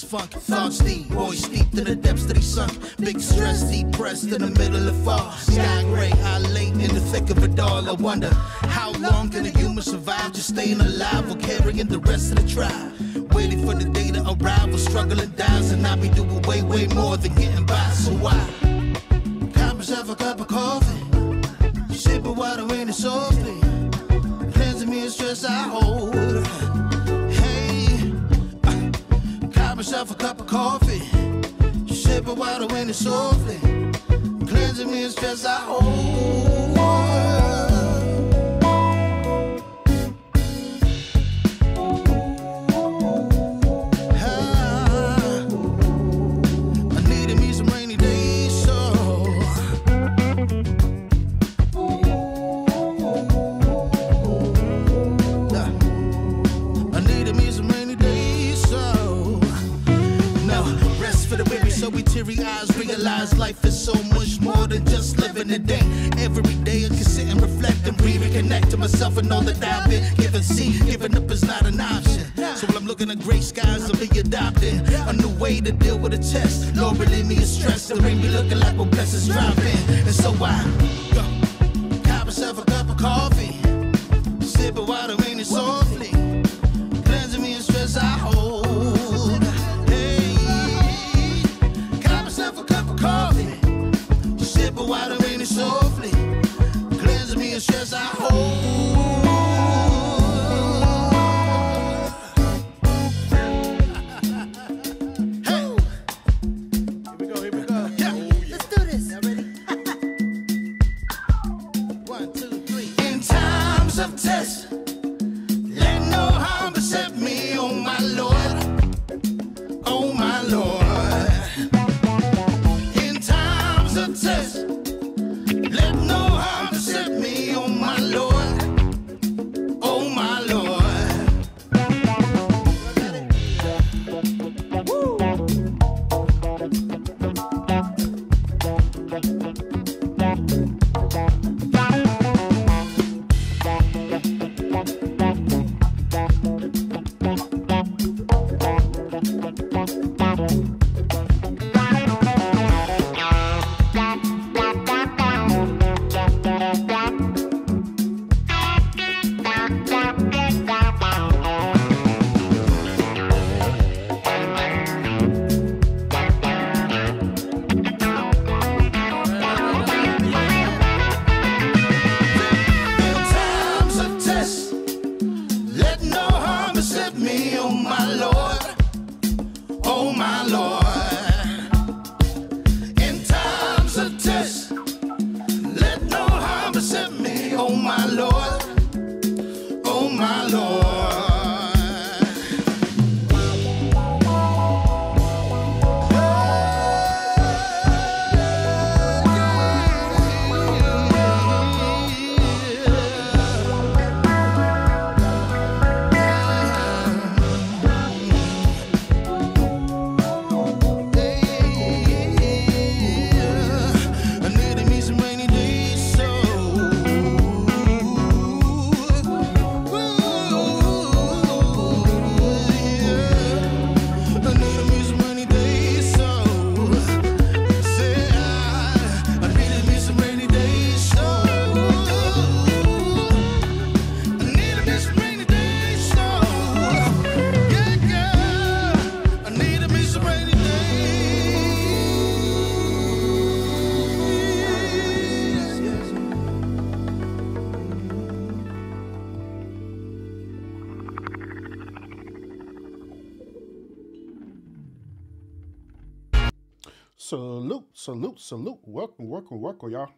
funk, thoughts deep, boys steeped in the depths that he sunk. Big stress, depressed in the middle of fall. Sky gray, high late in the thick of it all. I wonder, how long can a human survive just staying alive or carrying the rest of the tribe? Waiting for the day to arrive or struggling dies, and I be doing way, way more than getting by. So why? Got myself a cup of coffee, sipping water in it softly, cleansing me of stress I hold. Hey, got myself a cup of coffee, sipping water in it softly, cleansing me of stress I hold. Life is so much more than just living a day. Every day I can sit and reflect and breathe and connect to myself and all that I've been given. See, giving up is not an option. So while I'm looking at gray skies, I'll be adopting a new way to deal with a test. Lord, relieve me of stress. The rain be looking like when blessings drop in. And so I got myself a cup of coffee, sipping water in it softly, cleansing me of stress I hold. Water in it softly, cleansing me of stress I hold. Hey, here we go. Yeah. Let's do this. Y'all ready? 1, 2, 3. In times of test, let no harm beset me, oh my Lord, oh my Lord. In times of test, let no harm beset me, oh my Lord, oh my Lord. Woo. Salute. Welcome, y'all.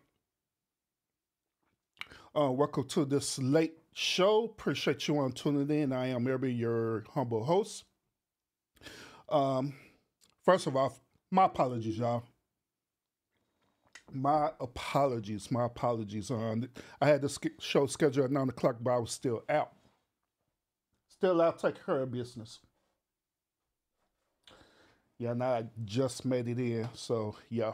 Welcome to this late show. Appreciate you on tuning in. I am Irby, your humble host. First of all, my apologies, y'all. My apologies. I had the show scheduled at 9 o'clock, but I was still out. Still out taking care of business. Yeah, now I just made it in, so yeah.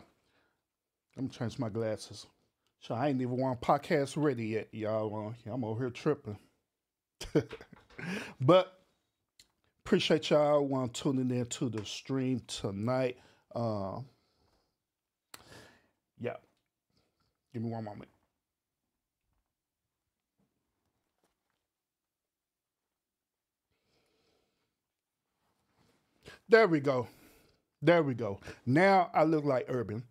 I'm gonna change my glasses. So I ain't even want podcast ready yet, y'all. I'm over here tripping. But Appreciate y'all tuning in to the stream tonight. Yeah, give me one moment. There we go. There we go. Now I look like Urban.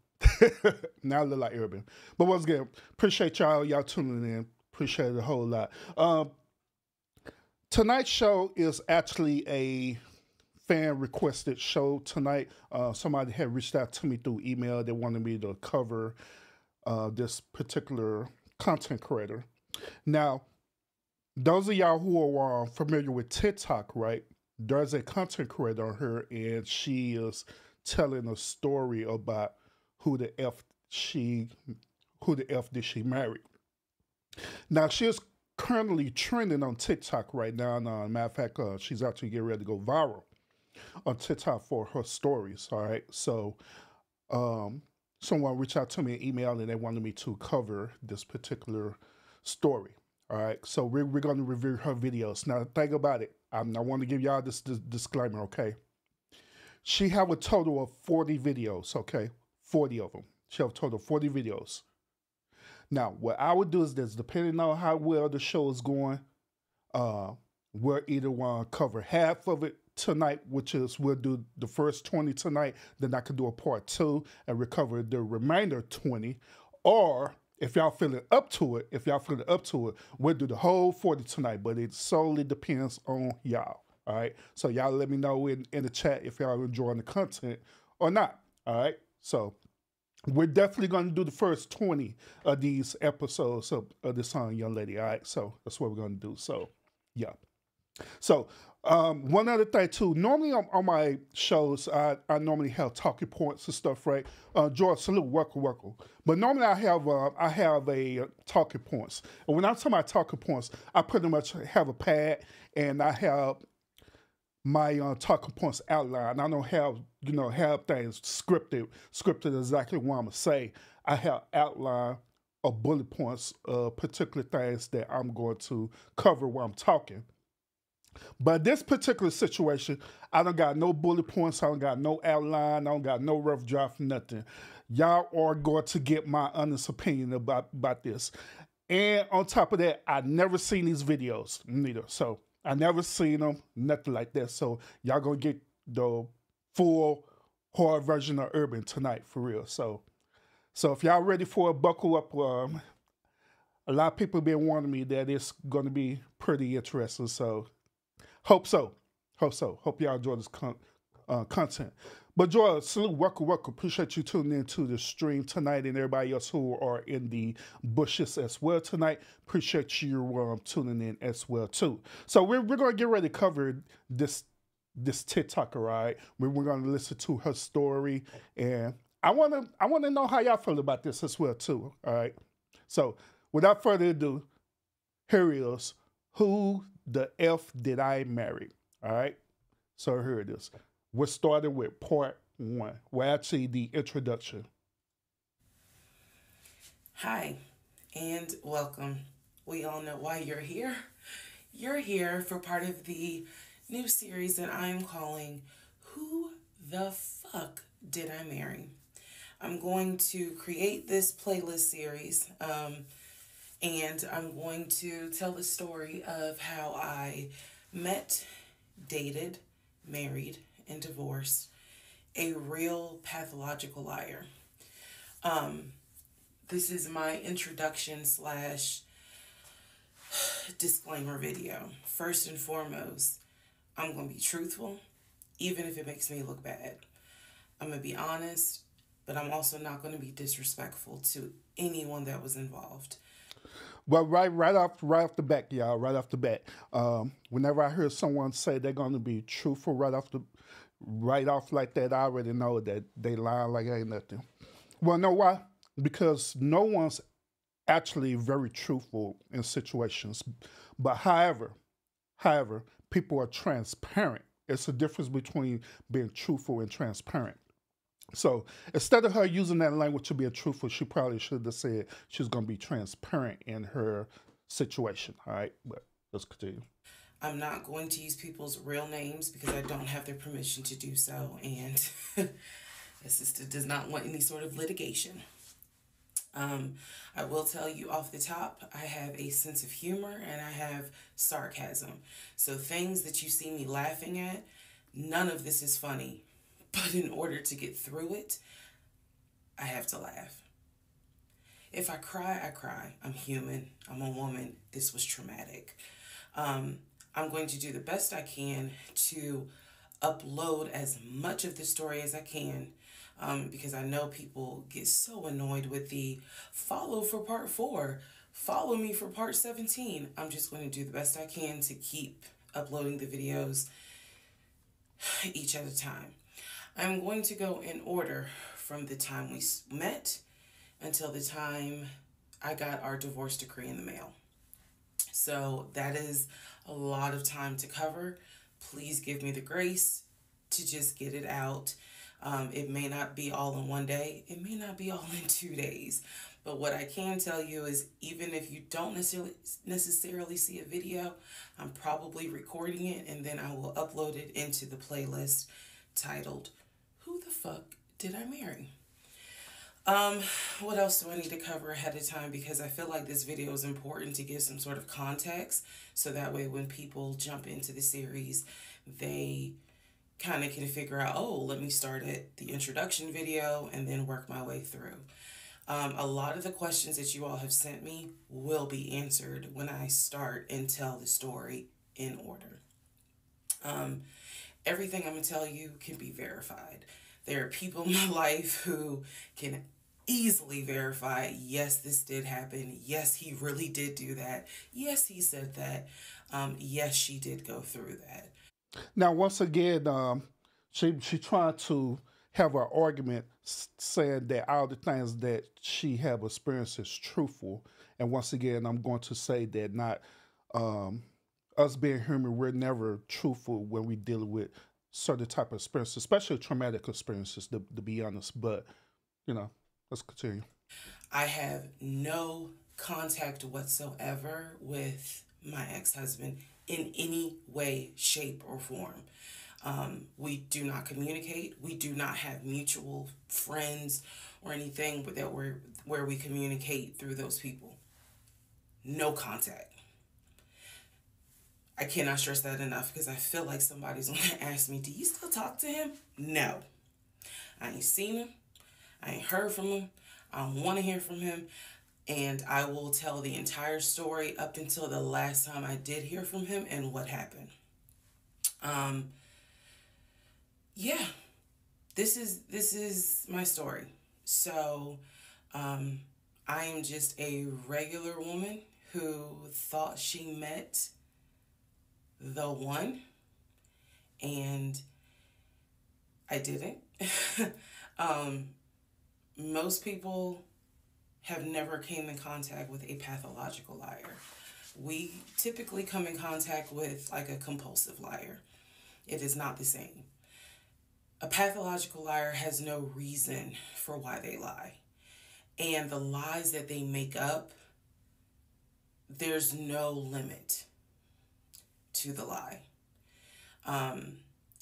Now I look like Urban. But once again, appreciate y'all tuning in. Appreciate it a whole lot. Tonight's show is actually a fan requested show tonight. Somebody had reached out to me through email. They wanted me to cover this particular content creator. Now, those of y'all who are familiar with TikTok, right? There's a content creator on her, and she is telling a story about who the f did she marry. Now she is currently trending on TikTok right now. And, matter of fact, she's actually getting ready to go viral on TikTok for her stories. All right, so someone reached out to me an email and they wanted me to cover this particular story. All right, so we're going to review her videos. Now, think about it. I want to give y'all this disclaimer, okay? She have a total of 40 videos, okay? 40 of them. She have a total of 40 videos. Now, what I would do is this, depending on how well the show is going, we'll either want to cover half of it tonight, which is we'll do the first 20 tonight, then I could do a part 2 and recover the remainder 20, or if y'all feeling up to it, we'll do the whole 40 tonight, but it solely depends on y'all. All right. So y'all let me know in the chat if y'all enjoying the content or not. All right. So we're definitely going to do the first 20 of these episodes of this song, Young Lady. All right. So that's what we're going to do. So yeah. So one other thing too, normally on my shows, I normally have talking points and stuff, right? George, salute, welcome. But normally I have a talking points. And when I'm talking about talking points, I pretty much have a pad and I have my talking points outlined. I don't have things scripted exactly what I'm gonna say. I have outline of bullet points, particular things that I'm going to cover while I'm talking. But this particular situation, I don't got no bullet points, I don't got no outline, I don't got no rough draft, nothing. Y'all are going to get my honest opinion about this. And on top of that, I never seen these videos neither. So I never seen them, nothing like that. So y'all gonna get the full horror version of Urban tonight, for real. So if y'all ready for it, buckle up. A lot of people been warning me that it's gonna be pretty interesting. So hope so. Hope y'all enjoy this content. But Joy, salute, welcome. Appreciate you tuning into the stream tonight, and everybody else who are in the bushes as well tonight. Appreciate you tuning in as well too. So we're gonna get ready to cover this TikToker, right? We're gonna listen to her story, and I wanna know how y'all feel about this as well too. All right. So without further ado, here is Who the F Did I Marry? All right. So here it is. We're starting with part 1. Well, actually, the introduction. Hi, and welcome. We all know why you're here. You're here for part of the new series that I'm calling Who the Fuck Did I Marry? I'm going to create this playlist series, and I'm going to tell the story of how I met, dated, married, and divorced a real pathological liar. This is my introduction / disclaimer video. First and foremost, I'm going to be truthful, even if it makes me look bad. I'm going to be honest, but I'm also not going to be disrespectful to anyone that was involved. Well, right off the bat, y'all, right off the bat, whenever I hear someone say they're going to be truthful right off like that, I already know that they lie like ain't nothing. Well, know why? Because no one's actually very truthful in situations. But however, people are transparent. It's a difference between being truthful and transparent. So instead of her using that language to be truthful, she probably should have said she's going to be transparent in her situation. All right, but let's continue. I'm not going to use people's real names because I don't have their permission to do so, and the sister does not want any sort of litigation. I will tell you off the top, I have a sense of humor and I have sarcasm. So things that you see me laughing at, none of this is funny. But in order to get through it, I have to laugh. If I cry, I cry. I'm human. I'm a woman. This was traumatic. I'm going to do the best I can to upload as much of the story as I can, because I know people get so annoyed with the follow for part 4, follow me for part 17. I'm just going to do the best I can to keep uploading the videos each at a time. I'm going to go in order from the time we met until the time I got our divorce decree in the mail. So that is a lot of time to cover. Please give me the grace to just get it out. It may not be all in one day. It may not be all in 2 days. But what I can tell you is even if you don't necessarily see a video, I'm probably recording it and then I will upload it into the playlist titled, Who the Fuck Did I Marry? What else do I need to cover ahead of time? Because I feel like this video is important to give some sort of context. So that way when people jump into the series, they kind of can figure out, oh, let me start at the introduction video and then work my way through. A lot of the questions that you all have sent me will be answered when I start and tell the story in order. Everything I'm going to tell you can be verified. There are people in my life who can easily verify, yes, this did happen. Yes, he really did do that. Yes, he said that. Yes, she did go through that. Now, once again, she tried to have her argument saying that all the things that she have experienced is truthful. And once again, I'm going to say that not us being human, we're never truthful when we deal with certain type of experiences, especially traumatic experiences, to be honest. But, you know, let's continue. I have no contact whatsoever with my ex-husband in any way, shape, or form. We do not communicate. We do not have mutual friends or anything where we communicate through those people. No contact. I cannot stress that enough because I feel like somebody's going to ask me, do you still talk to him? No. I ain't seen him. I ain't heard from him. I don't want to hear from him. And I will tell the entire story up until the last time I did hear from him and what happened. Yeah, this is my story. So, I am just a regular woman who thought she met the one, and I didn't. Most people have never came in contact with a pathological liar. We typically come in contact with like a compulsive liar. It is not the same. A pathological liar has no reason for why they lie. And the lies that they make up, there's no limit to the lie.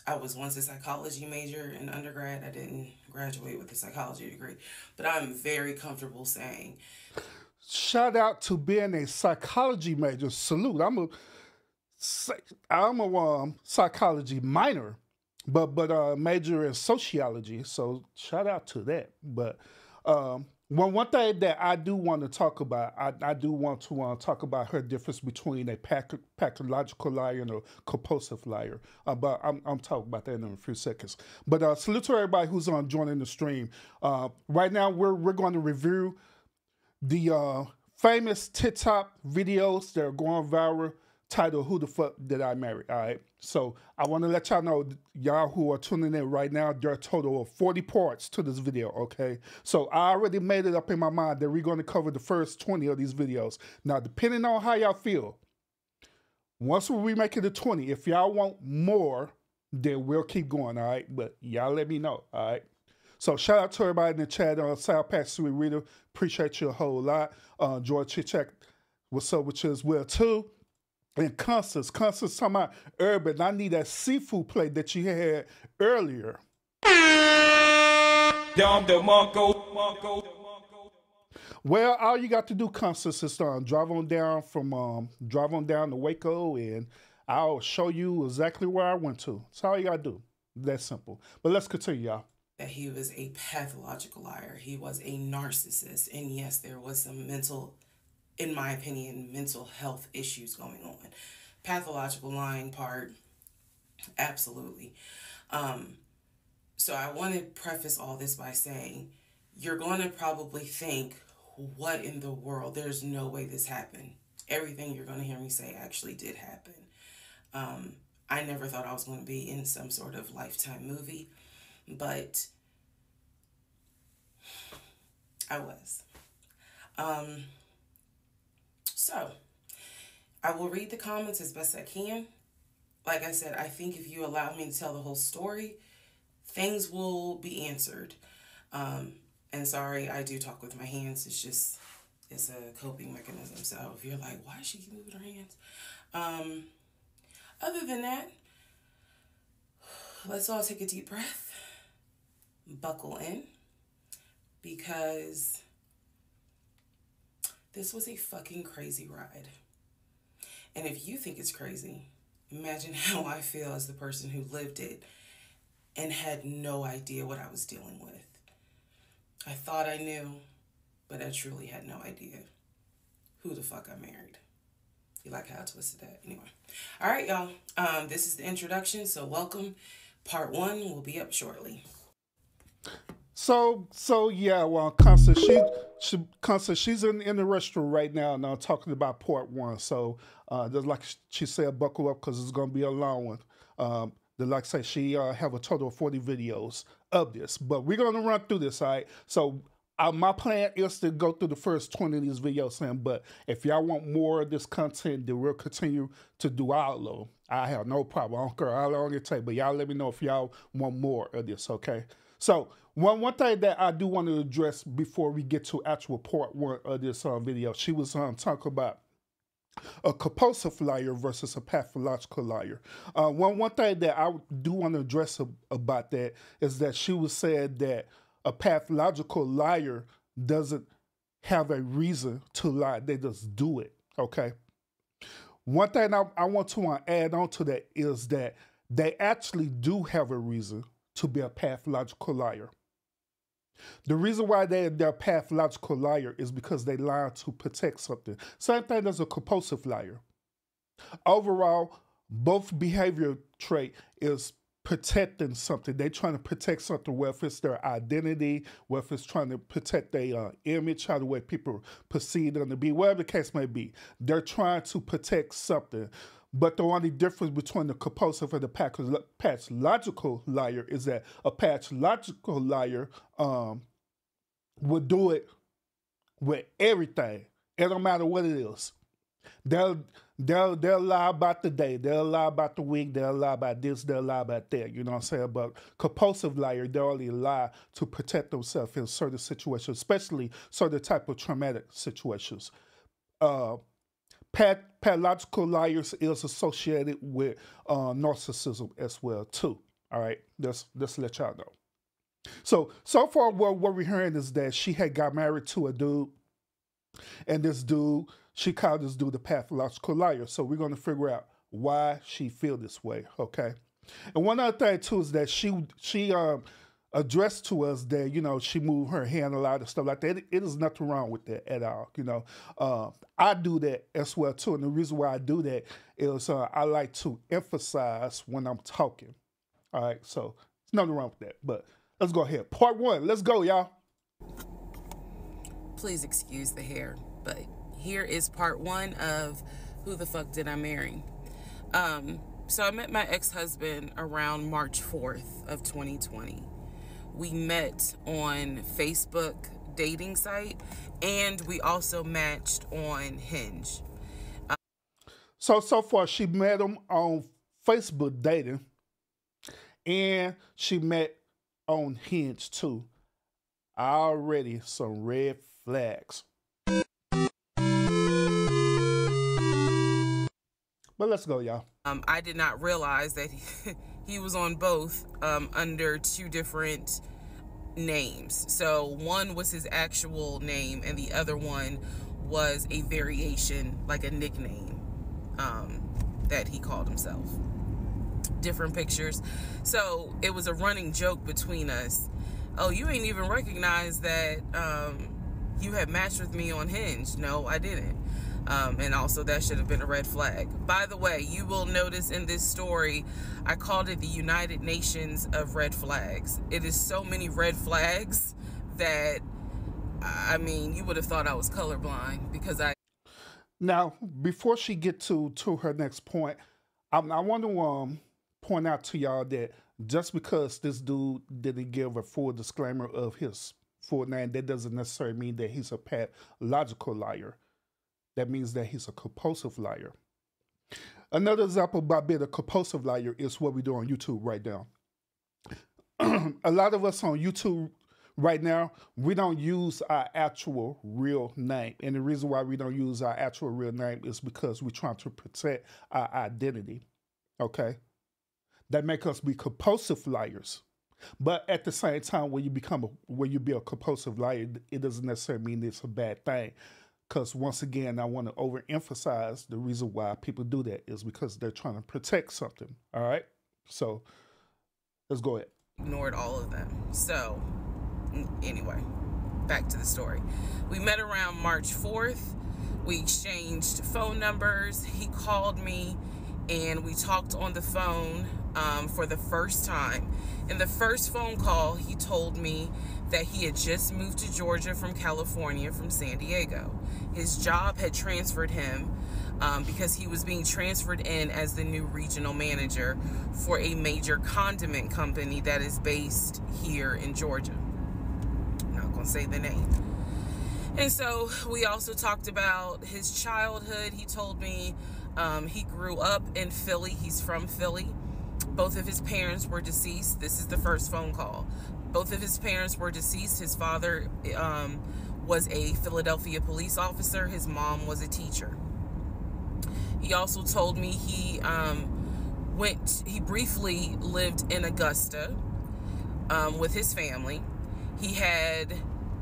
I was once a psychology major in undergrad. I didn't graduate with a psychology degree, but I'm very comfortable saying, shout out to being a psychology major. Salute. I'm a psychology minor, but major in sociology. So shout out to that. But one thing that I do want to talk about, I do want to talk about her difference between a pathological liar and a compulsive liar. But I'm talking about that in a few seconds. But salute to everybody who's on joining the stream. Right now, we're going to review the famous TikTok videos that are going viral, titled "Who the Fuck Did I Marry?" All right. So I want to let y'all know, y'all who are tuning in right now, there are a total of 40 parts to this video, okay? So I already made it up in my mind that we're going to cover the first 20 of these videos. Now, depending on how y'all feel, once we make it to 20, if y'all want more, then we'll keep going, all right? But y'all let me know, all right? So shout out to everybody in the chat. South Pack Sweet Rita, appreciate you a whole lot. George Chit Chat, what's up with you as well, too? And Constance talking about Urban, I need that seafood plate that you had earlier. Well, all you got to do, Constance, is drive on down to Waco, and I'll show you exactly where I went to. That's all you got to do. That's simple. But let's continue, y'all. That he was a pathological liar. He was a narcissist. And yes, there was some in my opinion, mental health issues going on. Pathological lying part, absolutely. So I want to preface all this by saying, you're going to probably think, what in the world? There's no way this happened. Everything you're going to hear me say actually did happen. I never thought I was going to be in some sort of Lifetime movie, but I was. So, I will read the comments as best I can. Like I said, I think if you allow me to tell the whole story, things will be answered. And sorry, I do talk with my hands. It's a coping mechanism. So if you're like, why is she moving her hands? Other than that, let's all take a deep breath, buckle in, because this was a fucking crazy ride. And if you think it's crazy, imagine how I feel as the person who lived it and had no idea what I was dealing with. I thought I knew, but I truly had no idea who the fuck I married. You like how I twisted that? Anyway. All right, y'all. This is the introduction, so welcome. Part 1 will be up shortly. So yeah, well, Constance, she's in the restaurant right now talking about part 1. So just like she said, buckle up because it's gonna be a long one. Like I say, she have a total of 40 videos of this, but we're gonna run through this, all right? So my plan is to go through the first 20 of these videos, Sam, but if y'all want more of this content, then we'll continue to do all of them. I have no problem. I don't care how long it takes, but y'all let me know if y'all want more of this, okay? So one thing that I do want to address before we get to actual part 1 of this video, she was talking about a compulsive liar versus a pathological liar. One thing that I do want to address about that is that she was saying that a pathological liar doesn't have a reason to lie. They just do it, okay? One thing I want to add on to that is that they actually do have a reason to be a pathological liar. The reason why they're a pathological liar is because they lie to protect something. Same thing as a compulsive liar. Overall, both behavior trait is protecting something. They're trying to protect something, whether it's their identity, whether it's trying to protect their image, how the way people perceive them to be, whatever the case may be. They're trying to protect something. But the only difference between the compulsive and the pathological liar is that a pathological liar will do it with everything. It don't matter what it is. They'll lie about the day. They'll lie about the week. They'll lie about this. They'll lie about that. You know what I'm saying? But compulsive liar, they only lie to protect themselves in certain situations, especially certain type of traumatic situations. Pathological liars is associated with narcissism as well too. All right, let's let y'all know. So far what we're hearing is that she had got married to a dude, and this dude, she called this dude a pathological liar. So we're gonna figure out why she feel this way, okay? And one other thing too is that she addressed to us that, you know, she moved her hand a lot and stuff like that. It is nothing wrong with that at all, you know. I do that as well too, and the reason why I do that is I like to emphasize when I'm talking. All right, so there's nothing wrong with that. But let's go ahead. Part 1, let's go, y'all. Please excuse the hair, but here is part 1 of Who the Fuck Did I Marry? So I met my ex-husband around March 4th of 2020. We met on Facebook dating site, and we also matched on Hinge. So far, she met him on Facebook dating, and she met on Hinge too. Already some red flags. But let's go, y'all. I did not realize that he was on both under two different names. So one was his actual name and the other one was a variation, like a nickname that he called himself. Different pictures. So it was a running joke between us. Oh, you ain't even recognize that you had matched with me on Hinge. No, I didn't. And also that should have been a red flag. By the way, you will notice in this story, I called it the United Nations of red flags. It is so many red flags that, I mean, you would have thought I was colorblind because Now, before she get to her next point, I want to point out to y'all that just because this dude didn't give a full disclaimer of his full name, that doesn't necessarily mean that he's a pathological liar. That means that he's a compulsive liar. Another example about being a compulsive liar is what we do on YouTube right now. A lot of us on YouTube right now, we don't use our actual real name. And the reason why we don't use our actual real name is because we're trying to protect our identity. Okay? That make us be compulsive liars. But at the same time, when you be a compulsive liar, it doesn't necessarily mean it's a bad thing. Because once again, I want to overemphasize the reason why people do that is because they're trying to protect something. All right? So let's go ahead. Ignored all of them. So anyway, back to the story. We met around March 4th. We exchanged phone numbers. He called me and we talked on the phone for the first time. In the first phone call, he told me that he had just moved to Georgia from California, from San Diego. His job had transferred him because he was being transferred in as the new regional manager for a major condiment company that is based here in Georgia. I'm not going to say the name. And so we also talked about his childhood. He told me he grew up in Philly. He's from Philly. Both of his parents were deceased. This is the first phone call. Both of his parents were deceased. His father was a Philadelphia police officer. His mom was a teacher. He also told me he briefly lived in Augusta with his family. He had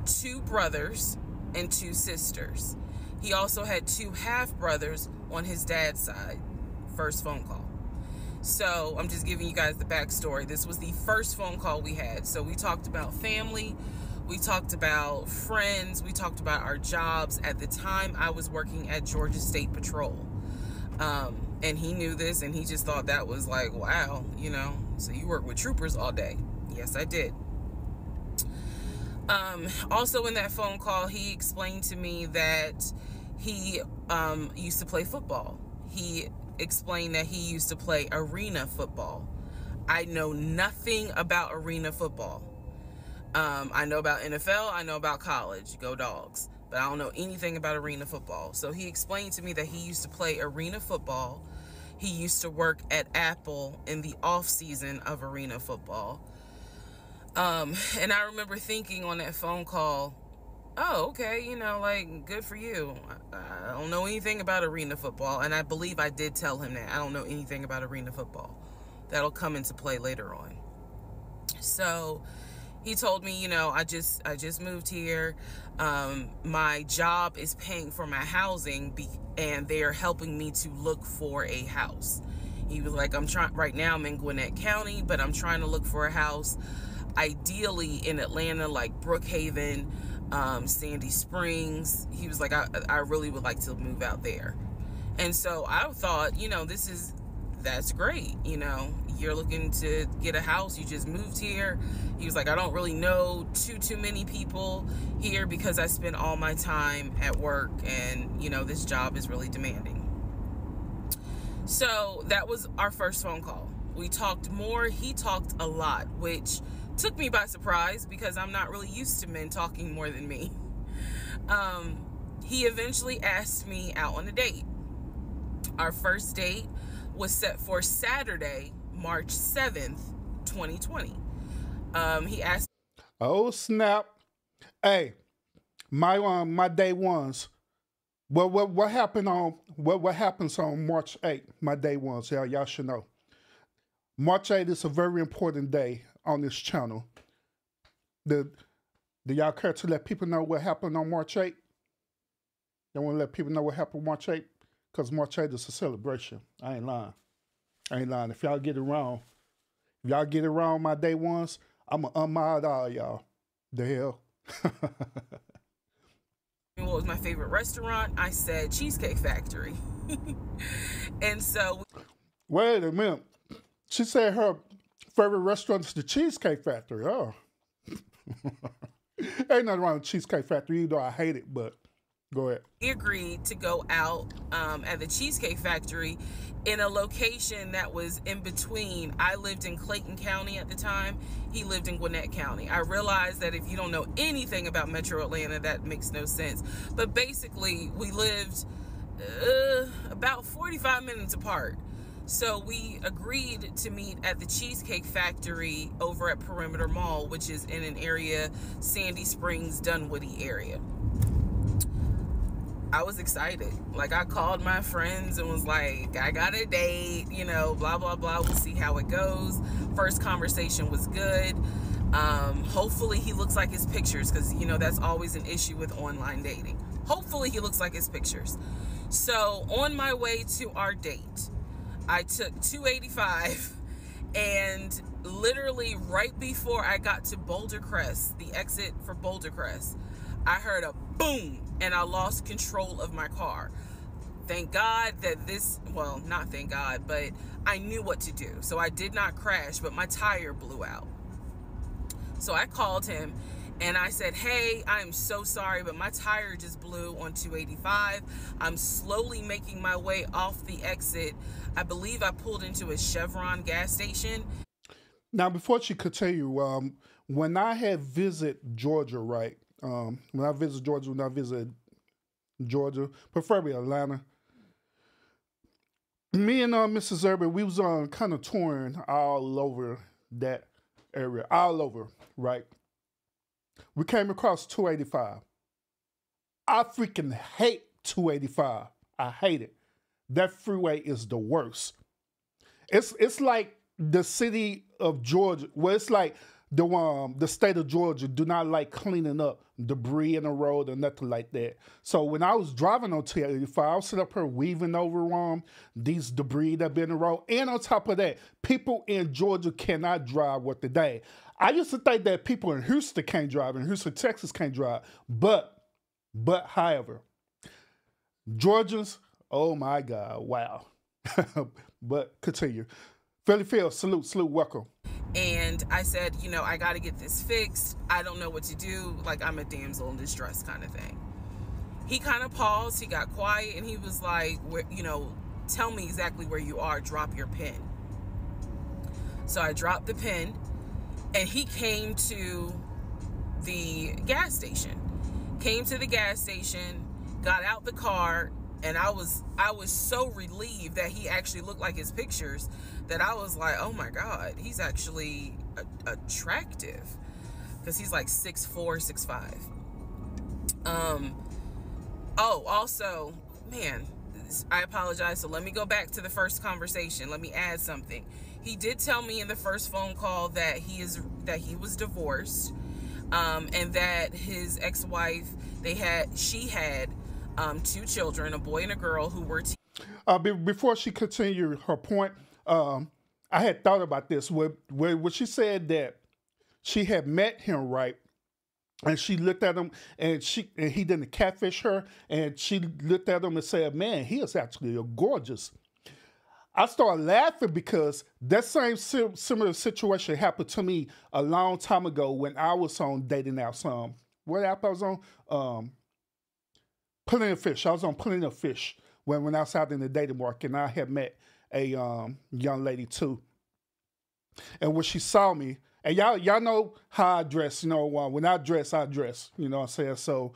2 brothers and 2 sisters. He also had 2 half-brothers on his dad's side. First phone call. So I'm just giving you guys the backstory. This was the first phone call we had. So we talked about family. We talked about friends. We talked about our jobs. At the time, I was working at Georgia State Patrol. And he knew this, and he just thought that was like, wow, you know, so you work with troopers all day. Yes, I did. Also in that phone call, he explained to me that he used to play football. He explained that he used to play arena football. I know nothing about arena football. I know about NFL, I know about college, go Dogs, but I don't know anything about arena football. So he explained to me that he used to play arena football. He used to work at Apple in the off season of arena football. And I remember thinking on that phone call, oh, okay, you know, like, good for you. I don't know anything about arena football. And I believe I did tell him that. I don't know anything about arena football. That'll come into play later on. So he told me, you know, I just moved here. My job is paying for my housing and they're helping me to look for a house. He was like, right now I'm in Gwinnett County, but I'm trying to look for a house, ideally in Atlanta, like Brookhaven, Sandy Springs. He was like, I really would like to move out there. And so I thought, you know, that's great. You know, you're looking to get a house. You just moved here. He was like, I don't really know too many people here because I spend all my time at work and, you know, this job is really demanding. So that was our first phone call. We talked more. He talked a lot, which took me by surprise because I'm not really used to men talking more than me. He eventually asked me out on a date. Our first date was set for Saturday, March 7th, 2020. He asked... Oh, snap. Hey, my day ones, Well, what happened on what happens on March 8th? My day ones, y'all should know. March 8th is a very important day on this channel. Do y'all care to let people know what happened on March 8th? Y'all want to let people know what happened March 8th? Because March 8th is a celebration. I ain't lying. If y'all get it wrong, my day ones, I'm going to unmod all y'all. The hell? What was my favorite restaurant? I said Cheesecake Factory. And so... Wait a minute. She said her favorite restaurant is the Cheesecake Factory. Oh. Ain't nothing wrong with Cheesecake Factory, even though I hate it, but go ahead. We agreed to go out at the Cheesecake Factory in a location that was in between. I lived in Clayton County at the time. He lived in Gwinnett County. I realized that if you don't know anything about Metro Atlanta, that makes no sense. But basically, we lived about 45 minutes apart. So we agreed to meet at the Cheesecake Factory over at Perimeter Mall, which is in an area, Sandy Springs, Dunwoody area. I was excited. Like, I called my friends and was like, I got a date, you know, blah, blah, blah. We'll see how it goes. First conversation was good. Hopefully he looks like his pictures, because, you know, that's always an issue with online dating. Hopefully he looks like his pictures. So on my way to our date, I took 285, and literally right before I got to Boulder Crest, the exit for Boulder Crest, I heard a boom, and I lost control of my car. Thank God that well, not thank God, but I knew what to do. So I did not crash, but my tire blew out. So I called him and I said, hey, I'm so sorry, but my tire just blew on 285. I'm slowly making my way off the exit. I believe I pulled into a Chevron gas station. Now, before she continue, when I had visit Georgia, right? When I visit Georgia, preferably Atlanta, me and Mrs. Urban, we was kind of touring all over that area, all over, right? We came across 285. I freaking hate 285. I hate it. That freeway is the worst. It's like the city of Georgia. Well, it's like the state of Georgia do not like cleaning up debris in the road or nothing like that. So when I was driving on 285, I was sitting up here weaving over these debris that been in the road. And on top of that, people in Georgia cannot drive worth the day. I used to think that people in Houston can't drive, and Houston, Texas can't drive. But however, Georgians, oh my God, wow. But continue. Philly Phil, salute, welcome. And I said, you know, I got to get this fixed. I don't know what to do. Like, I'm a damsel in distress kind of thing. He kind of paused. He got quiet, and he was like, you know, tell me exactly where you are. Drop your pin. So I dropped the pin, and he came to the gas station. Came to the gas station, got out the car, and I was so relieved that he actually looked like his pictures that I was like, oh my God, he's actually attractive, because he's like 6'4", 6'5". Oh, also, man, I apologize. So let me go back to the first conversation. Let me add something. He did tell me in the first phone call that he was divorced, and that his ex-wife, she had 2 children, a boy and a girl, who were before she continued her point, I had thought about this. When she said that she had met him, right, and she looked at him, and he didn't catfish her, and she looked at him and said, man, he is actually gorgeous. I started laughing because that same similar situation happened to me a long time ago when I was on dating apps. What app I was on? Plenty of Fish. I was on Plenty of Fish when I was out in the dating market, and I had met a young lady too. And when she saw me, and y'all know how I dress, you know, when I dress, you know what I'm saying? So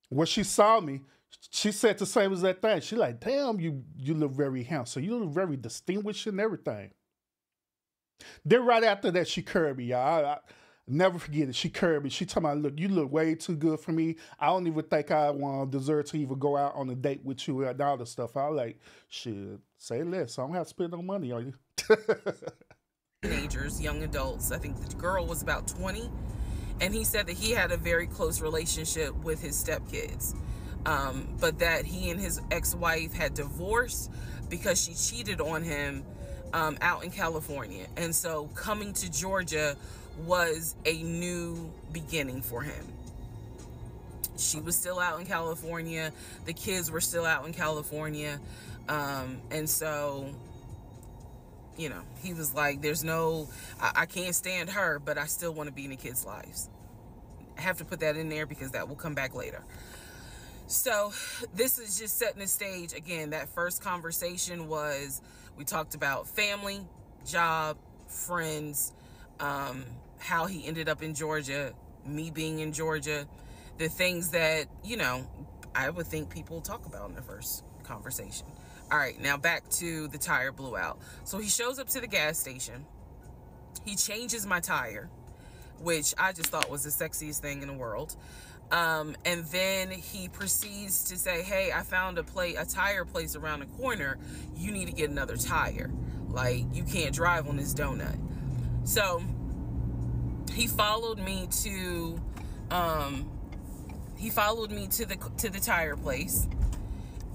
when she saw me, she said the same exact thing. She like, damn, you look very handsome. You look very distinguished and everything. Then right after that, she curved me, y'all. Never forget it. She curved me. She told me, look, you look way too good for me. I don't even think I deserve to even go out on a date with you and all the stuff. I was like, shit, say less. I don't have to spend no money on you. Teenagers, young adults. I think the girl was about 20. And he said that he had a very close relationship with his stepkids. But that he and his ex-wife had divorced because she cheated on him out in California. And so coming to Georgia was a new beginning for him. She was still out in California. The kids were still out in California. And so, you know, he was like, there's no, I can't stand her, but I still want to be in the kids' lives. I have to put that in there because that will come back later. So this is just setting the stage. Again, that first conversation was, we talked about family, job, friends, how he ended up in Georgia, me being in Georgia, the things that, you know, I would think people talk about in the first conversation. All right, now back to the tire blew out. So he shows up to the gas station. He changes my tire, which I just thought was the sexiest thing in the world. And then he proceeds to say, hey, I found a tire place around the corner. You need to get another tire. Like, you can't drive on this donut. So he followed me to the tire place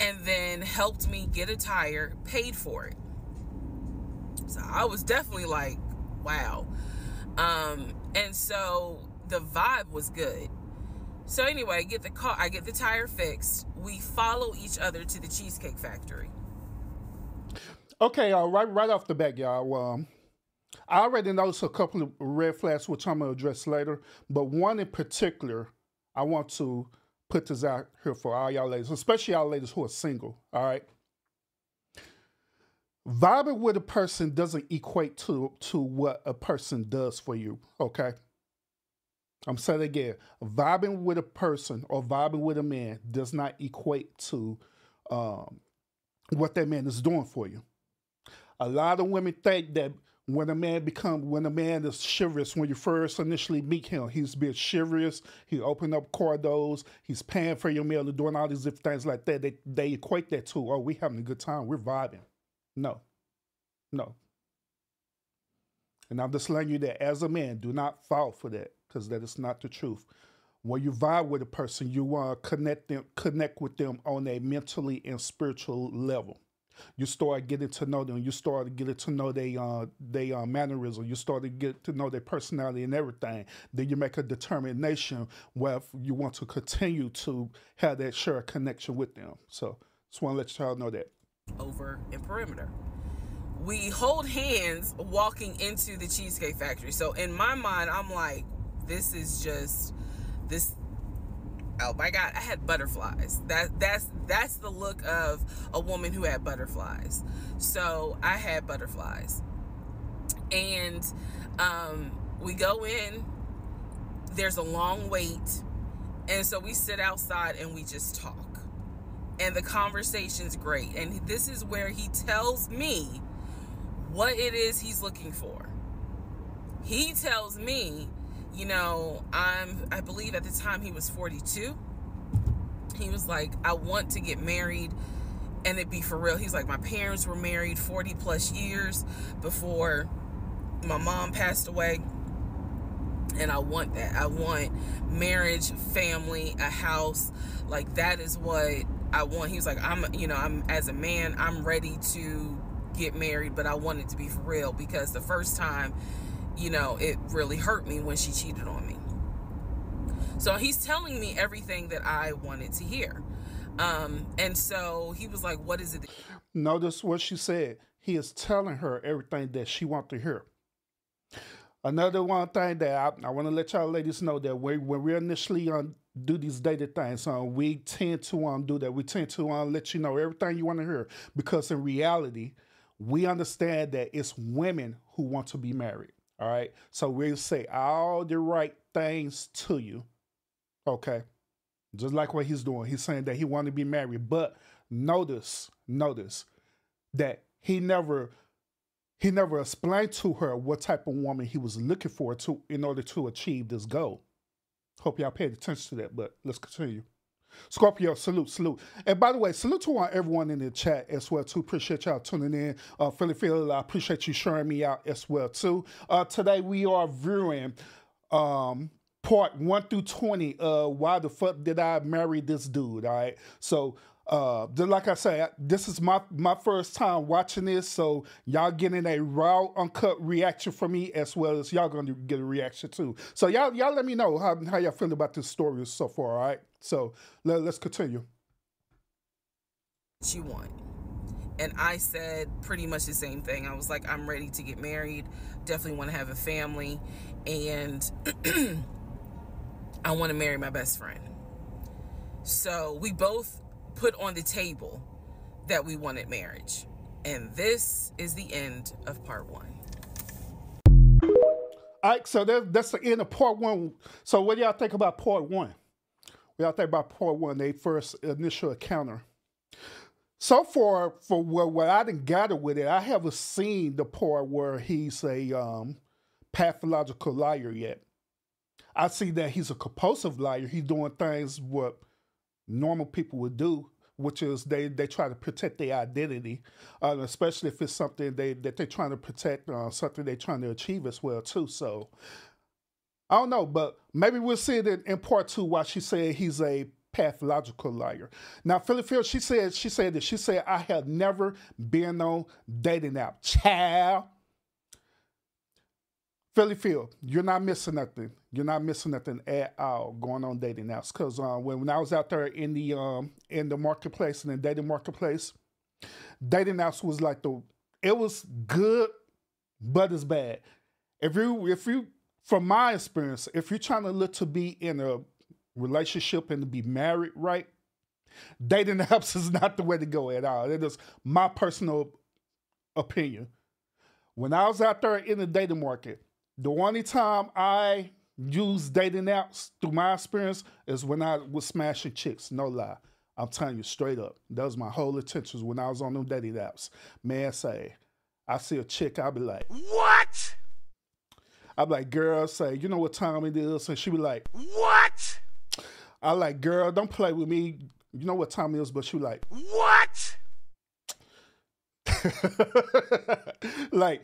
and then helped me get a tire, paid for it. So I was definitely like, wow. And so the vibe was good. So anyway, I get the tire fixed. We follow each other to the Cheesecake Factory. Okay, right off the bat, y'all. I already noticed a couple of red flags, which I'm going to address later. But one in particular, I want to put this out here for all y'all ladies, especially y'all ladies who are single, all right? Vibing with a person doesn't equate to what a person does for you, okay? I'm saying it again. Vibing with a person or vibing with a man does not equate to what that man is doing for you. A lot of women think that when a man is chivalrous, when you first initially meet him, he's being chivalrous, he opened up car doors, he's paying for your meal and doing all these different things like that. They equate that to, oh, we having a good time, we're vibing. No. And I'm just letting you that as a man, do not fall for that, because that is not the truth. When you vibe with a person, you want to connect with them on a mentally and spiritual level. You start getting to know them. You start getting to know their mannerism. You start to get to know their personality and everything. Then you make a determination whether you want to continue to have that shared connection with them. So just want to let y'all know that. Over in Perimeter. We hold hands walking into the Cheesecake Factory. So in my mind, I'm like, this is just this. Oh my God, I had butterflies. That's the look of a woman who had butterflies. So I had butterflies. And we go in, there's a long wait. And so we sit outside and we just talk. And the conversation's great. And this is where he tells me what it is he's looking for. He tells me, you know, I believe at the time he was 42. He was like, I want to get married and it be for real. He's like, my parents were married 40 plus years before my mom passed away. And I want that. I want marriage, family, a house. Like, that is what I want. He was like, I'm as a man, I'm ready to get married, but I want it to be for real, because the first time, you know, it really hurt me when she cheated on me. So he's telling me everything that I wanted to hear. And so he was like, what is it? Notice what she said. He is telling her everything that she wants to hear. Another one thing that I want to let y'all ladies know, that when we initially do these dated things, we tend to do that. We tend to let you know everything you want to hear, because in reality, we understand that it's women who want to be married. All right. So we'll say all the right things to you. Okay. Just like what he's doing. He's saying that he wanted to be married. But notice that he never he never explained to her what type of woman he was looking for in order to achieve this goal. Hope y'all paid attention to that, but let's continue. Scorpio, salute, salute. And by the way, salute to everyone in the chat as well, too. Appreciate y'all tuning in. Phil, I appreciate you sharing me out as well, too. Today, we are viewing part 1 through 20 of Why the Fuck Did I Marry This Dude, all right? So, like I said, this is my first time watching this, so y'all getting a raw, uncut reaction from me, as well as y'all gonna get a reaction too. So y'all let me know how y'all feel about this story so far, all right? So let's continue. You want. And I said pretty much the same thing. I was like, I'm ready to get married, definitely want to have a family, and I want to marry my best friend. So we both put on the table that we wanted marriage. And this is the end of part 1. All right, so that's the end of part 1. So what do y'all think about part 1? What y'all think about part 1, their first initial encounter? So far, for what I didn't gather with it, I haven't seen the part where he's a pathological liar yet. I see that he's a compulsive liar. He's doing things what normal people would do, which is they try to protect their identity, especially if it's something that they're trying to protect, something they're trying to achieve as well too. So I don't know, but maybe we'll see it in part 2 why she said he's a pathological liar. Now, Phil, she said I have never been on dating app. Child. Phil, you're not missing nothing. You're not missing nothing at all going on dating apps. Because when I was out there in the marketplace, in the dating marketplace, dating apps was like it was good, but it's bad. If you, from my experience, if you're trying to look to be in a relationship and to be married, right, dating apps is not the way to go at all. It is my personal opinion. When I was out there in the dating market, the only time I used dating apps through my experience is when I was smashing chicks. No lie. I'm telling you straight up. That was my whole intentions when I was on them dating apps. Man, say, I see a chick, I'll be like, what? I'll be like, girl, say, you know what time it is? And she be like, what? I like, girl, don't play with me. You know what time it is? But she be like, what? Like,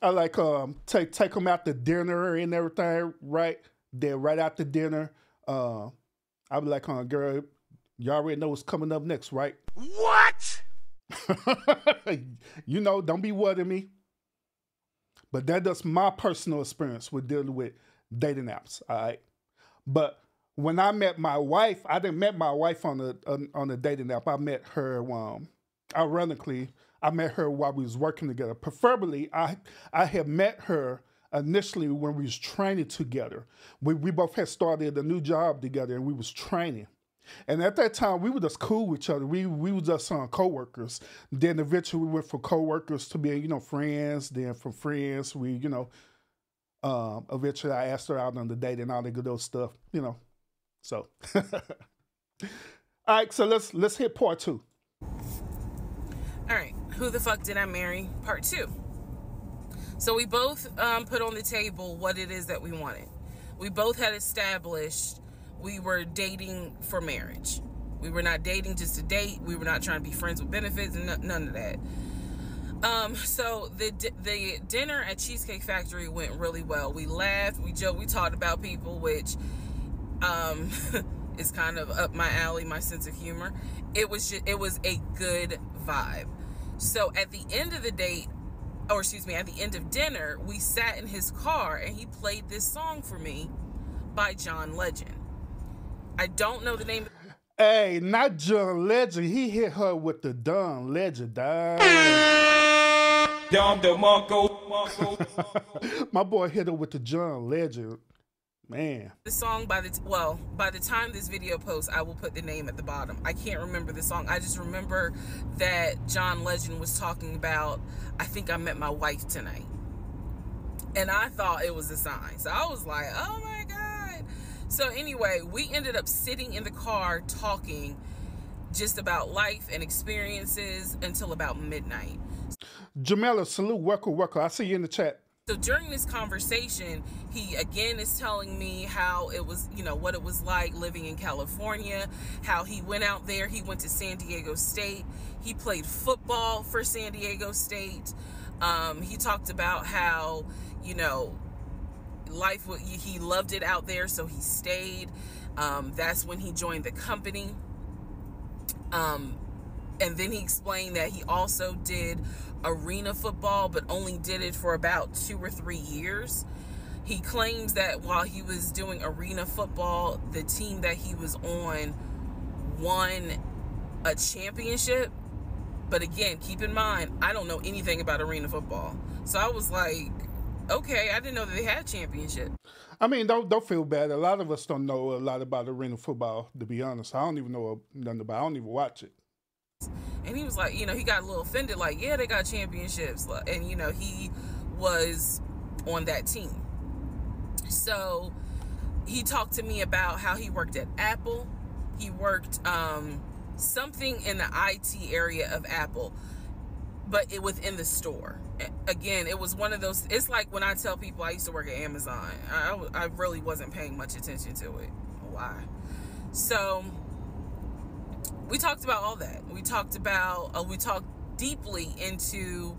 I like take them out to dinner and everything, right? Then right after dinner, I'll be like, girl, you already know what's coming up next, right? What? You know, don't be worrying me. But that's my personal experience with dealing with dating apps, all right? But when I met my wife, I didn't met my wife on a dating app. I met her, ironically, I met her while we was working together. Preferably, I had met her initially when we was training together. We both had started a new job together and we was training. And at that time, we were just cool with each other. We were just co-workers. Then eventually we went from co-workers to being, friends. Then from friends, we, eventually I asked her out on the date and all that good old stuff, So, all right, so let's hit part 2. All right, who the fuck did I marry? Part 2. So we both put on the table what it is that we wanted. We both had established we were dating for marriage. We were not dating just to date. We were not trying to be friends with benefits and none of that. So the dinner at Cheesecake Factory went really well. We laughed, we joked, we talked about people, which is kind of up my alley, my sense of humor. It was a good vibe. So at the end of the date, or excuse me, at the end of dinner, we sat in his car and he played this song for me by John Legend. I don't know the name. Hey, not John Legend. He hit her with the Don Legend. My boy hit her with the John Legend. Man. The song by the time this video posts, I will put the name at the bottom. I can't remember the song. I just remember that John Legend was talking about, I think I met my wife tonight. And I thought it was a sign. So I was like, oh my God. So anyway, we ended up sitting in the car talking. just about life and experiences until about midnight. Jamela, salute, welcome. I see you in the chat. So during this conversation, he again is telling me how it was, you know, what it was like living in California, how he went out there, he went to San Diego State, he played football for San Diego State. He talked about how, you know, he loved it out there, so he stayed. That's when he joined the company. And then he explained that he also did arena football, but only did it for about 2 or 3 years. He claims that while he was doing arena football, the team that he was on won a championship. But again, keep in mind, I don't know anything about arena football. So I was like, okay, I didn't know that they had championship. I mean, don't feel bad. A lot of us don't know a lot about arena football, to be honest. I don't even know nothing about it. I don't even watch it. And he was like, you know, he got a little offended, like, yeah, they got championships. And, you know, he was on that team. So he talked to me about how he worked at Apple. He worked something in the IT area of Apple, but within the store. Again, it was one of those, it's like when I tell people I used to work at Amazon. I really wasn't paying much attention to it. Why? So we talked about all that. We talked deeply into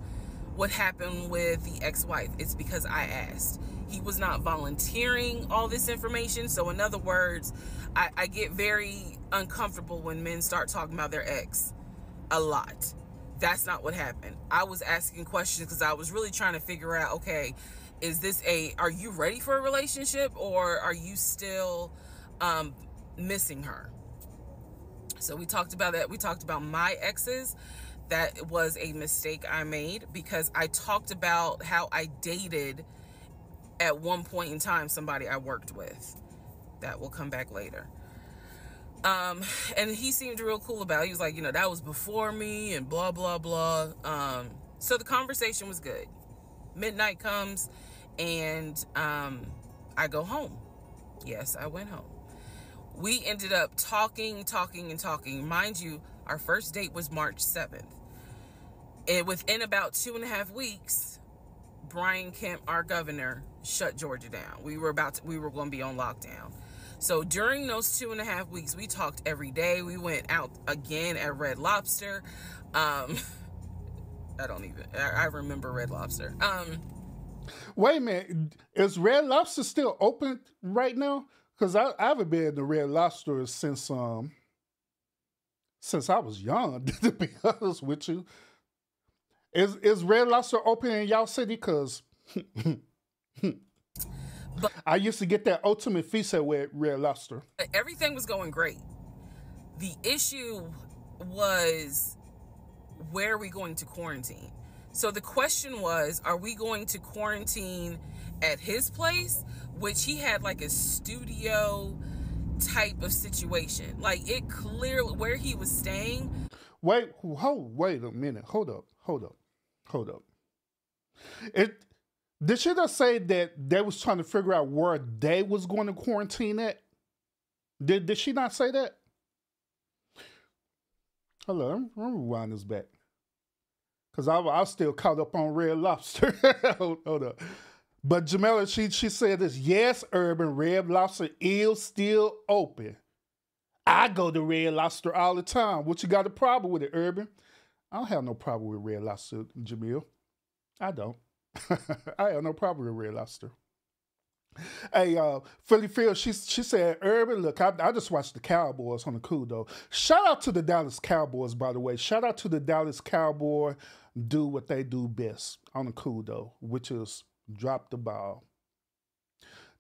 what happened with the ex-wife. It's because I asked. He was not volunteering all this information. So in other words, I get very uncomfortable when men start talking about their ex a lot. That's not what happened. I was asking questions because I was really trying to figure out, okay, are you ready for a relationship, or are you still missing her? So we talked about that. We talked about my exes. That was a mistake I made because I talked about how I dated at one point in time somebody I worked with. That will come back later. And he seemed real cool about it. He was like, you know, that was before me and blah, blah, blah. So the conversation was good. Midnight comes and I go home. Yes, I went home. We ended up talking. Mind you, our first date was March 7th. And within about 2.5 weeks, Brian Kemp, our governor, shut Georgia down. We were going to be on lockdown. So during those 2.5 weeks, we talked every day. We went out again at Red Lobster. I remember Red Lobster. Wait a minute. Is Red Lobster still open right now? Because I haven't been to Red Lobster since I was young, to be honest with you. Is Red Lobster open in y'all city? Because I used to get that ultimate feast at Red Lobster. Everything was going great. The issue was, where are we going to quarantine? So the question was, are we going to quarantine at his place, which he had like a studio type of situation. Like, it clearly, where he was staying. Wait a minute. Hold up. Did she just say that they was trying to figure out where they was going to quarantine at? Did she not say that? Hold on, let me rewind this back. Because I was still caught up on Red Lobster. Hold up. But Jamela, she said this, yes, Urban, Red Lobster is still open. I go to Red Lobster all the time. What you got a problem with it, Urban? I don't have no problem with Red Lobster, Jamil. I don't. I have no problem with Red Lobster. Hey, Philly Phil, she said, Urban, look, I just watched the Cowboys on the cool, though. Shout out to the Dallas Cowboys, by the way. Shout out to the Dallas Cowboys, do what they do best on the cool, though, which is drop the ball.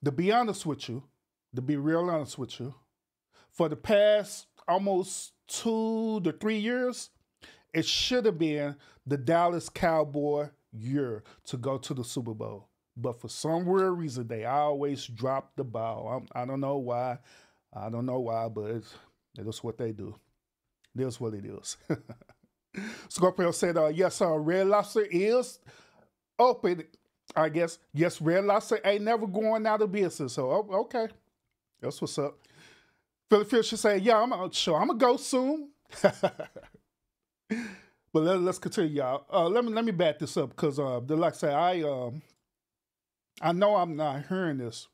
To be honest with you, to be real honest with you, for the past almost 2 to 3 years, it should have been the Dallas Cowboy year to go to the Super Bowl. But for some weird reason, they always drop the ball. I don't know why. But it is what they do. It is what it is. Scorpio said, yes, Red Lobster is open, I guess. Yes, Red Lobster ain't never going out of business. So, okay. That's what's up. Philly Fish should say, yeah, I'm going to go soon. But let's continue, y'all. Let me back this up because like I say, I know I'm not hearing this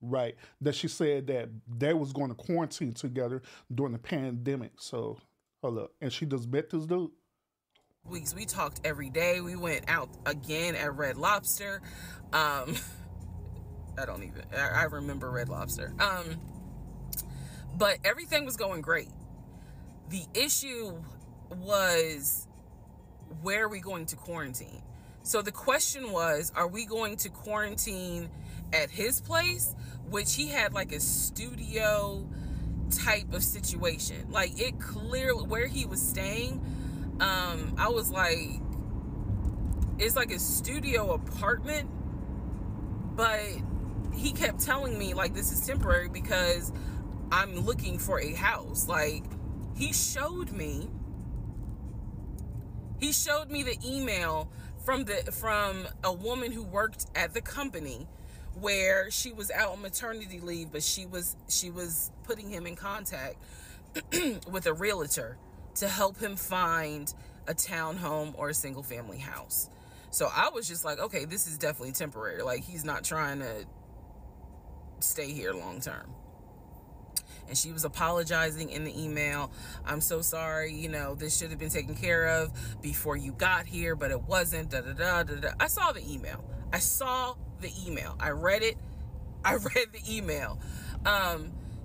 right. That she said that they was going to quarantine together during the pandemic. So hold up, and she just met this dude. Weeks we talked every day. We went out again at Red Lobster. I remember Red Lobster. But everything was going great. The issue was, where are we going to quarantine? So the question was, are we going to quarantine at his place, which he had like a studio type of situation. Like, it clearly, where he was staying, I was like, it's like a studio apartment, but he kept telling me like, this is temporary because I'm looking for a house. Like, he showed me the email from a woman who worked at the company where she was out on maternity leave, but she was putting him in contact with a realtor to help him find a townhome or a single family house. So I was just like, okay, this is definitely temporary. Like, he's not trying to stay here long term. And she was apologizing in the email. I'm so sorry, you know, this should have been taken care of before you got here, but it wasn't, da da da da da. I saw the email. I read it. I read the email.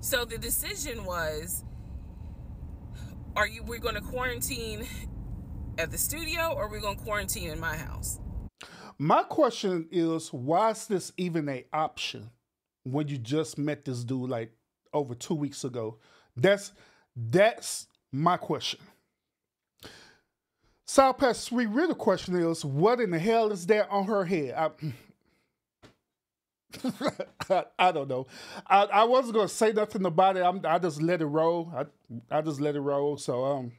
So the decision was, we're going to quarantine at the studio, or are we going to quarantine in my house? My question is, why is this even an option when you just met this dude like over 2 weeks ago? That's my question. South Pass Sweet Reader question is, what in the hell is that on her head? I don't know. I wasn't gonna say nothing about it. I just let it roll. I just let it roll. So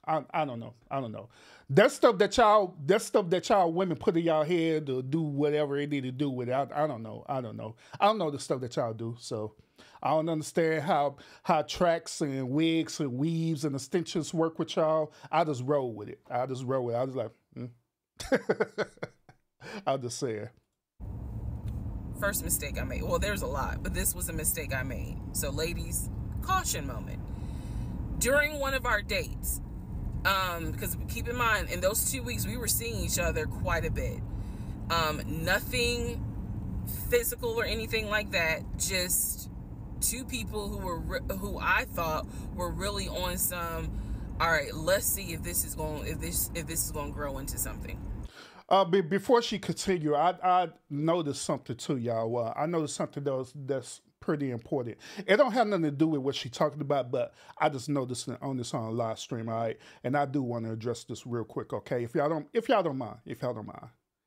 I don't know. I don't know. That stuff that y'all women put in y'all head to do whatever it need to do with it. I don't know. I don't know the stuff that y'all do. So I don't understand how tracks and wigs and weaves and extensions work with y'all. I just roll with it. I was like, I'll just say it. First mistake I made. Well, there's a lot, but this was a mistake I made. So ladies, caution moment. During one of our dates, because keep in mind, in those 2 weeks, we were seeing each other quite a bit. Nothing physical or anything like that. Just two people who I thought were really on some, all right, let's see if this is going to grow into something. Before she continue, I noticed something too, y'all. I noticed something that's pretty important. It don't have nothing to do with what she's talking about, but I just noticed on this on a live stream, all right? And I do want to address this real quick, okay? If y'all don't mind,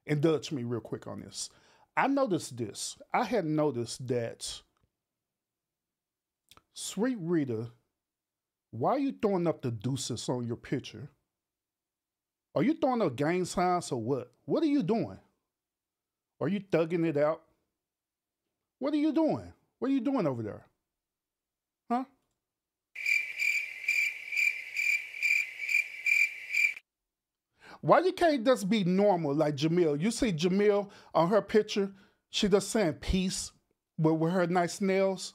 indulge me real quick on this. I noticed this. I had noticed that, Sweet Rita, why are you throwing up the deuces on your picture? Are you throwing up gang signs or what? What are you doing? Are you thugging it out? What are you doing? What are you doing over there? Huh? Why you can't just be normal like Jamil? You see Jamil on her picture, she just saying peace with her nice nails.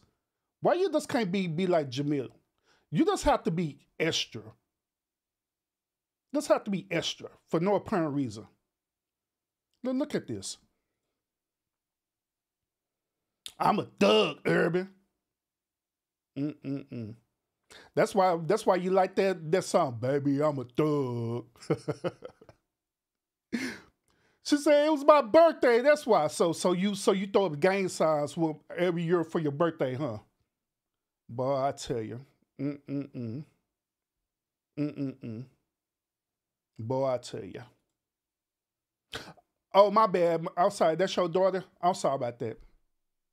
Why you just can't be like Jamil? You just have to be extra. Just have to be extra for no apparent reason. Look at this. I'm a thug, Urban. That's why you like that song, baby. I'm a thug. She said it was my birthday. That's why. So you throw up gang signs every year for your birthday, huh? Boy, I tell you. Boy, I tell you. Oh, my bad. I'm sorry. That's your daughter? I'm sorry about that.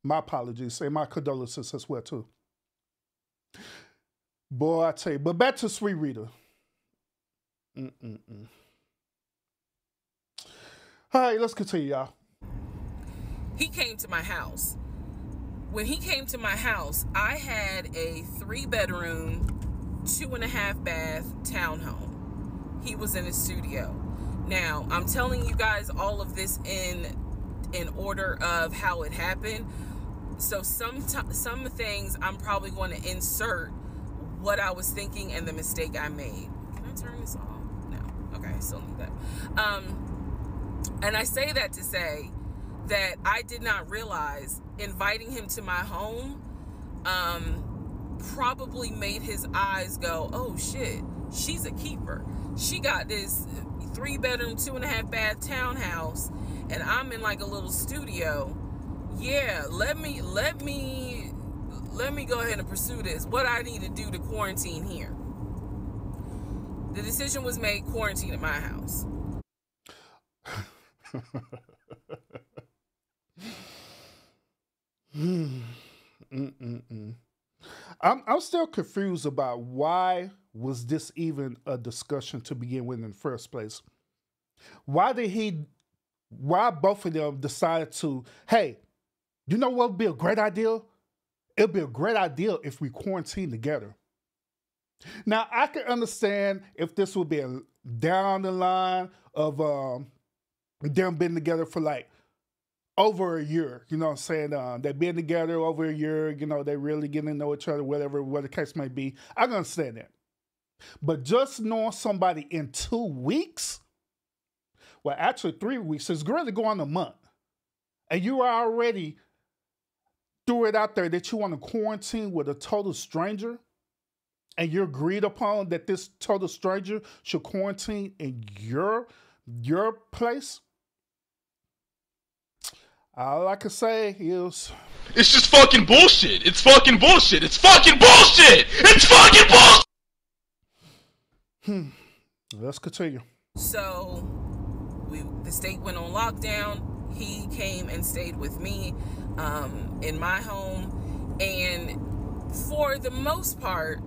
My apologies. And my condolences as well, too. Boy, I tell you. But back to Sweet Rita. All right, let's continue, y'all. He came to my house. When he came to my house, I had a 3-bedroom 2.5 bath townhome. He was in a studio. Now, I'm telling you guys all of this in order of how it happened. So some things I'm probably going to insert what I was thinking and the mistake I made. Can I turn this off? No. Okay, I still need that. And I say that to say that I did not realize inviting him to my home probably made his eyes go, oh shit, she's a keeper. She got this 3-bedroom, 2.5 bath townhouse, and I'm in like a little studio. Yeah, let me go ahead and pursue this. What I need to do to quarantine here. The decision was made, quarantine at my house. I'm still confused about why was this even a discussion to begin with in the first place. Why both of them decided to, hey, you know what would be a great idea? It'd be a great idea if we quarantine together. Now, I can understand if this would be down the line of them being together for like over a year. You know what I'm saying? They've been together over a year. You know, they really getting to know each other, whatever the case may be. I can understand that. But just knowing somebody in 2 weeks, well, actually 3 weeks, is really going a month. And you already threw it out there that you want to quarantine with a total stranger, and you're agreed upon that this total stranger should quarantine in your place. All I can say is, it's just fucking bullshit. It's fucking bullshit. It's fucking bullshit. It's fucking bullshit. Let's continue. So the state went on lockdown. He came and stayed with me in my home, and for the most part,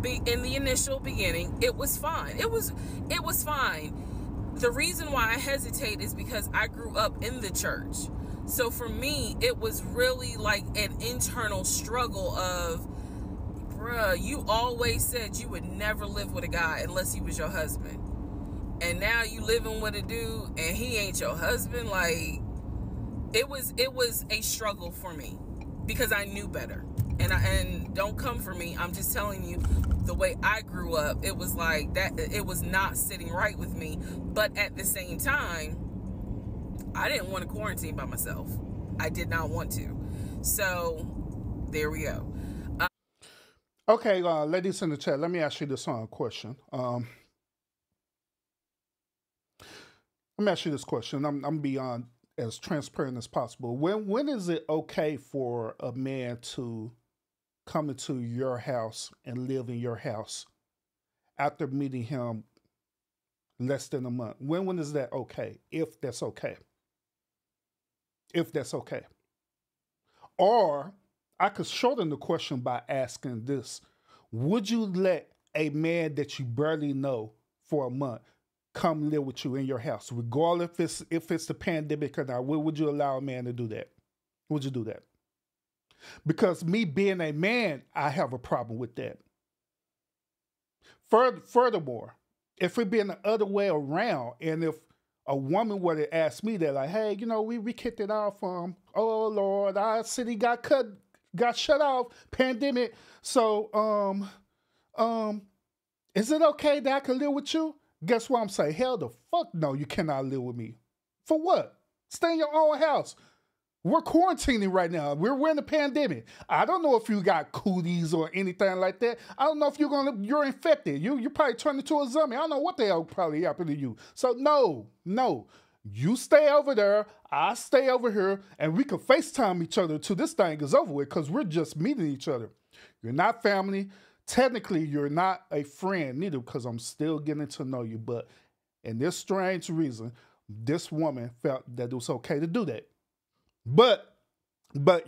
in the initial beginning, it was fine. It was fine. The reason why I hesitate is because I grew up in the church. So for me, it was really like an internal struggle of, bruh, you always said you would never live with a guy unless he was your husband. And now you living with a dude and he ain't your husband. Like, it was a struggle for me because I knew better. And don't come for me. I'm just telling you the way I grew up. It was like that. It was not sitting right with me. But at the same time, I didn't want to quarantine by myself. I did not want to. So there we go. Okay, ladies in the chat, let me ask you this question. Let me ask you this question. I'm beyond as transparent as possible. When is it okay for a man to come into your house and live in your house after meeting him less than a month? When is that okay? If that's okay. If that's okay. Or I could shorten the question by asking this. Would you let a man that you barely know for a month come live with you in your house, regardless if it's the pandemic or not? Would you allow a man to do that? Would you do that? Because me being a man, I have a problem with that. Furthermore, if it being the other way around, and if a woman were to ask me that, like, hey, you know, we kicked it off from, oh Lord, our city got shut off, pandemic. So, is it okay that I can live with you? Guess what I'm saying? Hell the fuck no, you cannot live with me. For what? Stay in your own house. We're quarantining right now. We're in the pandemic. I don't know if you got cooties or anything like that. I don't know if you're infected. You probably turned into a zombie. I don't know what the hell probably happened to you. So no. You stay over there, I stay over here, and we can FaceTime each other till this thing is over with, because we're just meeting each other. You're not family. Technically, you're not a friend neither, because I'm still getting to know you. But in this strange reason, this woman felt that it was okay to do that. But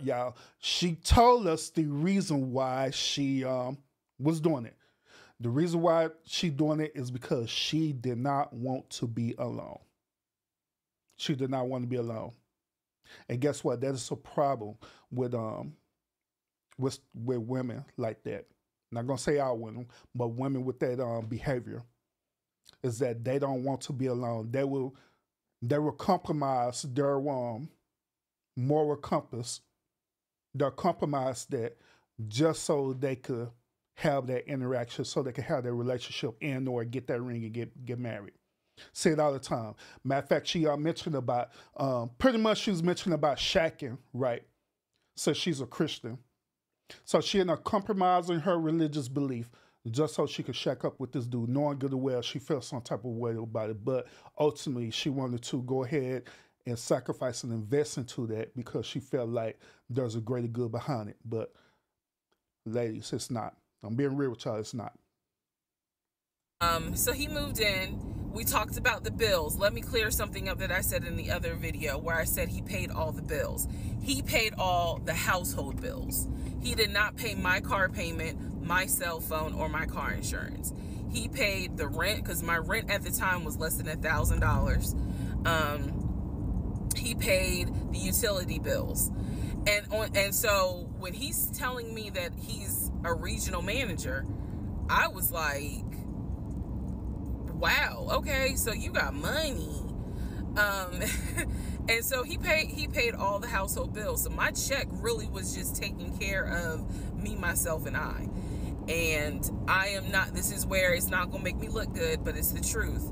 y'all, she told us the reason why she was doing it. The reason why she doing it is because she did not want to be alone. She did not want to be alone. And guess what? That is a problem with women like that. not gonna say all women, but women with that behavior, is that they don't want to be alone. They will compromise their moral compass. They'll compromise that just so they could have that interaction, so they can have that relationship and or get that ring and get married. Say it all the time. Matter of fact, she mentioned about pretty much she was mentioning about shacking, right? So she's a Christian. So she ended up compromising her religious belief just so she could shack up with this dude, knowing good and well she felt some type of way about it. But ultimately, she wanted to go ahead and sacrifice and invest into that because she felt like there's a greater good behind it. But ladies, it's not. I'm being real with y'all, it's not. So he moved in. We talked about the bills. Let me clear something up that I said in the other video where I said he paid all the bills. He paid all the household bills. He did not pay my car payment, my cell phone, or my car insurance. He paid the rent because my rent at the time was less than $1,000. He paid the utility bills. And so when he's telling me that he's a regional manager, I was like, wow, okay, so you got money. And so he paid all the household bills. So my check really was just taking care of me, myself, and I. And I am not, this is where it's not gonna make me look good, but it's the truth.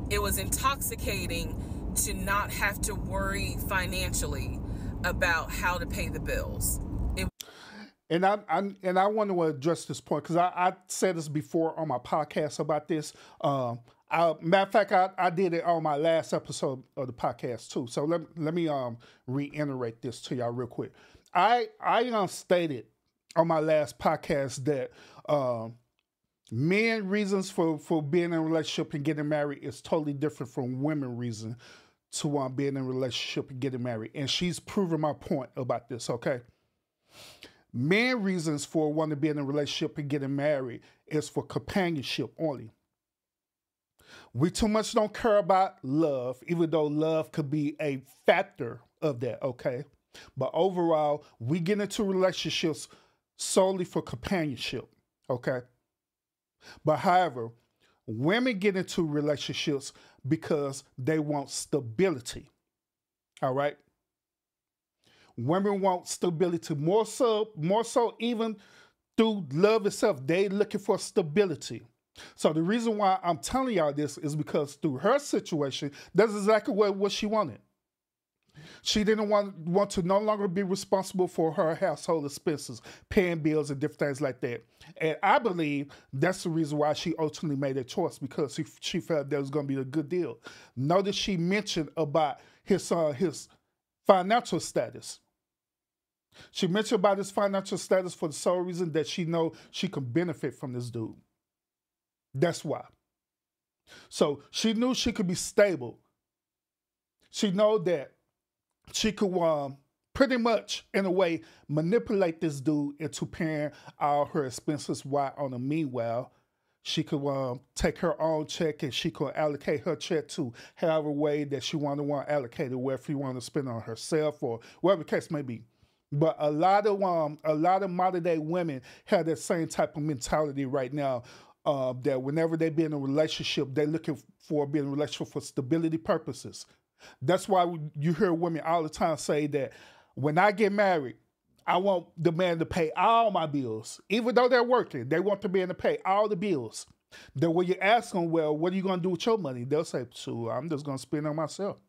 It was intoxicating to not have to worry financially about how to pay the bills. And I want to address this point because I said this before on my podcast about this. Matter of fact, I did it on my last episode of the podcast too. So let me reiterate this to y'all real quick. I stated on my last podcast that men reasons for being in a relationship and getting married is totally different from women reason to being in a relationship and getting married. And she's proven my point about this, okay? Men reasons for wanting to be in a relationship and getting married is for companionship only. We too much don't care about love, even though love could be a factor of that, okay? But overall, we get into relationships solely for companionship, okay? But however, women get into relationships because they want stability, all right? Women want stability more so even through love itself. They looking for stability. So the reason why I'm telling y'all this is because through her situation, that's exactly what she wanted. She didn't want to no longer be responsible for her household expenses, paying bills and different things like that. And I believe that's the reason why she ultimately made that choice, because she felt that was going to be a good deal. Notice she mentioned about his financial status. She mentioned about his financial status for the sole reason that she know she can benefit from this dude. That's why. So she knew she could be stable. She know that she could pretty much, in a way, manipulate this dude into paying all her expenses, while on the meanwhile, she could take her own check and she could allocate her check to however way that she want to allocate it, whether she want to spend on herself or whatever the case may be. But a lot of modern day women have that same type of mentality right now, that whenever they be in a relationship, they're looking for being in a relationship for stability purposes. That's why you hear women all the time say that when I get married, I want the man to pay all my bills. Even though they're working, they want the man to pay all the bills. Then when you ask them, well, what are you going to do with your money? They'll say, so I'm just going to spend on myself.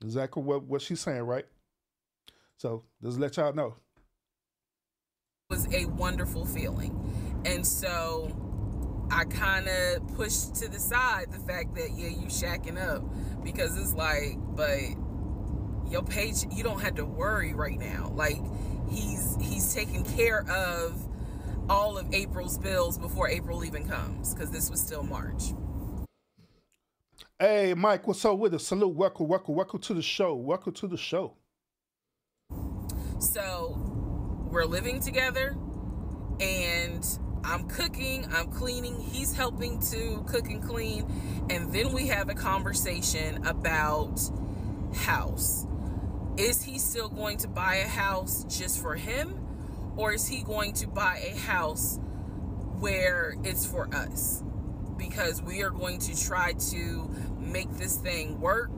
Exactly what she's saying, right? So just let y'all know. It was a wonderful feeling. And so I kind of pushed to the side the fact that, yeah, you shacking up, because it's like, but your page, you don't have to worry right now. Like he's taking care of all of April's bills before April even comes, because this was still March. Hey, Mike, what's up with us? Salute, welcome to the show. Welcome to the show. So we're living together, and I'm cooking, I'm cleaning, he's helping to cook and clean, and then we have a conversation about house. Is he still going to buy a house just for him, or is he going to buy a house where it's for us? Because we are going to try to make this thing work,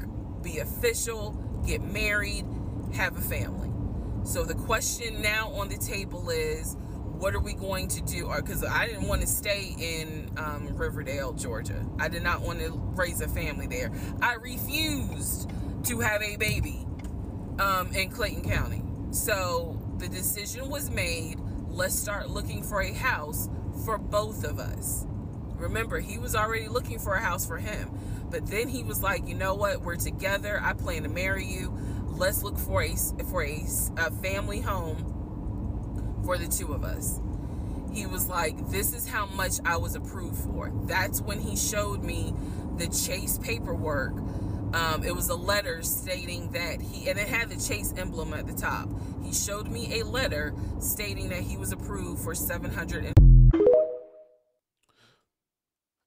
be official, get married, have a family. So the question now on the table is, what are we going to do? Because I didn't want to stay in Riverdale, Georgia. I did not want to raise a family there. I refused to have a baby in Clayton County. So the decision was made, let's start looking for a house for both of us. Remember, he was already looking for a house for him. But then he was like, you know what? We're together. I plan to marry you. Let's look for a family home for the two of us. He was like, this is how much I was approved for. That's when he showed me the Chase paperwork. It was a letter stating that and it had the Chase emblem at the top. He showed me a letter stating that he was approved for $700.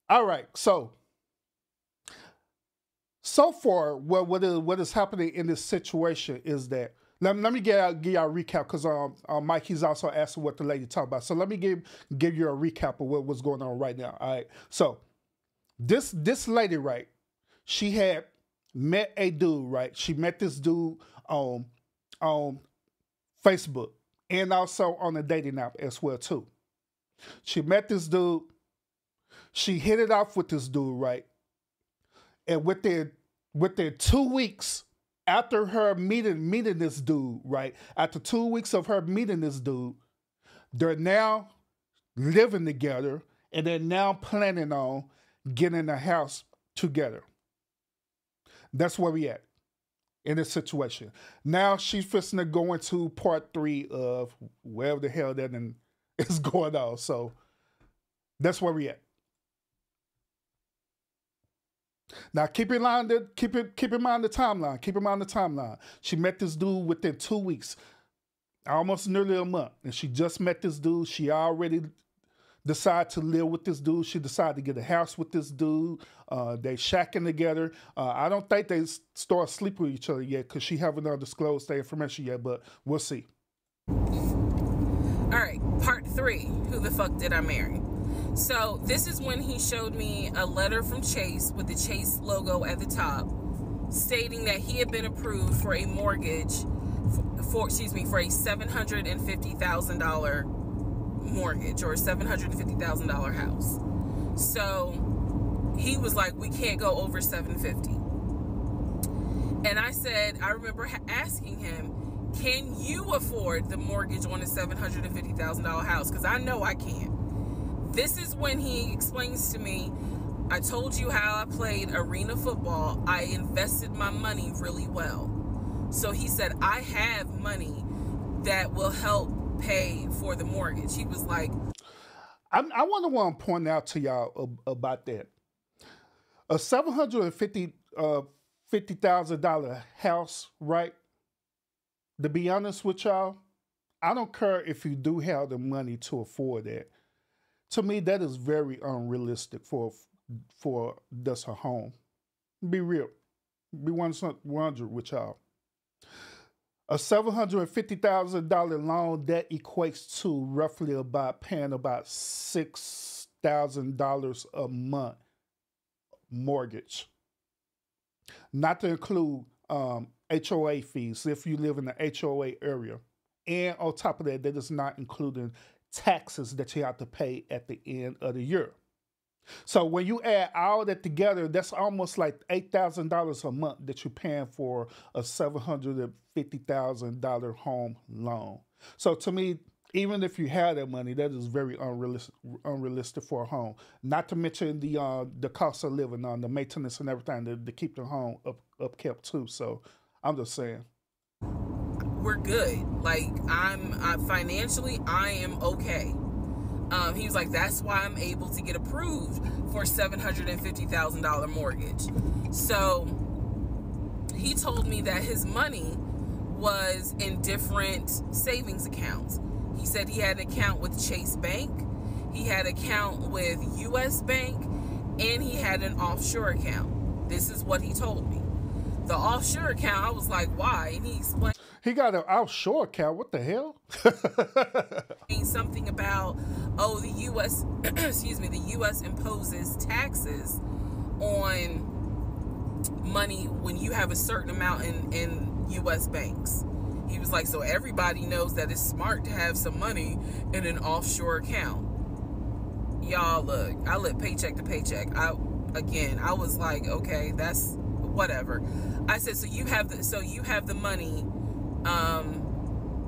All right, so far, what is happening in this situation is that, let me give y'all a recap, because Mike, he's also asking what the lady talked about. So let me give you a recap of what's going on right now. All right, so this lady, right, she had met a dude, right? She met this dude on Facebook and also on a dating app as well too. She met this dude. She hit it off with this dude, right? And within 2 weeks after her meeting this dude, right? After 2 weeks of her meeting this dude, they're now living together and they're now planning on getting a house together. That's where we at in this situation. Now she's fixing to go into part 3 of wherever the hell that is going on. So that's where we at. Now keep in mind the timeline. Keep in mind the timeline. She met this dude within 2 weeks, almost nearly a month, and she just met this dude. She already decided to live with this dude. She decided to get a house with this dude. They shacking together. I don't think they start sleeping with each other yet, because she haven't disclosed the information yet, but we'll see. All right, part 3. Who the fuck did I marry? So this is when he showed me a letter from Chase with the Chase logo at the top, stating that he had been approved for a mortgage for a $750,000 mortgage, or a $750,000 house. So he was like, we can't go over $750,000. And I said, I remember asking him, can you afford the mortgage on a $750,000 house? Because I know I can't. This is when he explains to me, I told you how I played arena football. I invested my money really well. So he said, I have money that will help pay for the mortgage. He was like, I want to point out to y'all about that. A $750,000 house, right? To be honest with y'all, I don't care if you do have the money to afford that. To me, that is very unrealistic for just a home. Be real. Be 100 with y'all. A $750,000 loan, that equates to roughly about paying about $6,000 a month mortgage. Not to include HOA fees if you live in the HOA area. And on top of that, that is not including taxes that you have to pay at the end of the year. So when you add all that together, that's almost like $8,000 a month that you're paying for a $750,000 home loan. So to me, even if you have that money, that is very unrealistic for a home. Not to mention the cost of living, the maintenance and everything to keep the home up kept too. So I'm just saying, we're good. Like, I'm financially, I am okay. He was like, that's why I'm able to get approved for $750,000 mortgage. So he told me that his money was in different savings accounts. He said he had an account with Chase Bank, he had an account with US Bank, and he had an offshore account. This is what he told me. The offshore account, I was like, why? And he explained. He got an offshore account. What the hell? Something about, oh, the U.S. excuse me, the U.S. imposes taxes on money when you have a certain amount in U.S. banks. He was like, so everybody knows that it's smart to have some money in an offshore account. Y'all, look, I live paycheck to paycheck. I was like, okay, that's whatever. I said, so you have the money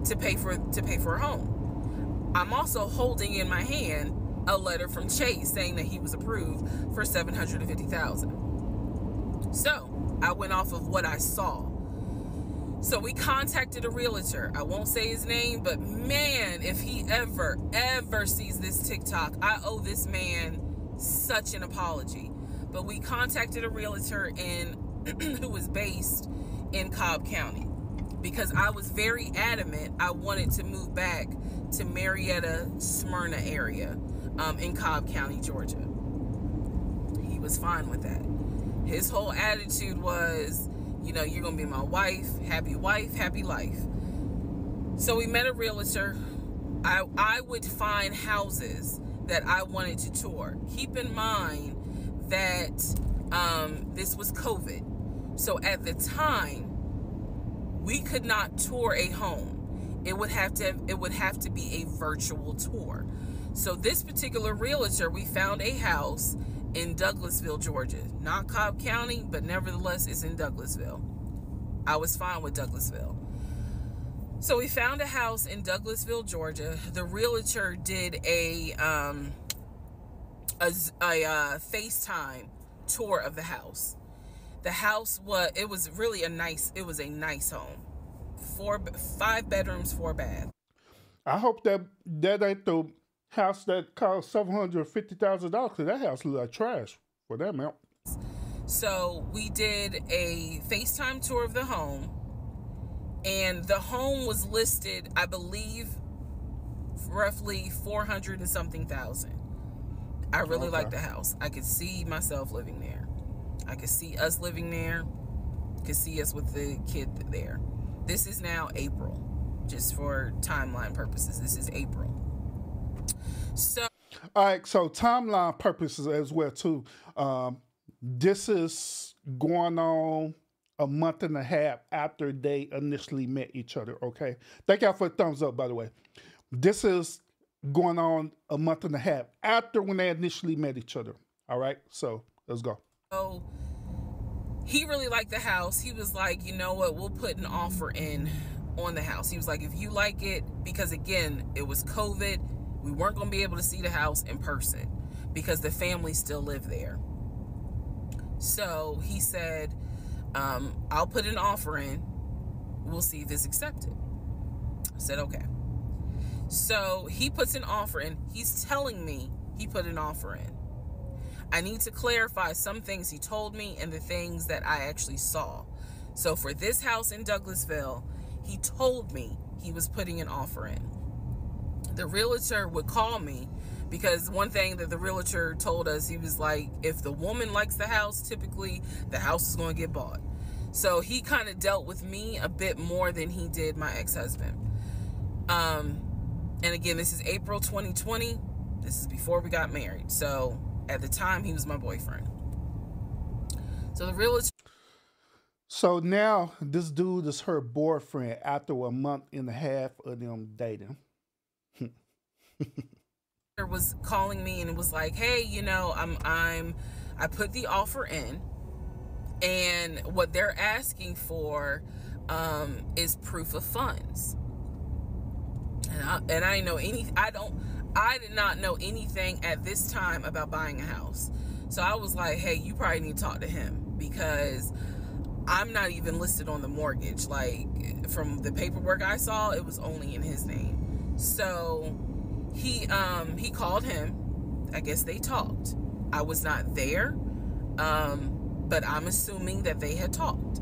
to pay for a home. I'm also holding in my hand a letter from Chase saying that he was approved for $750,000. So I went off of what I saw. So we contacted a realtor. I won't say his name, but man, if he ever sees this TikTok, I owe this man such an apology. But we contacted a realtor who was based in Cobb County, because I was very adamant I wanted to move back to Marietta, Smyrna area in Cobb County, Georgia. He was fine with that. His whole attitude was, you know, you're going to be my wife, happy life. So we met a realtor. I would find houses that I wanted to tour. Keep in mind that this was COVID. So at the time, we could not tour a home. It would have to be a virtual tour. So this particular realtor, we found a house in Douglasville, Georgia. Not Cobb County, but nevertheless, it's in Douglasville. I was fine with Douglasville. So we found a house in Douglasville, Georgia. The realtor did a FaceTime tour of the house. The house was a nice home. 5 bedrooms, 4 baths. I hope that ain't the house that cost $750,000, because that house look like trash for that amount. So we did a FaceTime tour of the home, and the home was listed, I believe, roughly 400 and something thousand. I really liked the house. I could see myself living there. I could see us living there. Could see us with the kid there. This is now April, just for timeline purposes. This is April. So, all right. So timeline purposes as well too. This is going on a month and a half after they initially met each other. Okay. Thank y'all for the thumbs up, by the way. This is going on a month and a half after when they initially met each other. All right. So let's go. So he really liked the house. He was like, you know what? We'll put an offer in on the house. He was like, if you like it, because again, it was COVID. We weren't going to be able to see the house in person because the family still lived there. So he said, I'll put an offer in. We'll see if it's accepted. I said, okay. So he puts an offer in. He's telling me he put an offer in. I need to clarify some things he told me and the things that I actually saw. So for this house in Douglasville, he told me he was putting an offer in. The realtor would call me, because one thing that the realtor told us, he was like, if the woman likes the house, typically the house is going to get bought. So he kind of dealt with me a bit more than he did my ex-husband. And again, this is April 2020. This is before we got married. So at the time, he was my boyfriend. So the realtor. So now this dude is her boyfriend after a month and a half of them dating. Was calling me and it was like, hey, you know, I put the offer in, and what they're asking for is proof of funds. And I did not know anything at this time about buying a house. So I was like, hey, you probably need to talk to him, because I'm not even listed on the mortgage. Like, from the paperwork I saw, it was only in his name. So he called him. I guess they talked. I was not there, but I'm assuming that they had talked.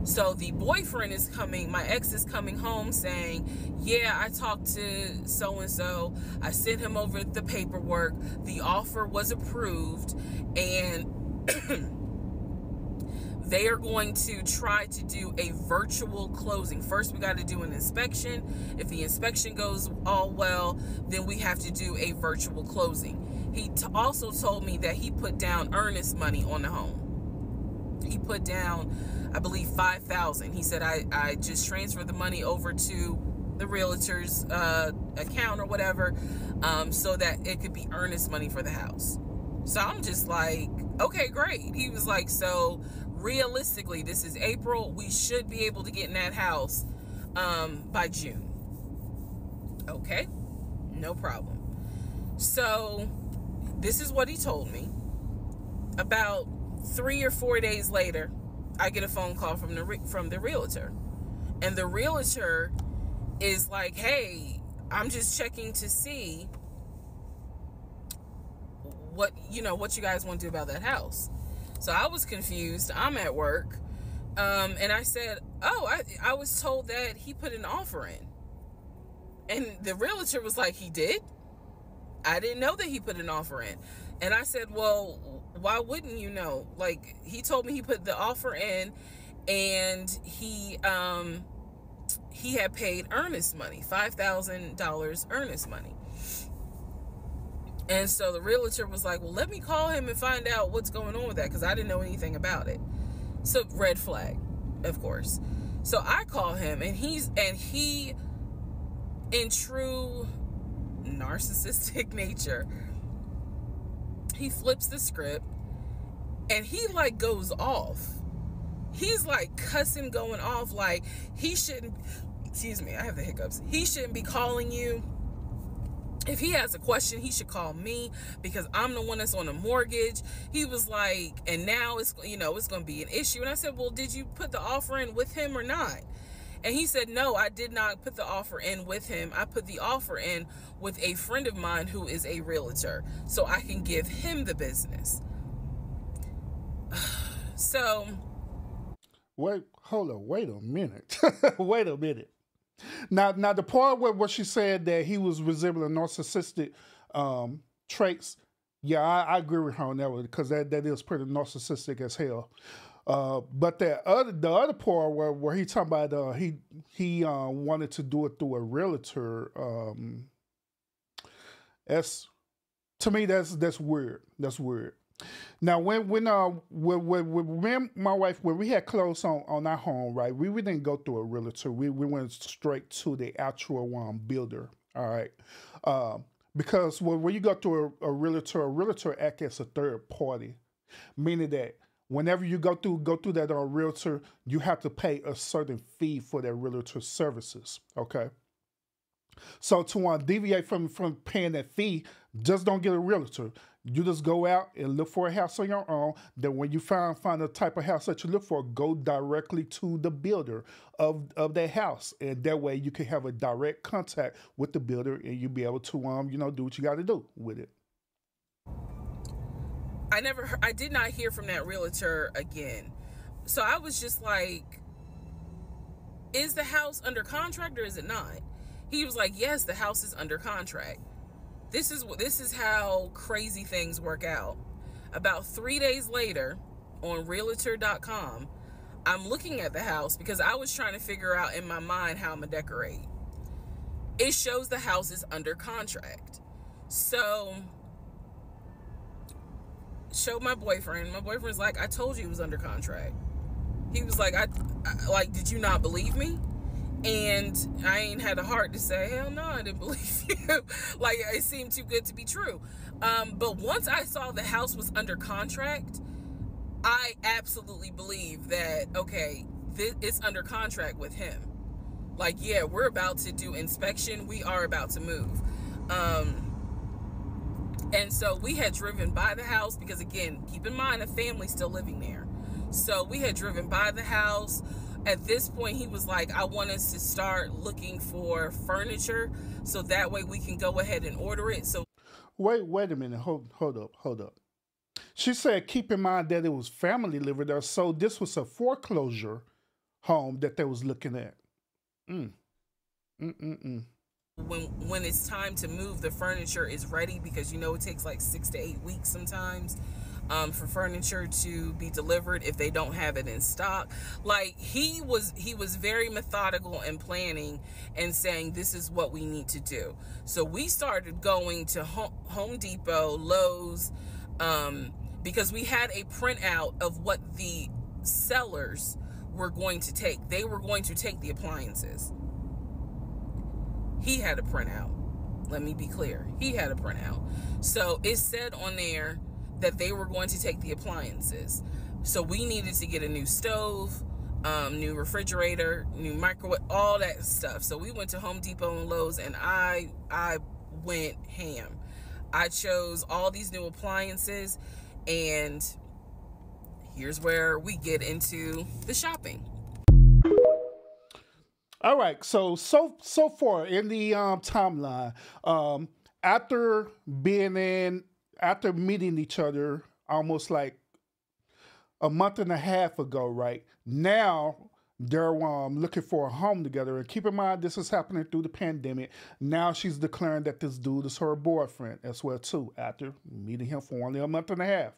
So the boyfriend is coming, my ex is coming home saying, yeah, I talked to so-and-so. I sent him over the paperwork. The offer was approved. And They are going to try to do a virtual closing. First, we got to do an inspection. If the inspection goes all well, then we have to do a virtual closing. He also told me that he put down earnest money on the home. He put down, I believe, $5,000. He said, I just transferred the money over to the realtor's account or whatever, so that it could be earnest money for the house. So I'm just like, okay, great. He was like, so realistically, this is April. We should be able to get in that house by June. Okay, no problem. So this is what he told me. About 3 or 4 days later, I get a phone call from the realtor, and the realtor is like, hey, I'm just checking to see what you guys want to do about that house. So I was confused. I'm at work. And I said, oh, I was told that he put an offer in. And the realtor was like, he did? I didn't know that he put an offer in. And I said, well, why wouldn't you know? Like, he told me he put the offer in, and he had paid earnest money, $5,000 earnest money. And so the realtor was like, well, let me call him and find out what's going on with that, because I didn't know anything about it. So red flag, of course. So I call him, and he, in true narcissistic nature, he flips the script, and he like goes off. He's like cussing, going off, like he shouldn't, excuse me, I have the hiccups. He shouldn't be calling you. If he has a question, he should call me, because I'm the one that's on the mortgage. He was like, and now it's going to be an issue. And I said, well, did you put the offer in with him or not? And he said, no, I did not put the offer in with him. I put the offer in with a friend of mine who is a realtor, so I can give him the business. So. Wait a minute. Wait a minute. Now the part where she said that he was resembling narcissistic traits, yeah, I agree with her on that one, because that is pretty narcissistic as hell. But the other part where he talking about he wanted to do it through a realtor, to me that's weird. That's weird. Now when me and my wife, when we had closed on our home, right, we didn't go through a realtor. We went straight to the actual builder. All right. Because when you go through a realtor acts as a third party, meaning that whenever you go through that realtor, you have to pay a certain fee for that realtor services. Okay. So to deviate from paying that fee, just don't get a realtor. You just go out and look for a house on your own. Then when you find the type of house that you look for, go directly to the builder of that house. And that way you can have a direct contact with the builder, and you'll be able to do what you got to do with it. I did not hear from that realtor again. So I was just like, is the house under contract or is it not? He was like, yes, the house is under contract. This is how crazy things work out. About 3 days later, on Realtor.com, I'm looking at the house because I was trying to figure out in my mind how I'm gonna decorate. It shows the house is under contract. So, showed my boyfriend. My boyfriend's like, I told you it was under contract. He was like, I did you not believe me? And I ain't had a heart to say, hell no, I didn't believe you. Like, it seemed too good to be true. But once I saw the house was under contract, I absolutely believe that, okay, it's under contract with him. Like, yeah, we're about to do inspection. We are about to move. And so we had driven by the house because, again, keep in mind, a family's still living there. So we had driven by the house. At this point, he was like, I want us to start looking for furniture so that way we can go ahead and order it. So wait a minute. Hold up. She said, keep in mind that it was family living there. So this was a foreclosure home that they was looking at. When it's time to move, the furniture is ready because, it takes like 6 to 8 weeks sometimes. for furniture to be delivered if they don't have it in stock. Like, he was very methodical and planning and saying, this is what we need to do. So we started going to Home Depot, Lowe's, because we had a printout of what the sellers were going to take. They were going to take the appliances. He had a printout. Let me be clear. He had a printout. So it said on there that they were going to take the appliances. So we needed to get a new stove, new refrigerator, new microwave, all that stuff. So we went to Home Depot and Lowe's, and I went ham. I chose all these new appliances, and here's where we get into the shopping. All right, so far in the timeline, after meeting each other almost like a month and a half ago, right now they're looking for a home together. And keep in mind, this is happening through the pandemic. Now she's declaring that this dude is her boyfriend as well too, after meeting him for only a month and a half.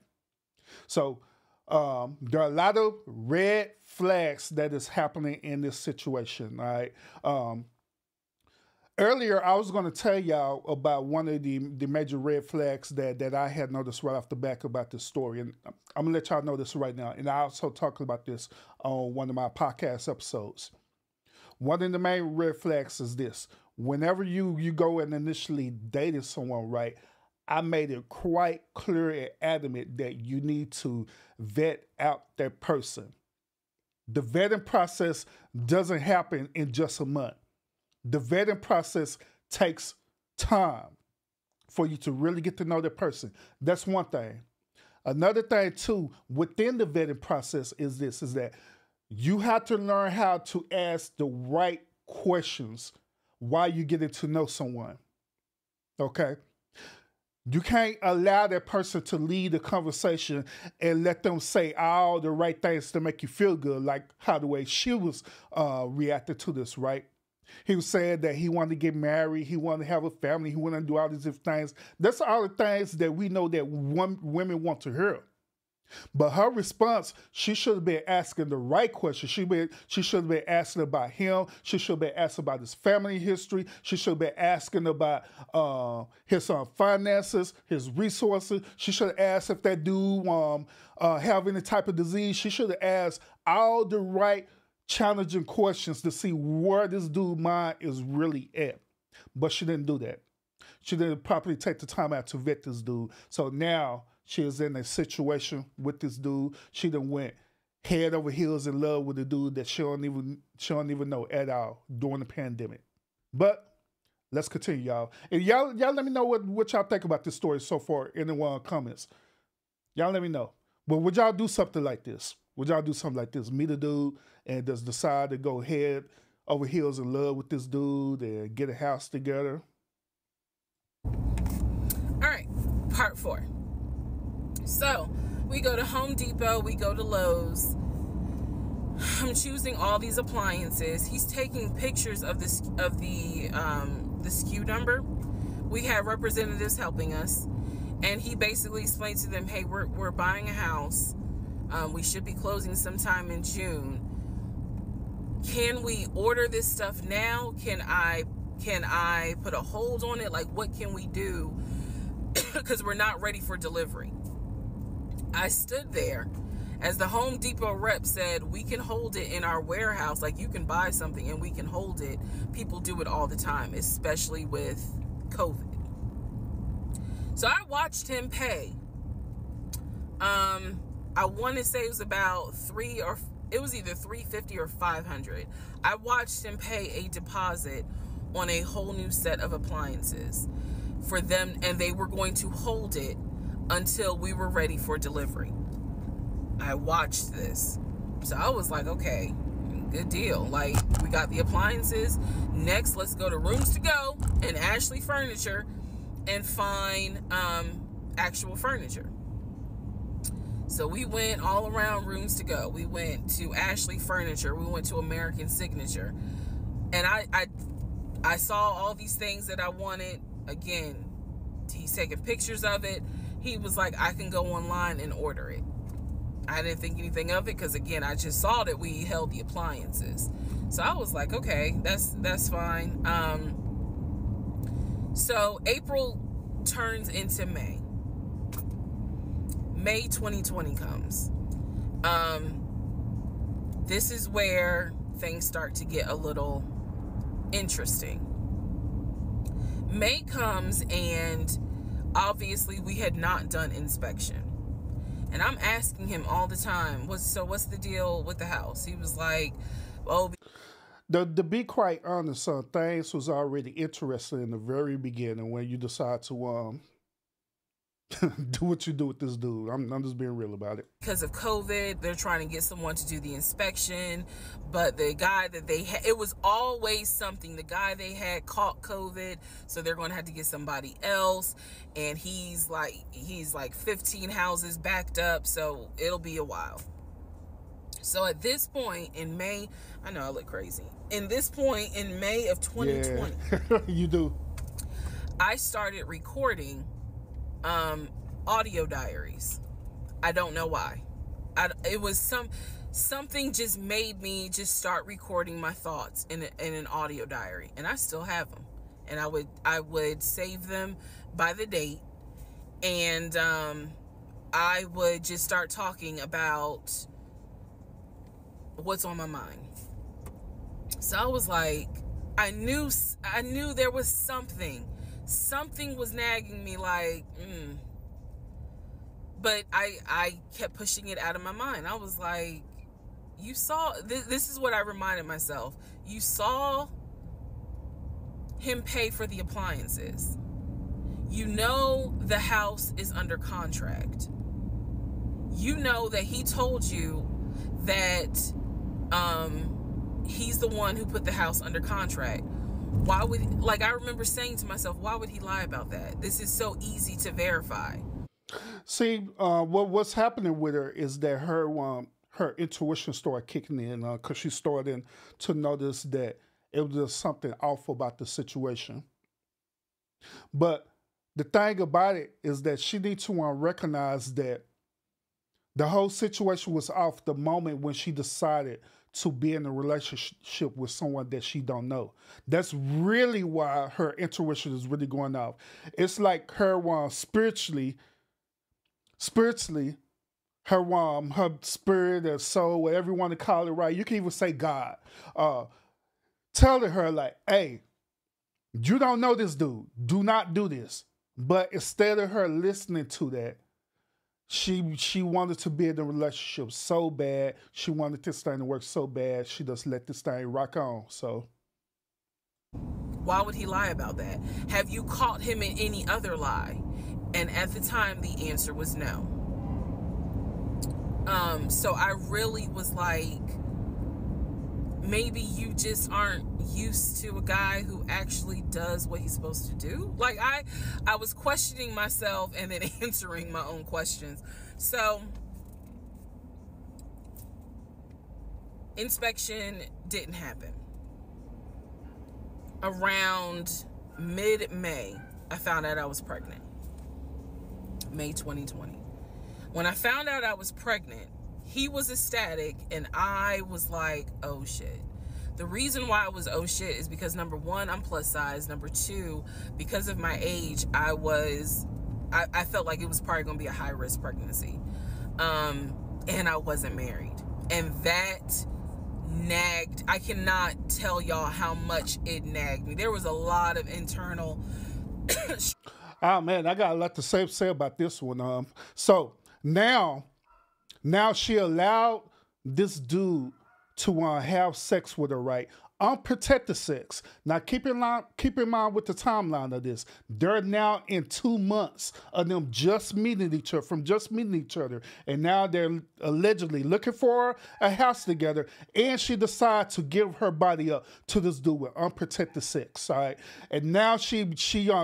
So there are a lot of red flags that is happening in this situation. All right. Earlier, I was going to tell y'all about one of the major red flags that I had noticed right off the back about this story. And I'm going to let y'all know this right now. And I also talked about this on one of my podcast episodes. One of the main red flags is this. Whenever you go and initially dated someone, right, I made it quite clear and adamant that you need to vet out that person. The vetting process doesn't happen in just a month. The vetting process takes time for you to really get to know that person. That's one thing. Another thing too, within the vetting process is that you have to learn how to ask the right questions while you're getting to know someone. Okay? You can't allow that person to lead the conversation and let them say all the right things to make you feel good, like how the way she was reacting to this, right? He was saying that he wanted to get married, he wanted to have a family, he wanted to do all these different things. That's all the things that we know that women want to hear. But her response, she should have been asking the right question. She should have been asking about him. She should have been asking about his family history. She should have been asking about his finances, his resources. She should have asked if that dude have any type of disease. She should have asked all the right challenging questions to see where this dude's mind is really at. But she didn't do that. She didn't properly take the time out to vet this dude. So now she is in a situation with this dude. She done went head over heels in love with a dude that she don't even know at all during the pandemic. But let's continue, y'all. And y'all let me know what y'all think about this story so far in the comments. Y'all let me know. But would y'all do something like this? Would y'all do something like this? Meet a dude and just decide to go head over heels in love with this dude and get a house together? All right, part 4. So we go to Home Depot, we go to Lowe's. I'm choosing all these appliances. He's taking pictures of the SKU number. We had representatives helping us, and he basically explained to them, hey, we're buying a house. We should be closing sometime in June. Can we order this stuff now? Can I put a hold on it? Like, what can we do? Because we're not ready for delivery. I stood there as the Home Depot rep said, we can hold it in our warehouse. Like, you can buy something and we can hold it. People do it all the time, especially with COVID. So I watched him pay. I want to say it was about it was either $350 or $500. I watched him pay a deposit on a whole new set of appliances for them, and they were going to hold it until we were ready for delivery. I watched this. So I was like, okay, good deal. Like, we got the appliances. Next, let's go to Rooms to Go and Ashley Furniture and find actual furniture. So we went all around Rooms to Go. We went to Ashley Furniture. We went to American Signature. And I saw all these things that I wanted. Again, he's taking pictures of it. he was like, I can go online and order it. I didn't think anything of it because, again, I just saw that we held the appliances. So I was like, okay, that's fine. So April turns into May. May 2020 comes. This is where things start to get a little interesting. May comes, and obviously we had not done inspection. And I'm asking him all the time, what's the deal with the house? He was like, oh, To be quite honest, things was already interesting in the very beginning when you decide to do what you do with this dude. I'm just being real about it. Because of COVID, they're trying to get someone to do the inspection, but the guy that they had, it was always something. The guy they had caught COVID, so they're going to have to get somebody else, and he's like 15 houses backed up, so it'll be a while. So at this point in May, I know I look crazy. In this point in May of 2020, yeah. You do. I started recording audio diaries. I don't know why. It was something just made me just start recording my thoughts in an audio diary, and I still have them. And I would save them by the date, and I would just start talking about what's on my mind. So I was like, I knew there was something was nagging me, like, but I kept pushing it out of my mind. I was like, you saw, this is what I reminded myself. You saw him pay for the appliances. You know the house is under contract. You know that he told you that he's the one who put the house under contract. Why would, like, I remember saying to myself, why would he lie about that? This is so easy to verify. See, what's happening with her is that her intuition started kicking in because she started to notice that it was just something off about the situation. But the thing about it is that she needs to recognize that the whole situation was off the moment when she decided to be in a relationship with someone that she don't know. That's really why her intuition is really going off. It's like her spiritually, her spirit or soul, whatever you want to call it, right? You can even say God. Telling her like, hey, you don't know this dude. Do not do this. But instead of her listening to that, she wanted to be in a relationship so bad. She wanted this thing to work so bad. She just let this thing rock on. So why would he lie about that? Have you caught him in any other lie? And at the time, the answer was no. So I really was like, maybe you just aren't used to a guy who actually does what he's supposed to do. Like, I was questioning myself and then answering my own questions. So inspection didn't happen. Around mid-May, I found out I was pregnant. May 2020. When I found out I was pregnant, he was ecstatic and I was like, oh shit. The reason why I was oh shit is because, number one, I'm plus size. Number two, because of my age, I felt like it was probably going to be a high risk pregnancy. And I wasn't married. And that nagged. I cannot tell y'all how much it nagged me. There was a lot of internal. Oh man, I got a lot to say about this one. So now she allowed this dude to have sex with her, right? Unprotected sex. Now keep in mind with the timeline of this. They're now in 2 months of them just meeting each other, and now they're allegedly looking for a house together, and she decides to give her body up to this dude with unprotected sex, all right? And now she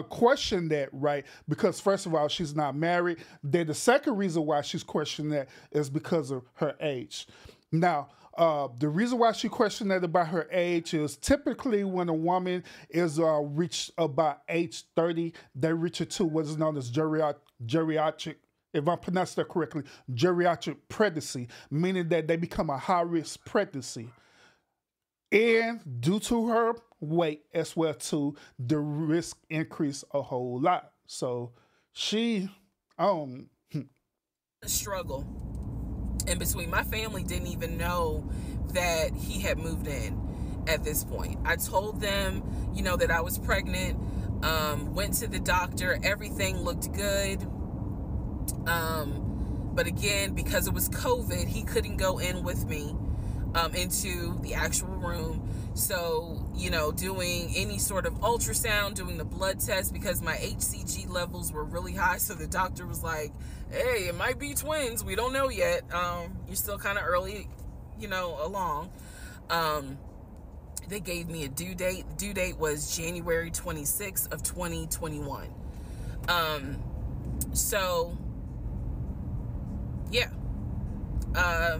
questioned that, right? Because first of all, she's not married. Then the second reason why she's questioning that is because of her age. Now, the reason why she questioned that about her age is typically when a woman is reached about age 30, they reach it to what is known as geriatric, if I pronounce that correctly, geriatric pregnancy, meaning that they become a high-risk pregnancy. And due to her weight as well too, the risk increased a whole lot. So she struggle in between. My family didn't even know that he had moved in at this point. I told them, you know, that I was pregnant, went to the doctor, everything looked good. But again, because it was COVID, he couldn't go in with me into the actual room. So, you know, doing any sort of ultrasound, doing the blood test, because my HCG levels were really high. So the doctor was like, hey, it might be twins. We don't know yet. You're still kind of early, you know, along. They gave me a due date. The due date was January 26th of 2021. So, yeah.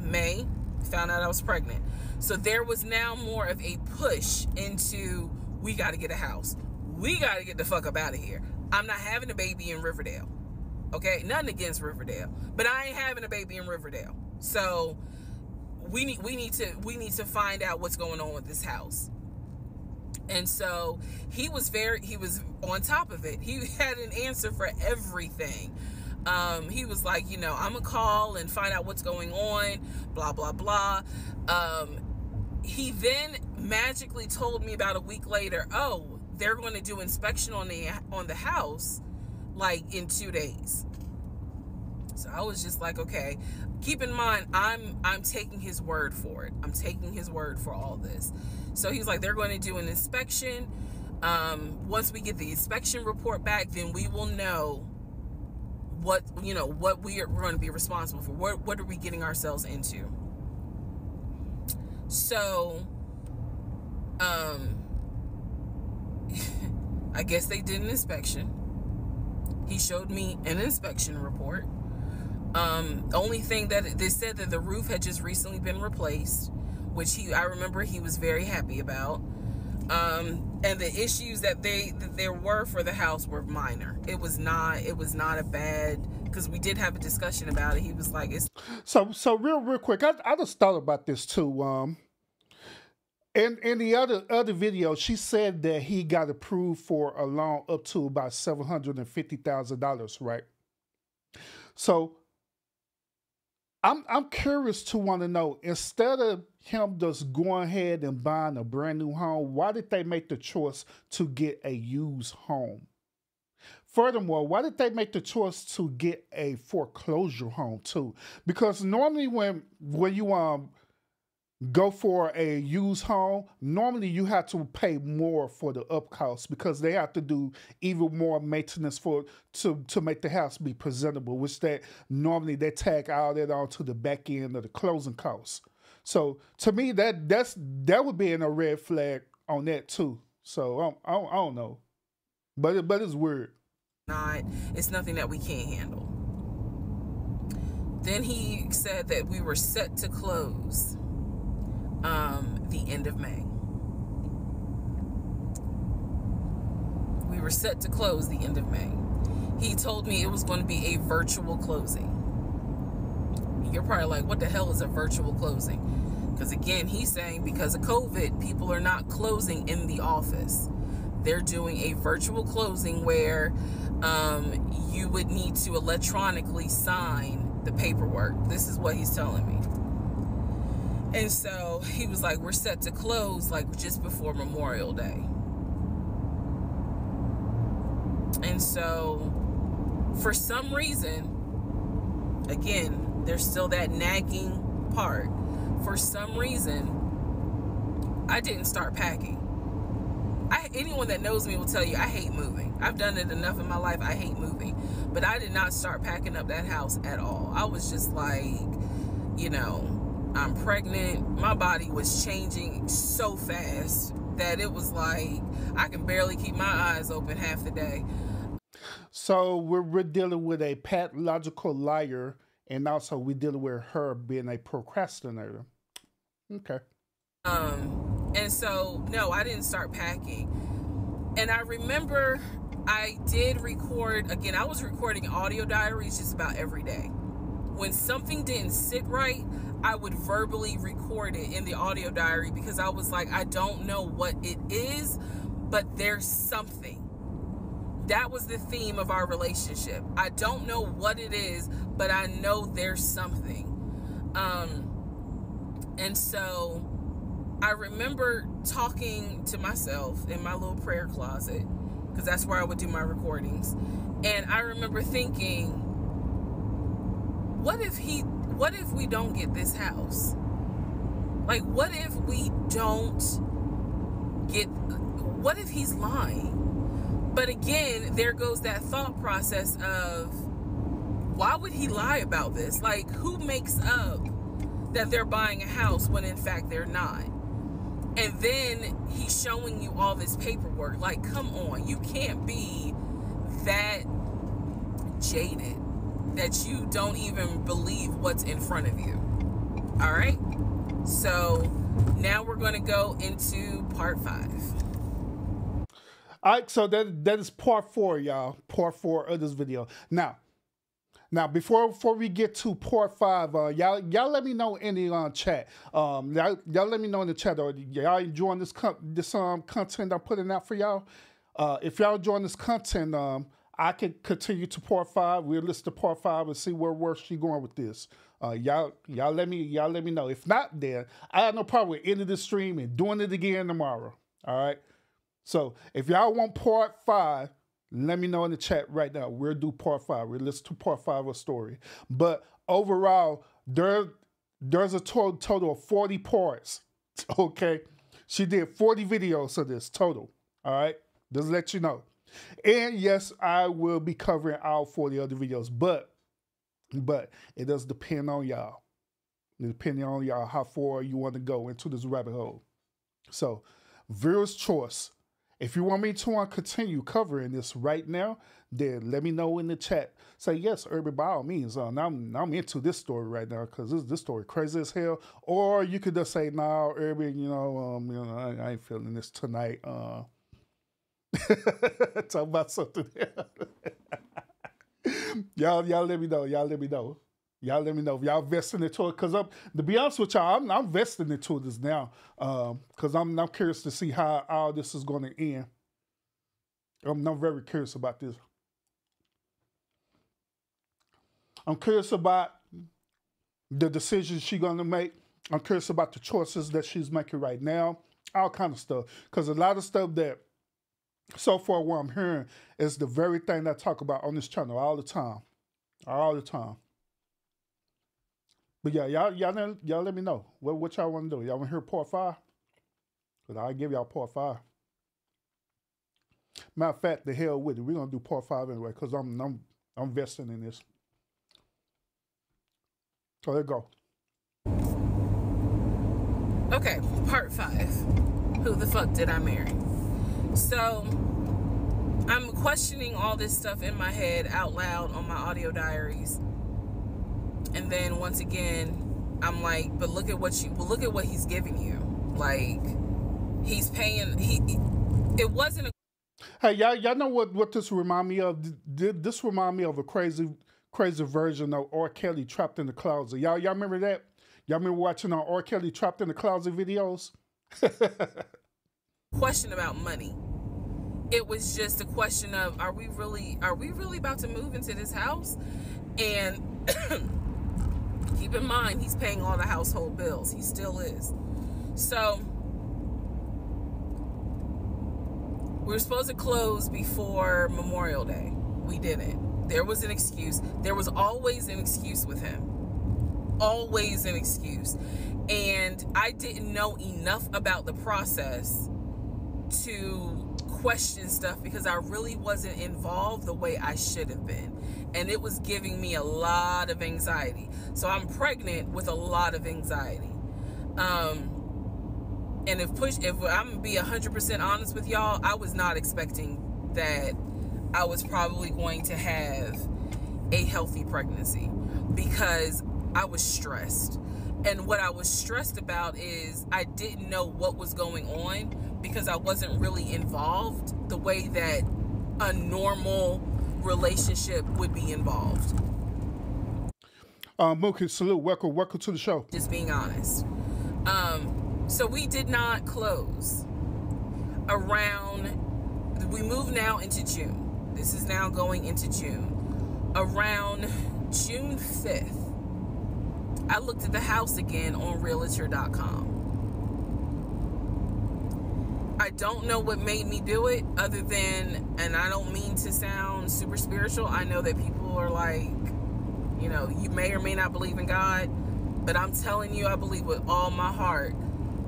May, found out I was pregnant. So there was now more of a push into, we got to get a house. We got to get the fuck up out of here. I'm not having a baby in Riverdale. Okay? Nothing against Riverdale, but I ain't having a baby in Riverdale. So we need to find out what's going on with this house. And so he was on top of it. He had an answer for everything. He was like, you know, I'm gonna call and find out what's going on, blah, blah, blah. He then magically told me about a week later, oh, they're going to do inspection on the house like in 2 days. So I was just like, okay, keep in mind, I'm taking his word for it. I'm taking his word for all this. So he's like, they're going to do an inspection. Once we get the inspection report back, then we will know what we're going to be responsible for. What are we getting ourselves into? So, I guess they did an inspection. He showed me an inspection report. Only thing that they said that the roof had just recently been replaced, which I remember he was very happy about. And the issues that there were for the house were minor. It was not a bad, because we did have a discussion about it. He was like, it's so real quick. I just thought about this too. In the other video, she said that he got approved for a loan up to about $750,000, right? So I'm curious to want to know, instead of him just going ahead and buying a brand new home, why did they make the choice to get a used home? Furthermore, why did they make the choice to get a foreclosure home too? Because normally when you go for a used home, normally you have to pay more for the up costs, because they have to do even more maintenance to make the house be presentable, which that normally they tag all that onto the back end of the closing costs. So to me, that would be in a red flag on that too. So I don't know, but it's weird. It's nothing that we can't handle. Then he said that we were set to close the end of May. We were set to close the end of May. He told me it was going to be a virtual closing. You're probably like, what the hell is a virtual closing? Because again, he's saying because of COVID, people are not closing in the office. They're doing a virtual closing where you would need to electronically sign the paperwork. This is what he's telling me. And so he was like, we're set to close like just before Memorial Day. And so for some reason, again, there's still that nagging part. For some reason, I didn't start packing. Anyone that knows me will tell you I hate moving. I've done it enough in my life. I hate moving. But I did not start packing up that house at all. I was just like, you know, I'm pregnant. My body was changing so fast that it was like I can barely keep my eyes open half the day. So we're dealing with a pathological liar, and also we're dealing with her being a procrastinator. Okay. And so, no, I didn't start packing. And I remember I did record, again, I was recording audio diaries just about every day. When something didn't sit right, I would verbally record it in the audio diary because I was like, I don't know what it is, but there's something. That was the theme of our relationship. I don't know what it is, but I know there's something. And so I remember talking to myself in my little prayer closet, because that's where I would do my recordings. And I remember thinking, what if we don't get this house? Like, what if he's lying? But again, there goes that thought process of, why would he lie about this? Like, who makes up that they're buying a house when in fact they're not? And then he's showing you all this paperwork. Like, come on, you can't be that jaded that you don't even believe what's in front of you. All right? So now we're going to go into part 5. All right, so that is part 4, y'all. Part 4 of this video. Now before we get to part 5, y'all let me know in the chat. Y'all let me know in the chat. Y'all enjoying this content I'm putting out for y'all? If y'all enjoying this content, I can continue to part 5. We'll listen to part 5 and see where she going with this. Y'all let me know. If not, then I have no problem with ending the stream and doing it again tomorrow. All right. So if y'all want part 5, let me know in the chat right now. We'll do part 5. We'll listen to part 5 of the story. But overall, there's a total of 40 parts. Okay, she did 40 videos of this total. All right, just to let you know. And yes, I will be covering all 40 other videos, but it does depend on y'all. Depending on y'all how far you want to go into this rabbit hole. So, viewer's choice. If you want me to continue covering this right now, then let me know in the chat. Say yes, Irby, by all means. I'm into this story right now because this story crazy as hell. Or you could just say, "No, Irby, I ain't feeling this tonight." Talk about something else. y'all let me know. Y'all let me know. Y'all let me know if y'all vesting into it. Because to be honest with y'all, I'm vesting into this now. Because I'm curious to see how all this is going to end. I'm very curious about this. I'm curious about the decisions she's going to make. I'm curious about the choices that she's making right now. All kind of stuff. Because a lot of stuff that, so far what I'm hearing, is the very thing that I talk about on this channel all the time. All the time. But yeah, y'all let me know what y'all want to do. Y'all want to hear part 5? Because I'll give y'all part 5. Matter of fact, the hell with it. We're gonna do part 5 anyway, because I'm vesting in this. So there you go. Okay, part 5. Who the fuck did I marry? So I'm questioning all this stuff in my head out loud on my audio diaries. And then once again, I'm like, but look at what he's giving you. Like, he's paying. It wasn't a. Hey, y'all know what this remind me of? This remind me of a crazy version of R. Kelly Trapped in the Closet. Y'all remember that? Y'all remember watching our R. Kelly Trapped in the Closet videos? Question about money. It was just a question of, are we really about to move into this house? And keep in mind, he's paying all the household bills. He still is. So we were supposed to close before Memorial Day. We didn't. There was an excuse. There was always an excuse with him. Always an excuse. And I didn't know enough about the process to question stuff because I really wasn't involved the way I should have been. And it was giving me a lot of anxiety. So I'm pregnant with a lot of anxiety. And if I'm gonna be 100% honest with y'all, I was not expecting that I was probably going to have a healthy pregnancy because I was stressed. And what I was stressed about is I didn't know what was going on because I wasn't really involved the way that a normal relationship would be involved. Mookie, salute. Welcome to the show. Just being honest. So we did not close we move now into June. This is now going into June. Around June 5th, I looked at the house again on Realtor.com. I don't know what made me do it other than, and I don't mean to sound super spiritual. I know that people are like, you know, you may or may not believe in God, but I'm telling you, I believe with all my heart,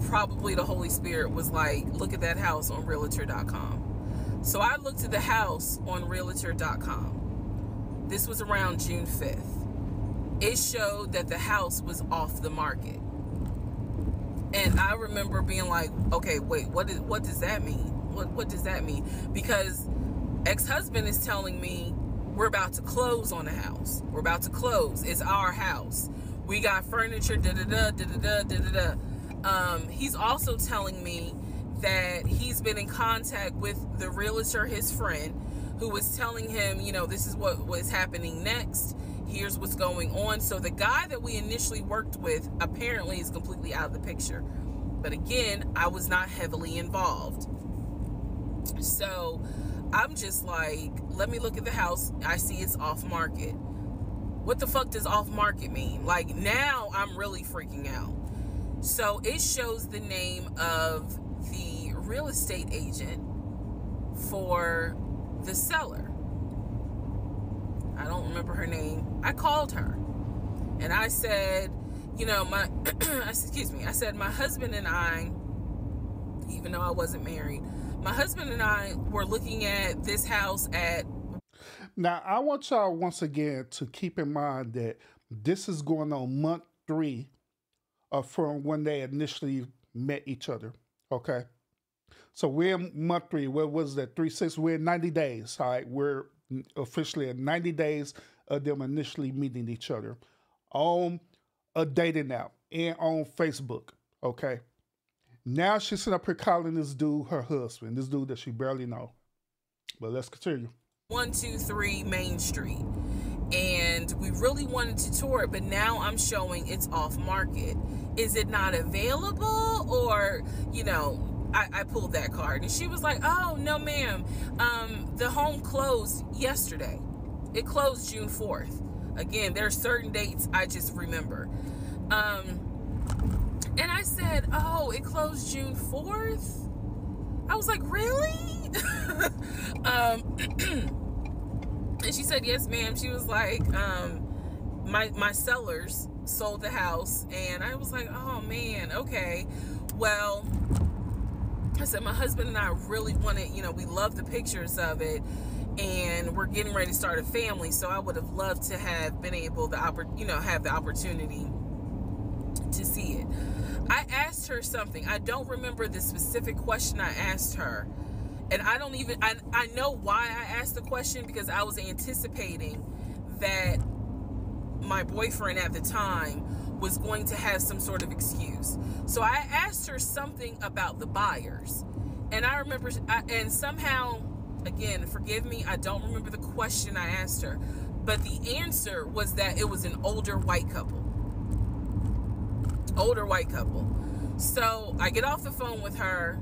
probably the Holy Spirit was like, look at that house on Realtor.com. So I looked at the house on Realtor.com. This was around June 5th. It showed that the house was off the market. And I remember being like, okay, wait, what does that mean? What does that mean? Because ex-husband is telling me we're about to close on the house. We're about to close. It's our house. We got furniture, he's also telling me that he's been in contact with the realtor, his friend, who was telling him, you know, this is what was happening next. Here's what's going on. So the guy that we initially worked with apparently is completely out of the picture. But again, I was not heavily involved. So I'm just like, let me look at the house. I see it's off market. What the fuck does off market mean? Like, now I'm really freaking out. So it shows the name of the real estate agent for the seller. I don't remember her name. I called her and I said, you know, I said, my husband and I, even though I wasn't married, my husband and I were looking at this house at. Now, I want y'all once again to keep in mind that this is going on month 3 from when they initially met each other. Okay. So we're in month 3. What was that? 3-6. We're in 90 days. All right. We're officially in 90 days of them initially meeting each other on a dating app and on Facebook. Okay. Now she's sitting up here calling this dude her husband, this dude that she barely know. But let's continue. 123 Main Street. And we really wanted to tour it, but now I'm showing it's off market. Is it not available? Or, you know, I pulled that card and she was like, oh, no, ma'am. The home closed yesterday. It closed June 4th. Again, there are certain dates I just remember. And I said, oh, it closed June 4th? I was like, really? And she said, yes, ma'am. She was like, my sellers sold the house. And I was like, oh, man, okay. Well, I said, my husband and I really wanted, you know, we love the pictures of it. And we're getting ready to start a family. So I would have loved to have been able to, have the opportunity to see it. I asked her something. I don't remember the specific question I asked her. And I know why I asked the question, because I was anticipating that my boyfriend at the time was going to have some sort of excuse. So I asked her something about the buyers. And I remember, and somehow, again, forgive me, I don't remember the question I asked her. But the answer was that it was an older white couple. Older white couple. So I get off the phone with her.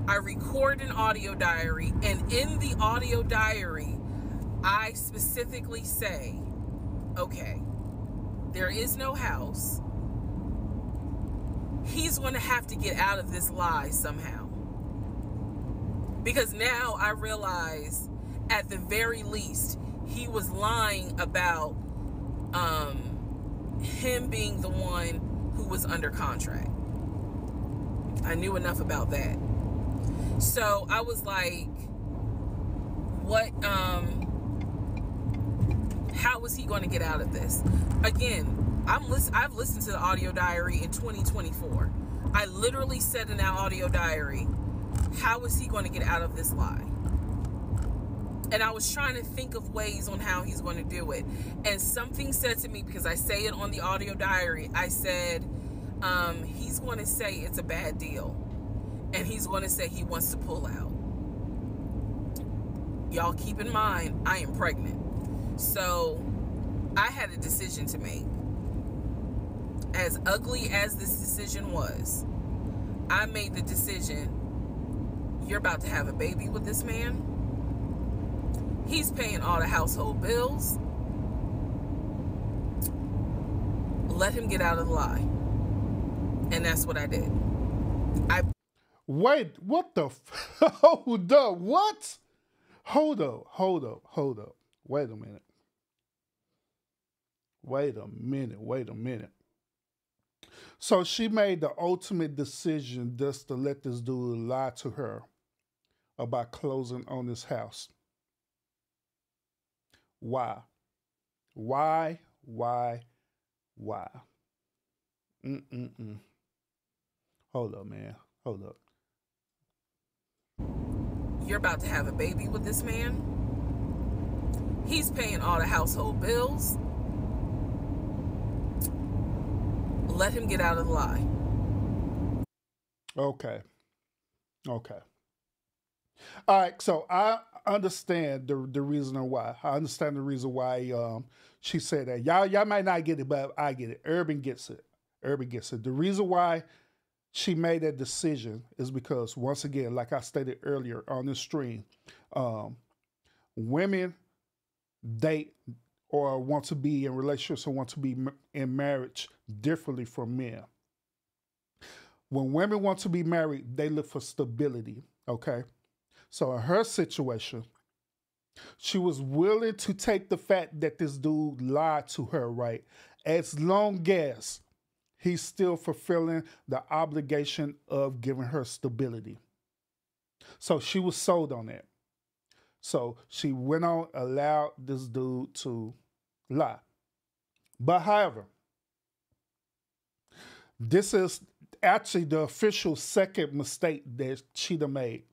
I record an audio diary, and in the audio diary, I specifically say, okay, there is no house. He's going to have to get out of this lie somehow. Because now I realize, at the very least, he was lying about him being the one who was under contract. I knew enough about that. So I was like, what, how was he going to get out of this? Again, I've listened to the audio diary in 2024. I literally said in that audio diary, how is he going to get out of this lie? And I was trying to think of ways on how he's going to do it. And something said to me, because I say it on the audio diary, I said, he's going to say it's a bad deal. And he's going to say he wants to pull out. y'all keep in mind, I am pregnant. So I had a decision to make. As ugly as this decision was, I made the decision, you're about to have a baby with this man. He's paying all the household bills. Let him get out of the lie. And that's what I did. Wait, what the hold up, what? Hold up. Wait a minute. So she made the ultimate decision just to let this dude lie to her about closing on this house. Why? Hold up, man. Hold up. You're about to have a baby with this man. He's paying all the household bills. Let him get out of the lie. Okay. All right, so I understand the reason why. I understand the reason why she said that. Y'all might not get it, but I get it. Urban gets it. The reason why she made that decision is because, once again, like I stated earlier on the stream, women date or want to be in relationships or want to be in marriage differently from men. When women want to be married, they look for stability, okay? So in her situation, she was willing to take the fact that this dude lied to her, right? As long as he's still fulfilling the obligation of giving her stability. So she was sold on that. So she went on, allowed this dude to lie. But however, this is actually the official second mistake that she done made,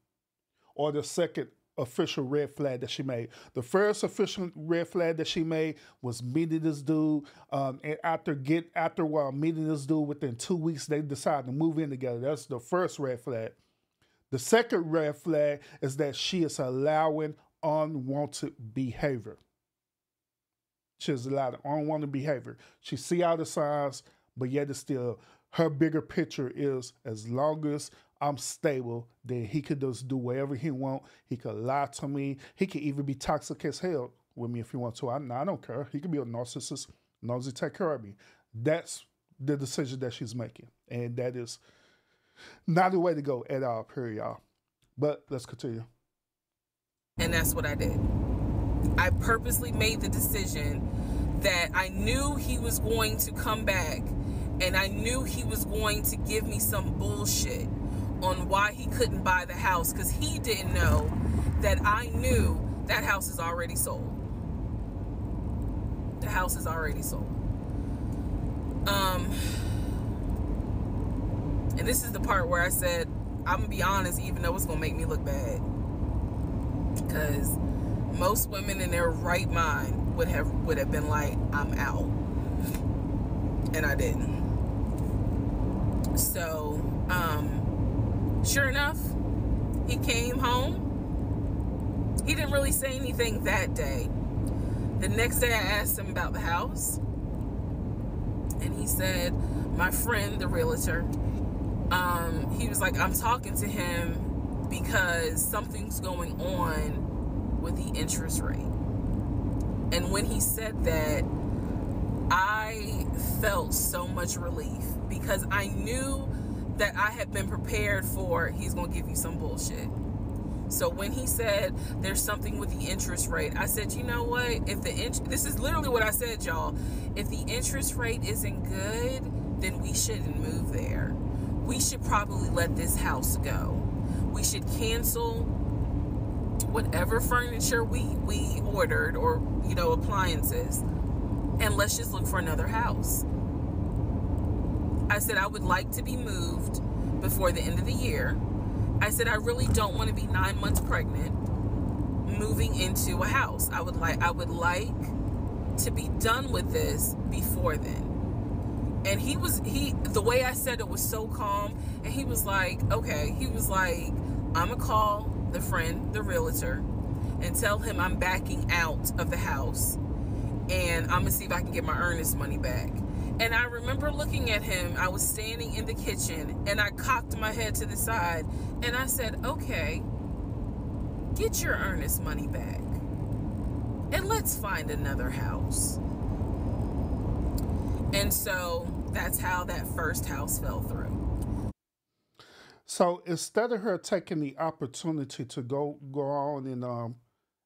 or the second official red flag that she made. The first official red flag that she made was meeting this dude, and after meeting this dude, within 2 weeks, they decided to move in together. That's the first red flag. The second red flag is that she is allowing unwanted behavior. She is allowing unwanted behavior. She see all the signs, but yet it's still, her bigger picture is, as long as I'm stable, then he could just do whatever he want. He could lie to me. He could even be toxic as hell with me if he wants to. I don't care. He could be a narcissist, as long as he take care of me. That's the decision that she's making. And that is not the way to go at all, period, y'all. But let's continue. And that's what I did. I purposely made the decision that I knew he was going to come back, and I knew he was going to give me some bullshit on why he couldn't buy the house, because he didn't know that I knew that house is already sold. The house is already sold. And this is the part where I said, I'm gonna be honest, even though it's gonna make me look bad, because most women in their right mind would have been like, I'm out. And I didn't. So, sure enough, he came home. He didn't really say anything that day. The next day I asked him about the house, and he said, my friend, the realtor, he was like, I'm talking to him because something's going on with the interest rate. And when he said that, I felt so much relief, because I knew that I had been prepared for, he's going to give you some bullshit. So when he said there's something with the interest rate, I said, you know what? If this is literally what I said, y'all. If the interest rate isn't good, then we shouldn't move there. We should probably let this house go. We should cancel whatever furniture we ordered, or, you know, appliances, and let's just look for another house. I said I would like to be moved before the end of the year. I said I really don't want to be 9 months pregnant moving into a house. I would like to be done with this before then. And the way I said it was so calm, and he was like, okay. He was like, I'm gonna call the friend, the realtor, and tell him I'm backing out of the house and I'm gonna see if I can get my earnest money back. And I remember looking at him. I was standing in the kitchen and I cocked my head to the side and I said, okay, get your earnest money back and let's find another house. And so that's how that first house fell through. So instead of her taking the opportunity to go on and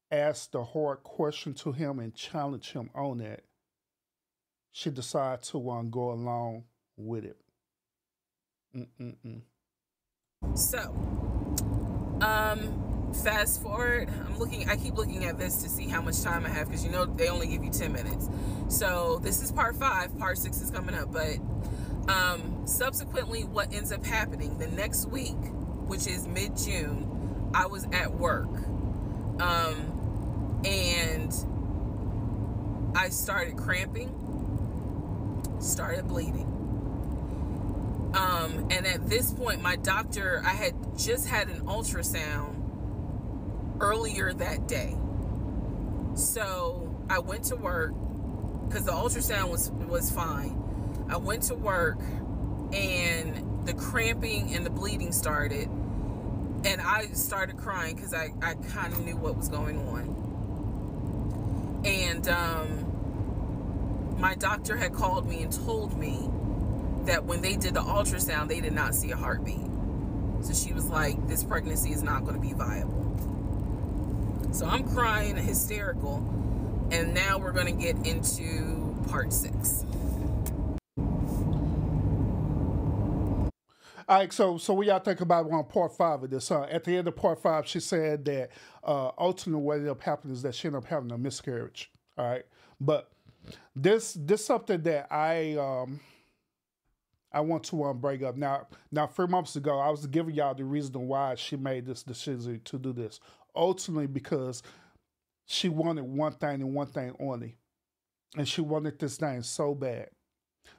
ask the hard question to him and challenge him on that, she decided to go along with it. So, fast forward. I keep looking at this to see how much time I have, because you know they only give you 10 minutes. So this is part 5. Part 6 is coming up. But subsequently, what ends up happening the next week, which is mid-June, I was at work, and I started cramping, started bleeding. And at this point, my doctor, I had just had an ultrasound earlier that day. So I went to work because the ultrasound was fine. I went to work and the cramping and the bleeding started, and I started crying because I kind of knew what was going on. And my doctor had called me and told me that when they did the ultrasound, they did not see a heartbeat. So she was like, this pregnancy is not going to be viable. So I'm crying, hysterical, and now we're going to get into part 6. All right, so what y'all think about part 5 of this? At the end of part 5, she said that ultimately what ended up happening is that she ended up having a miscarriage. All right, but this something that I want to bring up. Now, 3 months ago, I was giving y'all the reason why she made this decision to do this. Ultimately, because she wanted one thing and one thing only. And she wanted this thing so bad.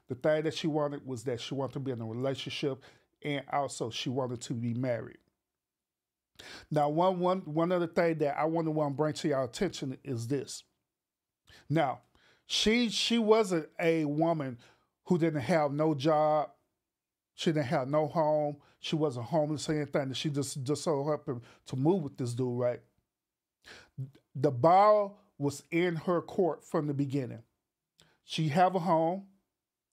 The thing that she wanted was that she wanted to be in a relationship, and also she wanted to be married. Now, one other thing that I want to bring to y'all attention is this. Now, she wasn't a woman who didn't have no job. She didn't have no home. She wasn't homeless or anything. She just so happened to move with this dude, right? The ball was in her court from the beginning. She had a home.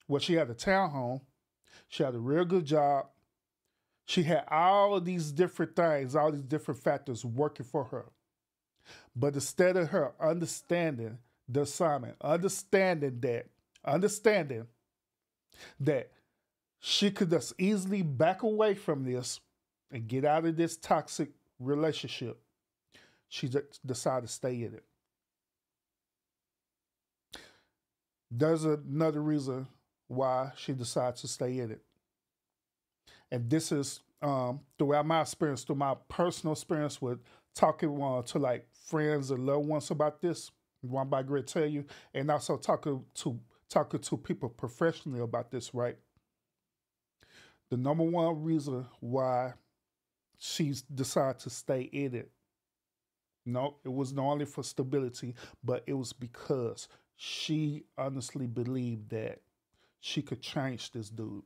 Well, she had a townhome. She had a real good job. She had all of these different things, all these different factors working for her. But instead of her understanding the assignment, understanding that she could just easily back away from this and get out of this toxic relationship, she just decided to stay in it. There's another reason why she decided to stay in it. And this is throughout my experience, through my personal experience with talking to like friends and loved ones about this, one by Greg tell you, and also talking to people professionally about this, right? The number one reason why she's decided to stay in it, no, it was not only for stability, but it was because she honestly believed that she could change this dude.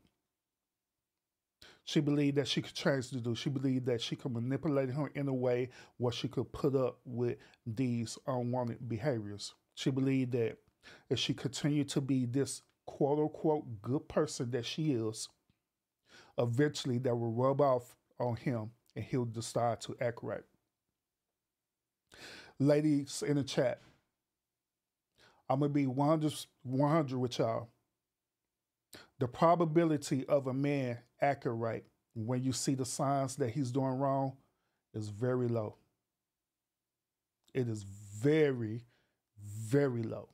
She believed that she could change the dude. She believed that she could manipulate him in a way where she could put up with these unwanted behaviors. She believed that if she continued to be this quote-unquote good person that she is, eventually that will rub off on him and he'll decide to act right. Ladies in the chat, I'm going to be 100 with y'all. The probability of a man acting right when you see the signs that he's doing wrong is very low. It is very, very low.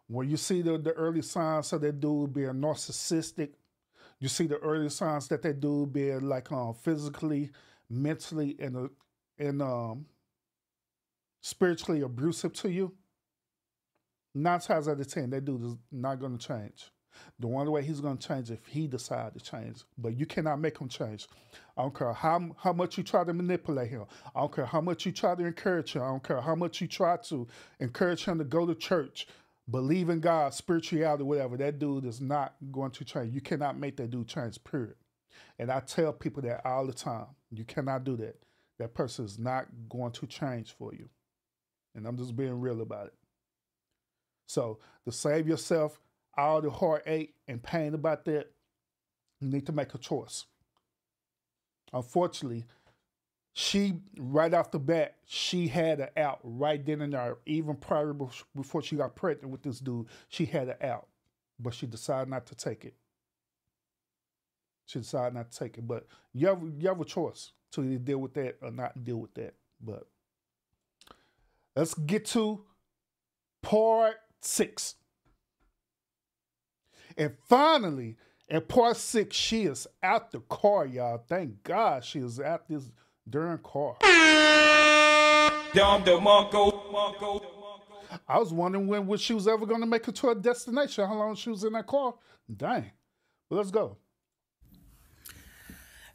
When you see the early signs of that dude being narcissistic, you see the early signs that dude being like physically, mentally, and spiritually abusive to you, 9 times out of 10, that dude is not going to change. The only way he's going to change if he decides to change. But you cannot make him change. I don't care how much you try to manipulate him. I don't care how much you try to encourage him. I don't care how much you try to encourage him to go to church, believe in God, spirituality, whatever. That dude is not going to change. You cannot make that dude change, period. And I tell people that all the time. You cannot do that. That person is not going to change for you. And I'm just being real about it. So to save yourself all the heartache and pain about that, you need to make a choice. Unfortunately, she, right off the bat, she had an out right then and there. Even prior, before she got pregnant with this dude, she had an out. But she decided not to take it. She decided not to take it. But you have a choice to either deal with that or not deal with that. But let's get to part 6. And finally, in part 6, she is out the car, y'all. Thank God she is out this darn car. I was wondering when she was ever going to make it to her destination, how long she was in that car. Dang. But let's go.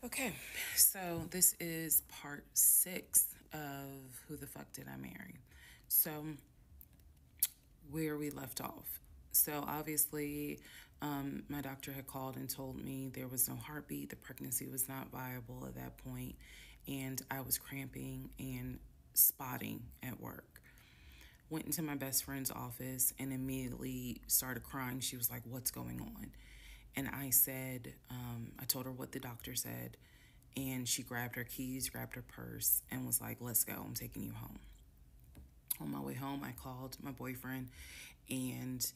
Okay, so this is part 6 of Who the Fuck Did I Marry? So, where we left off. So, obviously, my doctor had called and told me there was no heartbeat, the pregnancy was not viable at that point, and I was cramping and spotting at work. Went into my best friend's office and immediately started crying. She was like, "What's going on?" And I said, I told her what the doctor said, and she grabbed her keys, grabbed her purse, and was like, "Let's go, I'm taking you home." On my way home, I called my boyfriend and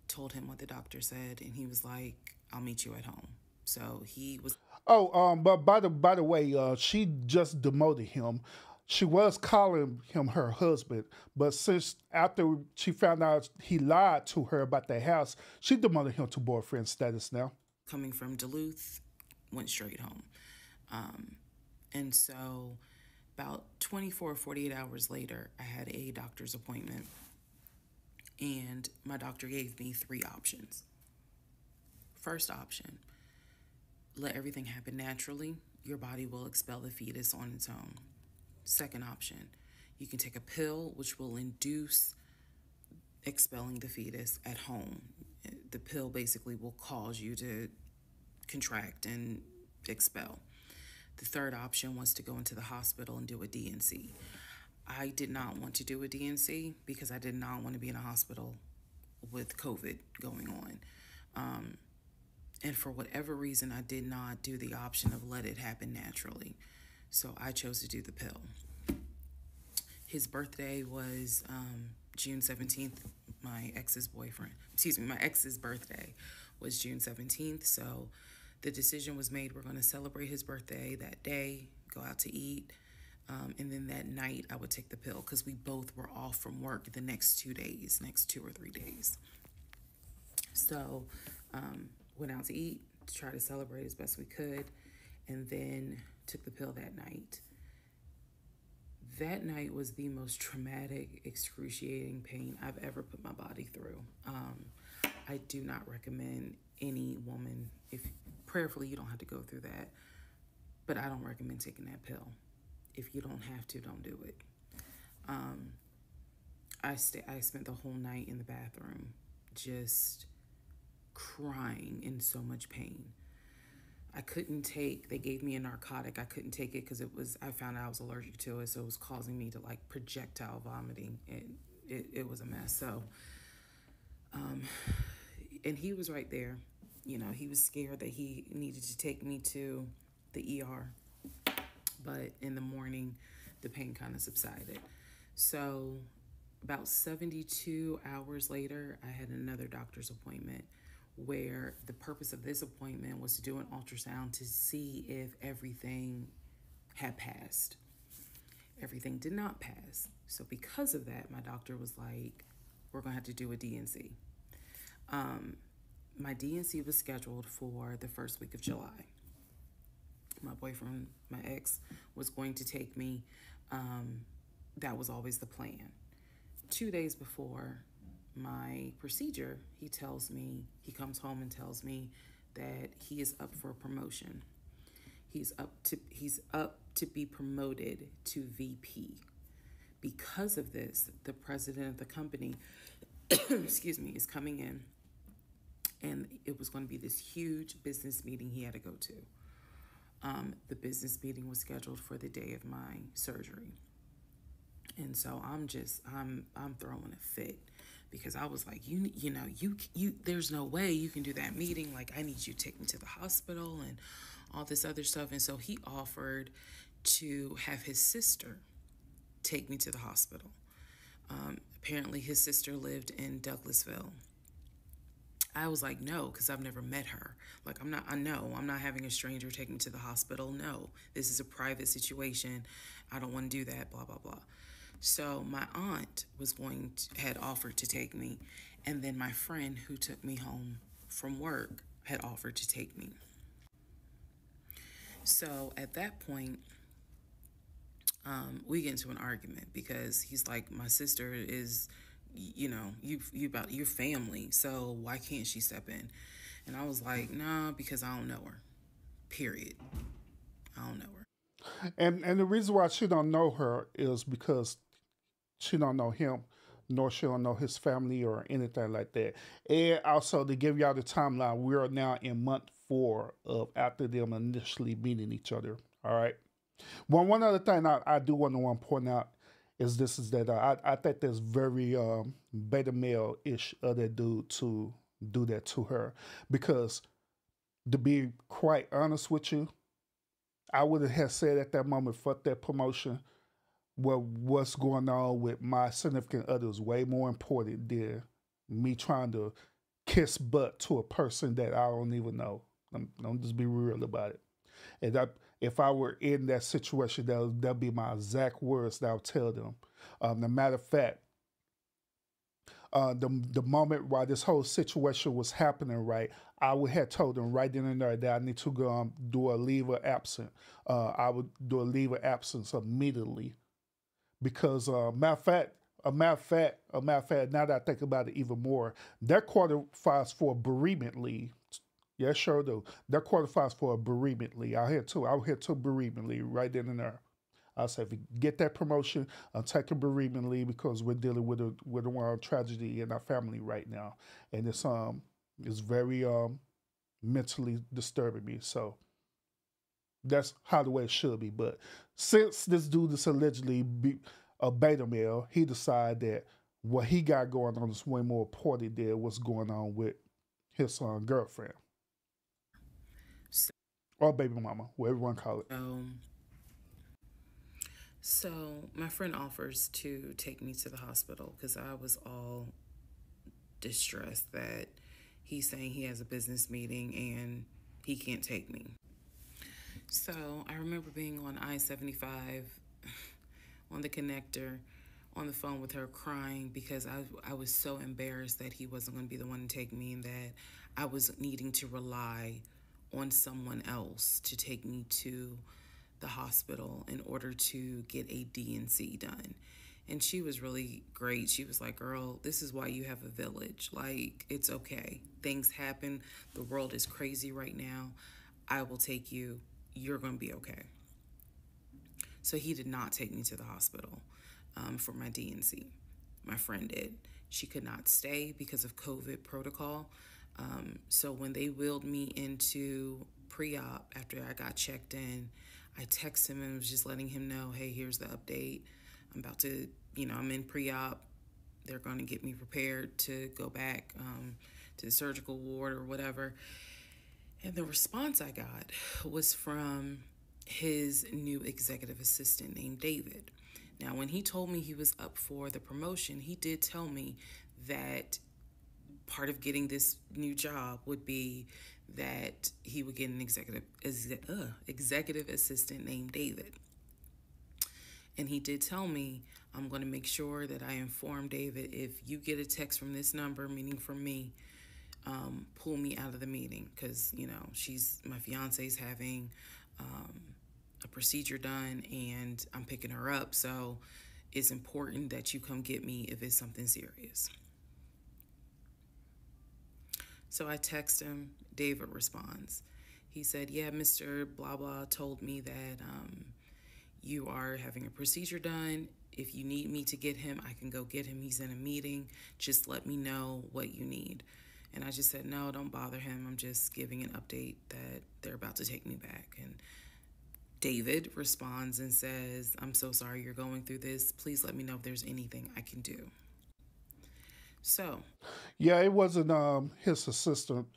told him what the doctor said, and he was like, "I'll meet you at home." So he was... But by the way, she just demoted him. She was calling him her husband, but since after she found out he lied to her about the house, she demoted him to boyfriend status now. Coming from Duluth, went straight home. And so about 24, 48 hours later, I had a doctor's appointment, and my doctor gave me 3 options. First option, let everything happen naturally. Your body will expel the fetus on its own. Second option, you can take a pill which will induce expelling the fetus at home. The pill basically will cause you to contract and expel. The third option was to go into the hospital and do a D&C. I did not want to do a D&C because I did not want to be in a hospital with COVID going on. And for whatever reason, I did not do the option of let it happen naturally. So I chose to do the pill. His birthday was June 17th. My ex's birthday was June 17th. So the decision was made, we're going to celebrate his birthday that day, go out to eat. And then that night I would take the pill because we both were off from work the next 2 or 3 days. So went out to eat to try to celebrate as best we could, and then took the pill that night. That night was the most traumatic, excruciating pain I've ever put my body through. I do not recommend any woman, if prayerfully you don't have to go through that, but I don't recommend taking that pill. If you don't have to, don't do it. I spent the whole night in the bathroom just crying in so much pain. They gave me a narcotic. I couldn't take it because I found out I was allergic to it, so it was causing me to like projectile vomiting, and it was a mess. So, and he was right there. You know, he was scared that he needed to take me to the ER, but in the morning, the pain kind of subsided. So about 72 hours later, I had another doctor's appointment where the purpose of this appointment was to do an ultrasound to see if everything had passed. Everything did not pass. So because of that, my doctor was like, we're going to have to do a D&C. My D&C was scheduled for the first week of July. My boyfriend, my ex, was going to take me. That was always the plan. 2 days before my procedure, he comes home and tells me that he is up for a promotion. He's up to be promoted to VP. Because of this, the president of the company, excuse me, is coming in, and it was going to be this huge business meeting he had to go to. The business meeting was scheduled for the day of my surgery. And so I'm throwing a fit because I was like, you there's no way you can do that meeting. Like, I need you to take me to the hospital and all this other stuff. And so he offered to have his sister take me to the hospital. Apparently his sister lived in Douglasville. I was like, no, because I've never met her. Like, I'm not having a stranger take me to the hospital. No, this is a private situation. I don't want to do that, blah, blah, blah. So my aunt had offered to take me, and then my friend who took me home from work had offered to take me. So at that point, we get into an argument because he's like, my sister is, you about your family, so why can't she step in? And I was like, nah, because I don't know her. Period. I don't know her. And the reason why she don't know her is because she don't know him, nor she don't know his family or anything like that. And also, to give y'all the timeline, we are now in month 4 of after them initially meeting each other. All right. Well, one other thing I do want to point out is that I think that's very beta male-ish of that dude to do that to her. Because to be quite honest with you, I would have said at that moment, fuck that promotion. Well, what's going on with my significant other is way more important than me trying to kiss butt to a person that I don't even know. I'm just be real about it. And if I were in that situation, that'll be my exact words that I'll tell them. The matter of fact, the moment while this whole situation was happening, right, I would have told them right then and there that I need to go do a leave of absence. I would do a leave of absence immediately. Because matter of fact, now that I think about it even more, that qualifies for bereavement leave. Yeah, sure do. That qualifies for a bereavement leave. I had two bereavement leave right then and there. I said, if you get that promotion, I'll take a bereavement leave because we're dealing with a tragedy in our family right now, and it's very mentally disturbing me. So that's how the way it should be. But since this dude is allegedly a beta male, he decided that what he got going on is way more important than what's going on with his girlfriend. Or baby mama, whatever you want to call it. So my friend offers to take me to the hospital because I was all distressed that he's saying he has a business meeting and he can't take me. So I remember being on I-75 on the connector on the phone with her crying because I was so embarrassed that he wasn't going to be the one to take me and that I was needing to rely on someone else to take me to the hospital in order to get a D&C done. And she was really great. She was like, girl, this is why you have a village. Like, it's okay. Things happen. The world is crazy right now. I will take you. You're going to be okay. So he did not take me to the hospital for my D&C. My friend did. She could not stay because of COVID protocol. So when they wheeled me into pre-op after I got checked in, I texted him and was just letting him know, hey, here's the update. I'm about to, I'm in pre-op. They're going to get me prepared to go back to the surgical ward or whatever. And the response I got was from his new executive assistant named David. Now, when he told me he was up for the promotion, he did tell me that part of getting this new job would be that he would get an executive assistant named David. And he did tell me, I'm going to make sure that I inform David, if you get a text from this number, meaning from me, pull me out of the meeting because, my fiance's having a procedure done and I'm picking her up. So it's important that you come get me if it's something serious. So I text him. David responds. He said, yeah, Mr. Blah Blah told me that you are having a procedure done. If you need me to get him, I can go get him. He's in a meeting. Just let me know what you need. And I just said, no, don't bother him. I'm just giving an update that they're about to take me back. And David responds and says, I'm so sorry you're going through this. Please let me know if there's anything I can do. So, yeah, it wasn't his assistant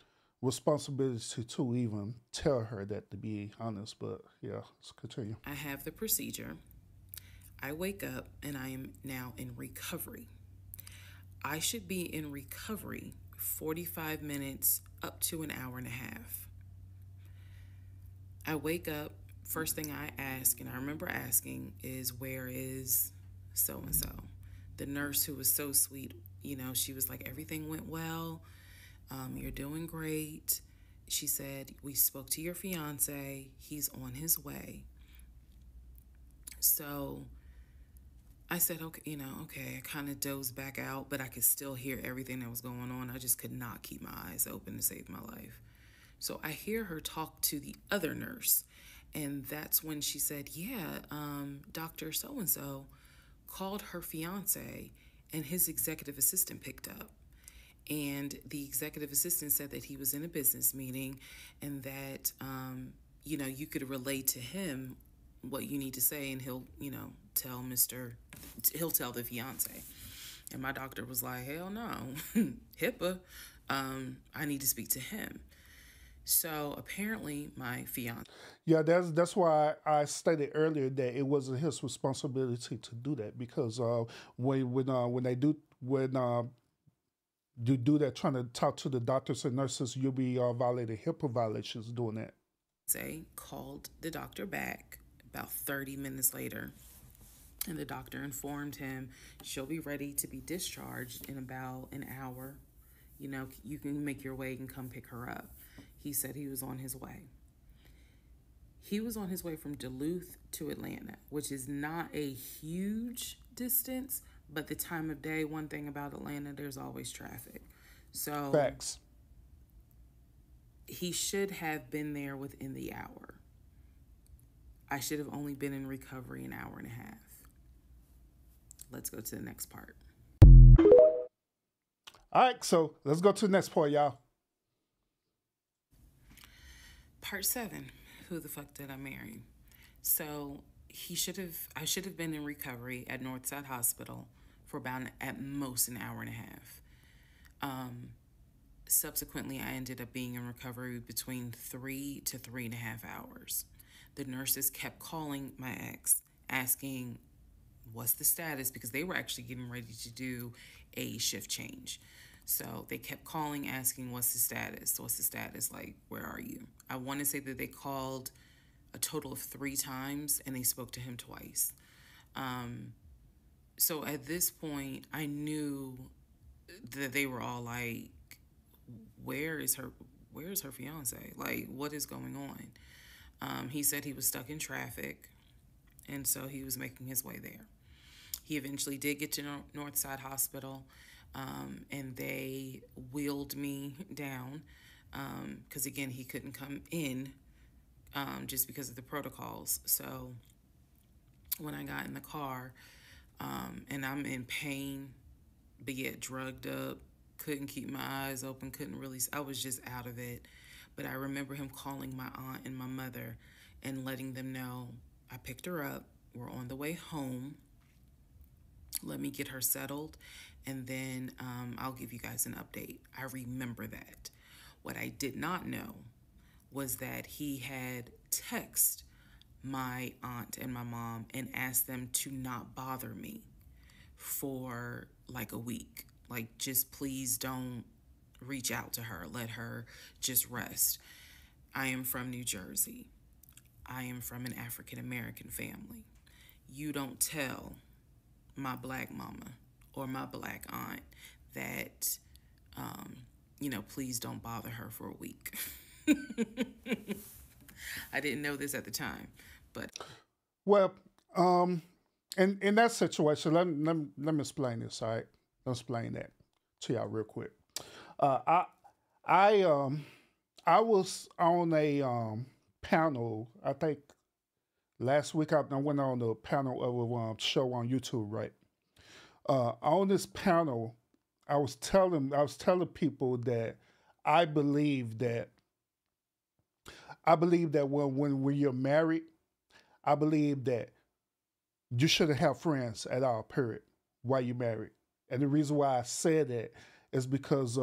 responsibility to even tell her that, to be honest. But yeah, let's continue. I have the procedure. I wake up and I am now in recovery. I should be in recovery 45 minutes up to an hour and a half. I wake up, first thing I ask, and I remember asking, is where is so-and-so? The nurse, who was so sweet, you know, she was like, everything went well. You're doing great. She said, we spoke to your fiance. He's on his way. So I said, okay, okay. I kind of dozed back out, but I could still hear everything that was going on. I just could not keep my eyes open to save my life. So I hear her talk to the other nurse, and that's when she said, yeah, Dr. So-and-so called her fiance, and his executive assistant picked up. And the executive assistant said that he was in a business meeting and that, you could relay to him what you need to say, and he'll tell the fiance. And my doctor was like, hell no, HIPAA, I need to speak to him. So apparently my fiance. Yeah, that's why I stated earlier that it wasn't his responsibility to do that, because when they do that, trying to talk to the doctors and nurses, you'll be violating HIPAA violations doing that. Called the doctor back about 30 minutes later, and the doctor informed him she'll be ready to be discharged in about an hour. You can make your way and come pick her up. He said he was on his way. He was on his way from Duluth to Atlanta, which is not a huge distance, but the time of day, one thing about Atlanta, there's always traffic. So facts. He should have been there within the hour. I should have only been in recovery an hour and a half. Let's go to the next part. All right, so let's go to the next part, y'all. Part 7, who the fuck did I marry? So I should have been in recovery at Northside Hospital for about at most an hour and a half. Subsequently, I ended up being in recovery between 3 to 3.5 hours. The nurses kept calling my ex, asking what's the status, because they were actually getting ready to do a shift change. So they kept calling, asking, what's the status? What's the status? Like, where are you? I want to say that they called a total of 3 times, and they spoke to him twice. So at this point, I knew that they were all like, where's her fiance? Like, what is going on? He said he was stuck in traffic, and so he was making his way there. He eventually did get to Northside Hospital, and they wheeled me down, because again, he couldn't come in just because of the protocols. So when I got in the car, and I'm in pain, but yet drugged up, couldn't keep my eyes open, I was just out of it. But I remember him calling my aunt and my mother and letting them know I picked her up, we're on the way home, let me get her settled, and then I'll give you guys an update. I remember that. What I did not know was that he had texted my aunt and my mom and asked them to not bother me for like a week. Like, just please don't reach out to her. Let her just rest. I am from New Jersey. I am from an African-American family. You don't tell my black mama or my black aunt that, please don't bother her for a week. I didn't know this at the time, but. Well, in that situation, let me explain this, all right? Let me explain that to y'all real quick. I I I was on a panel. I think last week I went on the panel of a show on YouTube. Right. On this panel, I was telling people that I believe that when you're married, I believe that you shouldn't have friends at all. Period. While you're married, and the reason why I said that is because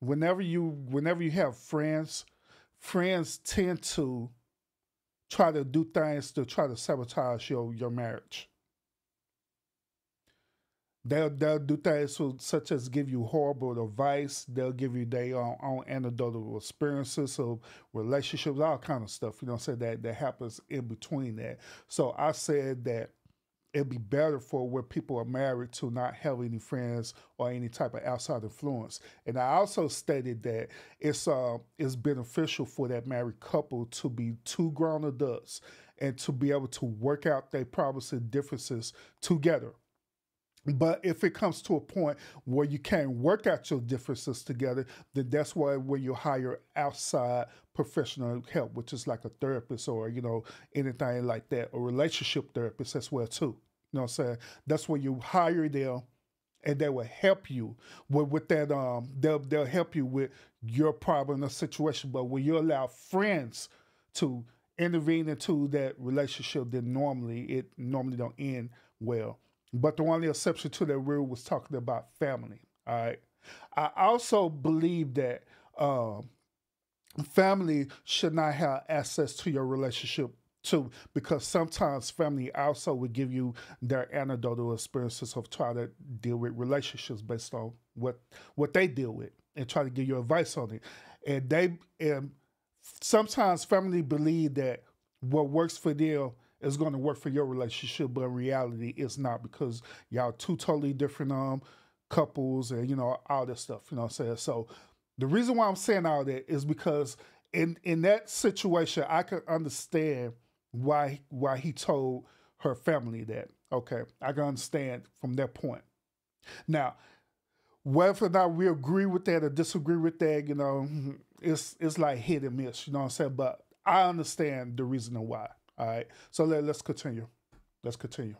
whenever you have friends, friends tend to try to do things to try to sabotage your marriage. They'll do things such as give you horrible advice. They'll give you their own anecdotal experiences of relationships, all kind of stuff. You know, what I'm saying that happens in between that. So I said that it'd be better for where people are married to not have any friends or any type of outside influence. And I also stated that it's beneficial for that married couple to be two grown adults and to be able to work out their problems and differences together. But if it comes to a point where you can't work out your differences together, then that's where you hire outside professional help, which is like a therapist or, anything like that, a relationship therapist as well too. You know what I'm saying? That's where you hire them and they will help you with that. They'll help you with your problem or situation. But when you allow friends to intervene into that relationship, then it normally don't end well. But the only exception to that rule was talking about family. All right. I also believe that family should not have access to your relationship too, because sometimes family also would give you their anecdotal experiences of trying to deal with relationships based on what they deal with and try to give you advice on it. And sometimes family believe that what works for them is going to work for your relationship, but in reality, it's not, because y'all two totally different couples and all this stuff. You know what I'm saying? So the reason why I'm saying all that is because in that situation, I could understand why he told her family that. Okay, I can understand from that point. Now, whether or not we agree with that or disagree with that, it's like hit and miss. You know what I'm saying? But I understand the reason why. All right, so let's continue. Let's continue.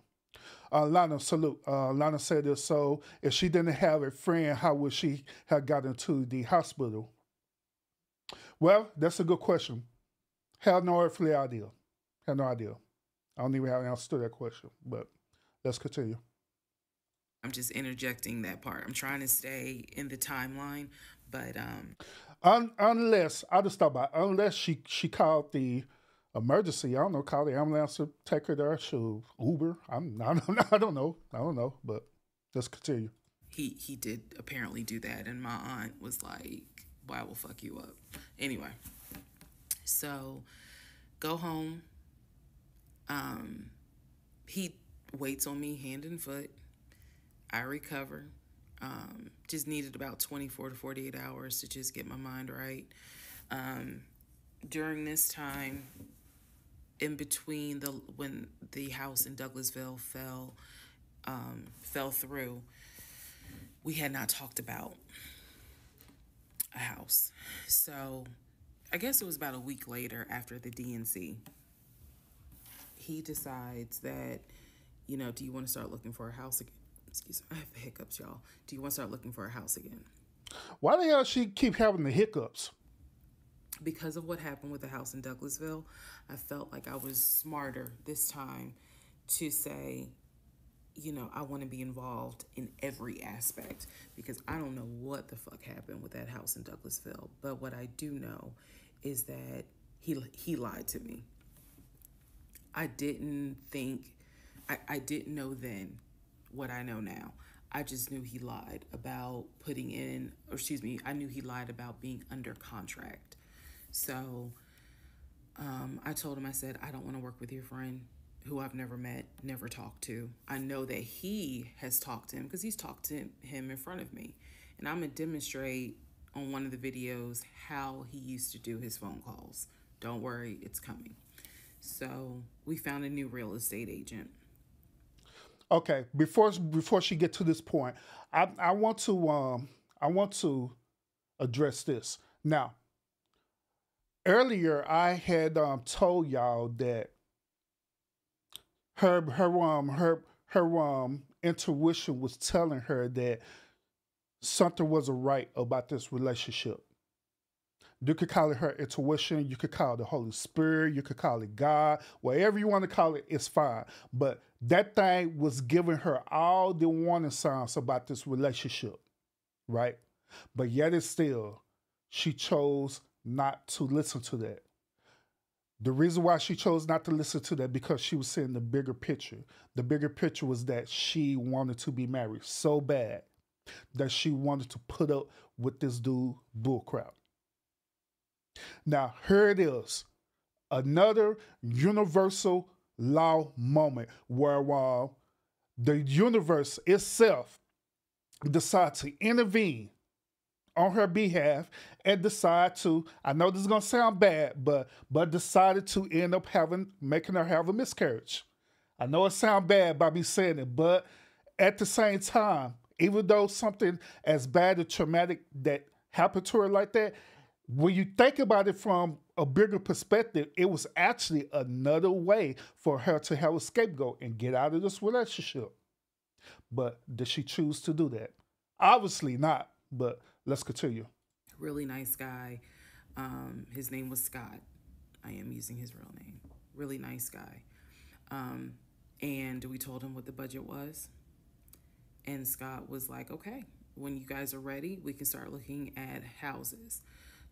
Lana, salute. Lana said this. So, if she didn't have a friend, how would she have gotten to the hospital? Well, that's a good question. Have no earthly idea. Have no idea. I don't even have an answer to that question, but let's continue. I'm just interjecting that part. I'm trying to stay in the timeline, but unless I just thought about unless she called the emergency, I don't know, call the ambulance to take her there. She'll Uber. I don't know. But let's continue. He did apparently do that, and my aunt was like, "Why will fuck you up?" Anyway, so go home. He waits on me hand and foot. I recover. Just needed about 24 to 48 hours to just get my mind right. During this time, in between when the house in Douglasville fell through, we had not talked about a house. So I guess it was about a week later after the DNC. He decides that, do you want to start looking for a house again? Excuse me, I have the hiccups, y'all. Do you want to start looking for a house again? Why the hell she keep having the hiccups? Because of what happened with the house in Douglasville, I felt like I was smarter this time to say, I want to be involved in every aspect, because I don't know what the fuck happened with that house in Douglasville. But what I do know is that he lied to me. I didn't know then what I know now. I just knew he lied about I knew he lied about being under contract. So I told him, I said, I don't want to work with your friend who I've never met, never talked to. I know that he has talked to him because he's talked to him in front of me. And I'm going to demonstrate on one of the videos how he used to do his phone calls. Don't worry, it's coming. So we found a new real estate agent. Okay, before she get to this point, I want to address this. Now, earlier I had told y'all that her intuition was telling her that something wasn't right about this relationship. You could call it her intuition, you could call it the Holy Spirit, you could call it God, whatever you want to call it, it's fine. But that thing was giving her all the warning signs about this relationship, right? But yet and still, she chose not to listen to that. The reason why she chose not to listen to that because she was seeing the bigger picture. The bigger picture was that she wanted to be married so bad that she wanted to put up with this dude bullcrap. Now, here it is. Another universal law moment where the universe itself decides to intervene on her behalf and decide to, I know this is going to sound bad, but decided to end up making her have a miscarriage. I know it sounds bad by me saying it, but at the same time, even though something as bad and traumatic that happened to her like that, when you think about it from a bigger perspective, it was actually another way for her to have a scapegoat and get out of this relationship. But did she choose to do that? Obviously not, but let's continue. Really nice guy. His name was Scott. I am using his real name. Really nice guy. And we told him what the budget was. And Scott was like, okay, when you guys are ready, we can start looking at houses.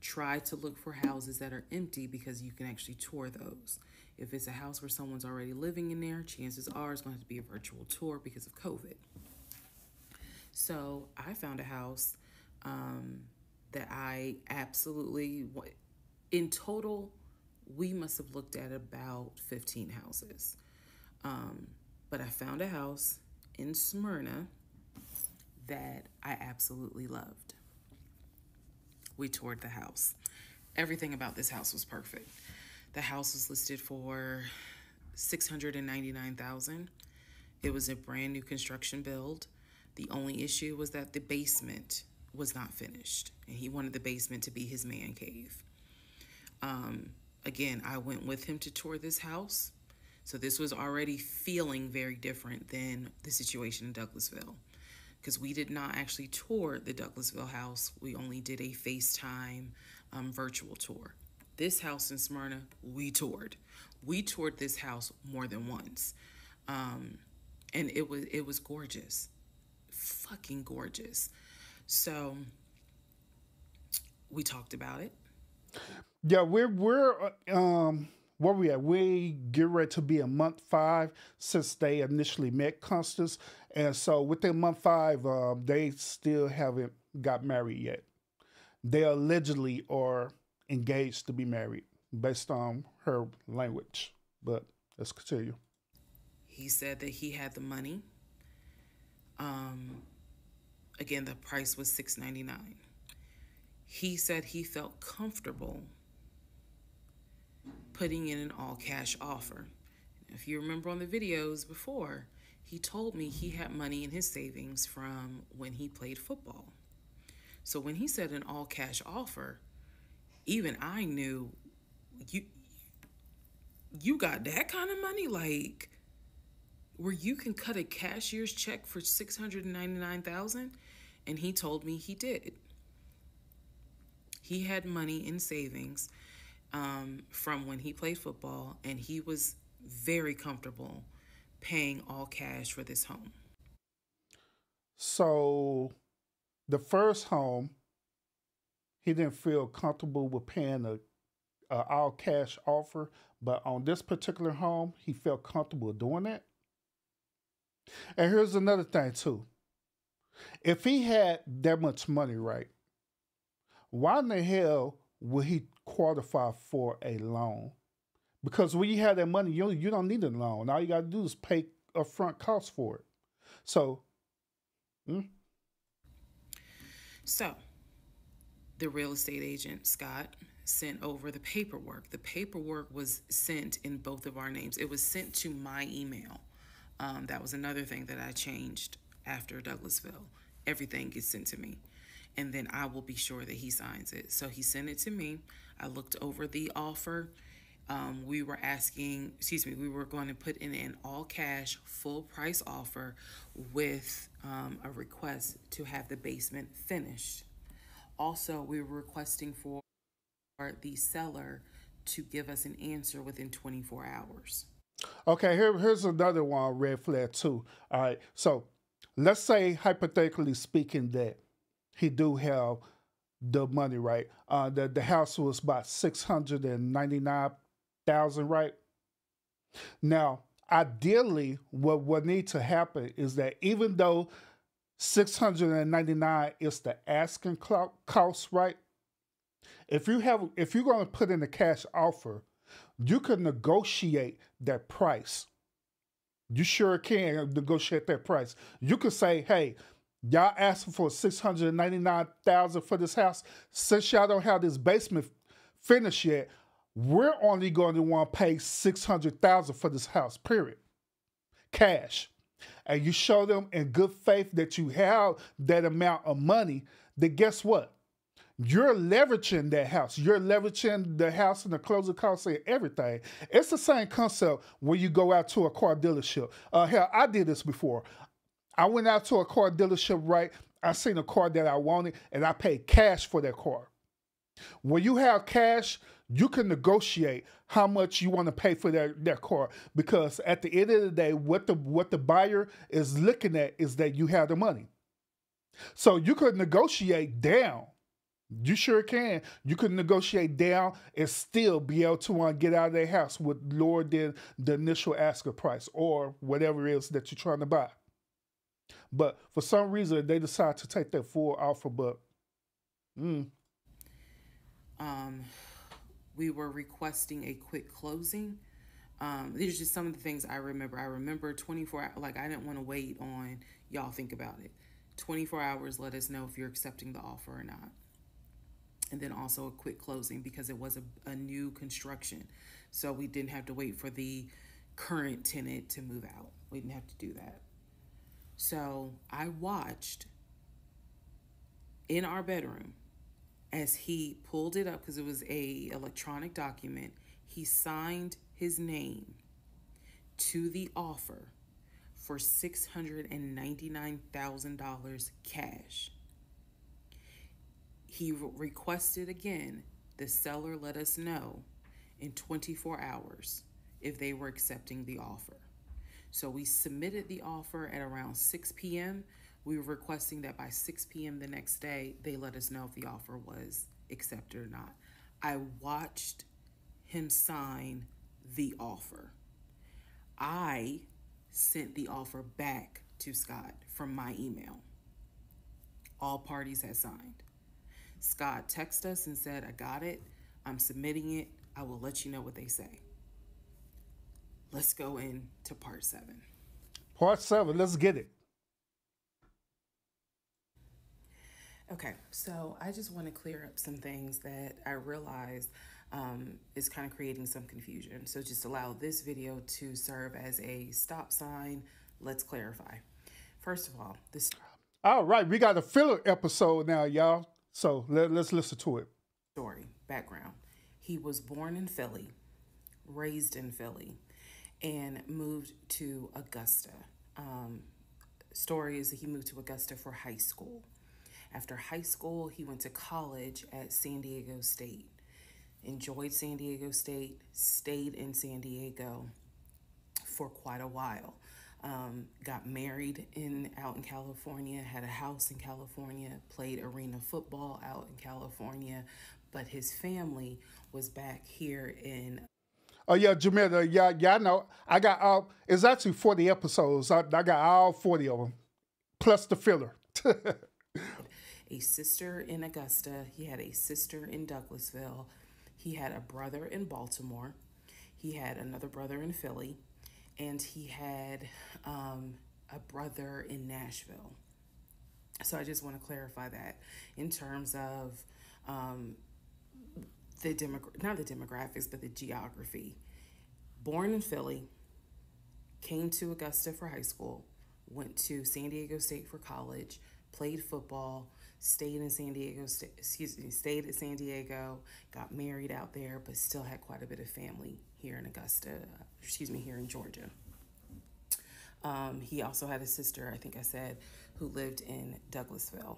Try to look for houses that are empty because you can actually tour those. If it's a house where someone's already living in there, chances are it's going to be a virtual tour because of COVID. So I found a house that I absolutely, in total, we must have looked at about 15 houses. But I found a house in Smyrna that I absolutely loved. We toured the house. Everything about this house was perfect. The house was listed for $699,000. It was a brand new construction build. The only issue was that the basement was not finished, and he wanted the basement to be his man cave. Again, I went with him to tour this house, so this was already feeling very different than the situation in Douglasville, because we did not actually tour the Douglasville house. We only did a FaceTime virtual tour. This house in Smyrna, we toured. We toured this house more than once, and it was gorgeous, fucking gorgeous. So we talked about it. Yeah, we're where we at? We get ready to be in month 5 since they initially met, Constance, and so within month 5, they still haven't got married yet. They allegedly are engaged to be married based on her language. But let's continue. He said that he had the money. Again, the price was $699. He said he felt comfortable putting in an all-cash offer. If you remember on the videos before, he told me he had money in his savings from when he played football. So when he said an all-cash offer, even I knew, you got that kind of money? Like, where you can cut a cashier's check for $699,000? And he told me he did. He had money in savings from when he played football, and he was very comfortable paying all cash for this home. So the first home, he didn't feel comfortable with paying a all cash offer, but on this particular home, he felt comfortable doing that. And here's another thing too. If he had that much money, right, why in the hell would he qualify for a loan? Because when you have that money, you don't need a loan. All you got to do is pay upfront costs for it. So, So, the real estate agent, Scott, sent over the paperwork. The paperwork was sent in both of our names. It was sent to my email. That was another thing that I changed after Douglasville. Everything gets sent to me. and then I will be sure that he signs it. So he sent it to me. I looked over the offer. We were going to put in an all cash, full price offer with a request to have the basement finished. Also, we were requesting for the seller to give us an answer within 24 hours. Okay, here's another one, red flag too. All right, so let's say hypothetically speaking that he do have the money, right? The house was about 699,000, right? Now, ideally, what needs to happen is that even though 699 is the asking cost, right? If you're going to put in a cash offer, you can negotiate that price. You sure can negotiate that price. You could say, hey, y'all asking for 699,000 for this house. Since y'all don't have this basement finished yet, we're only going to want to pay 600,000 for this house, period. Cash. And you show them in good faith that you have that amount of money, then guess what? You're leveraging that house. You're leveraging the house and the closing costs and everything. It's the same concept when you go out to a car dealership. Hell, I did this before. I went out to a car dealership, right? I seen a car that I wanted, and I paid cash for that car. When you have cash, you can negotiate how much you want to pay for that car, because at the end of the day, what the buyer is looking at is that you have the money. So you could negotiate down. You sure can. You could negotiate down and still be able to get out of their house with lower than the initial asking price or whatever it is that you're trying to buy. But for some reason, they decide to take that full offer. But we were requesting a quick closing. These are just some of the things I remember. I remember 24 hours, like I didn't want to wait on y'all think about it. 24 hours, let us know if you're accepting the offer or not. And then also a quick closing because it was a new construction. So we didn't have to wait for the current tenant to move out. We didn't have to do that. So I watched in our bedroom as he pulled it up, because it was a electronic document. He signed his name to the offer for $699,000 cash. He requested again, the seller let us know in 24 hours if they were accepting the offer. So we submitted the offer at around 6 p.m. We were requesting that by 6 p.m. the next day, they let us know if the offer was accepted or not. I watched him sign the offer. I sent the offer back to Scott from my email. All parties had signed. Scott texted us and said, I got it. I'm submitting it. I will let you know what they say. Let's go into part 7. Part 7, let's get it. Okay, so I just want to clear up some things that I realized is kind of creating some confusion. So just allow this video to serve as a stop sign. Let's clarify. First of all, this... All right, we got a filler episode now, y'all. So let's listen to it. Story, background. He was born in Philly, raised in Philly, and moved to Augusta. Story is that he moved to Augusta for high school. After high school, he went to college at San Diego State. Enjoyed San Diego State, stayed in San Diego for quite a while. Got married out in California, had a house in California, played arena football out in California, but his family was back here in... Oh yeah, Jamila, y'all know, I got all, it's actually 40 episodes. I got all 40 of them, plus the filler. A sister in Augusta. He had a sister in Douglasville. He had a brother in Baltimore. He had another brother in Philly. And he had a brother in Nashville. So I just want to clarify that in terms of not the demographics, but the geography. Born in Philly, came to Augusta for high school, went to San Diego State for college, played football, stayed in San Diego, stayed at San Diego, got married out there, but still had quite a bit of family here in here in Georgia. He also had a sister, I think I said, who lived in Douglasville.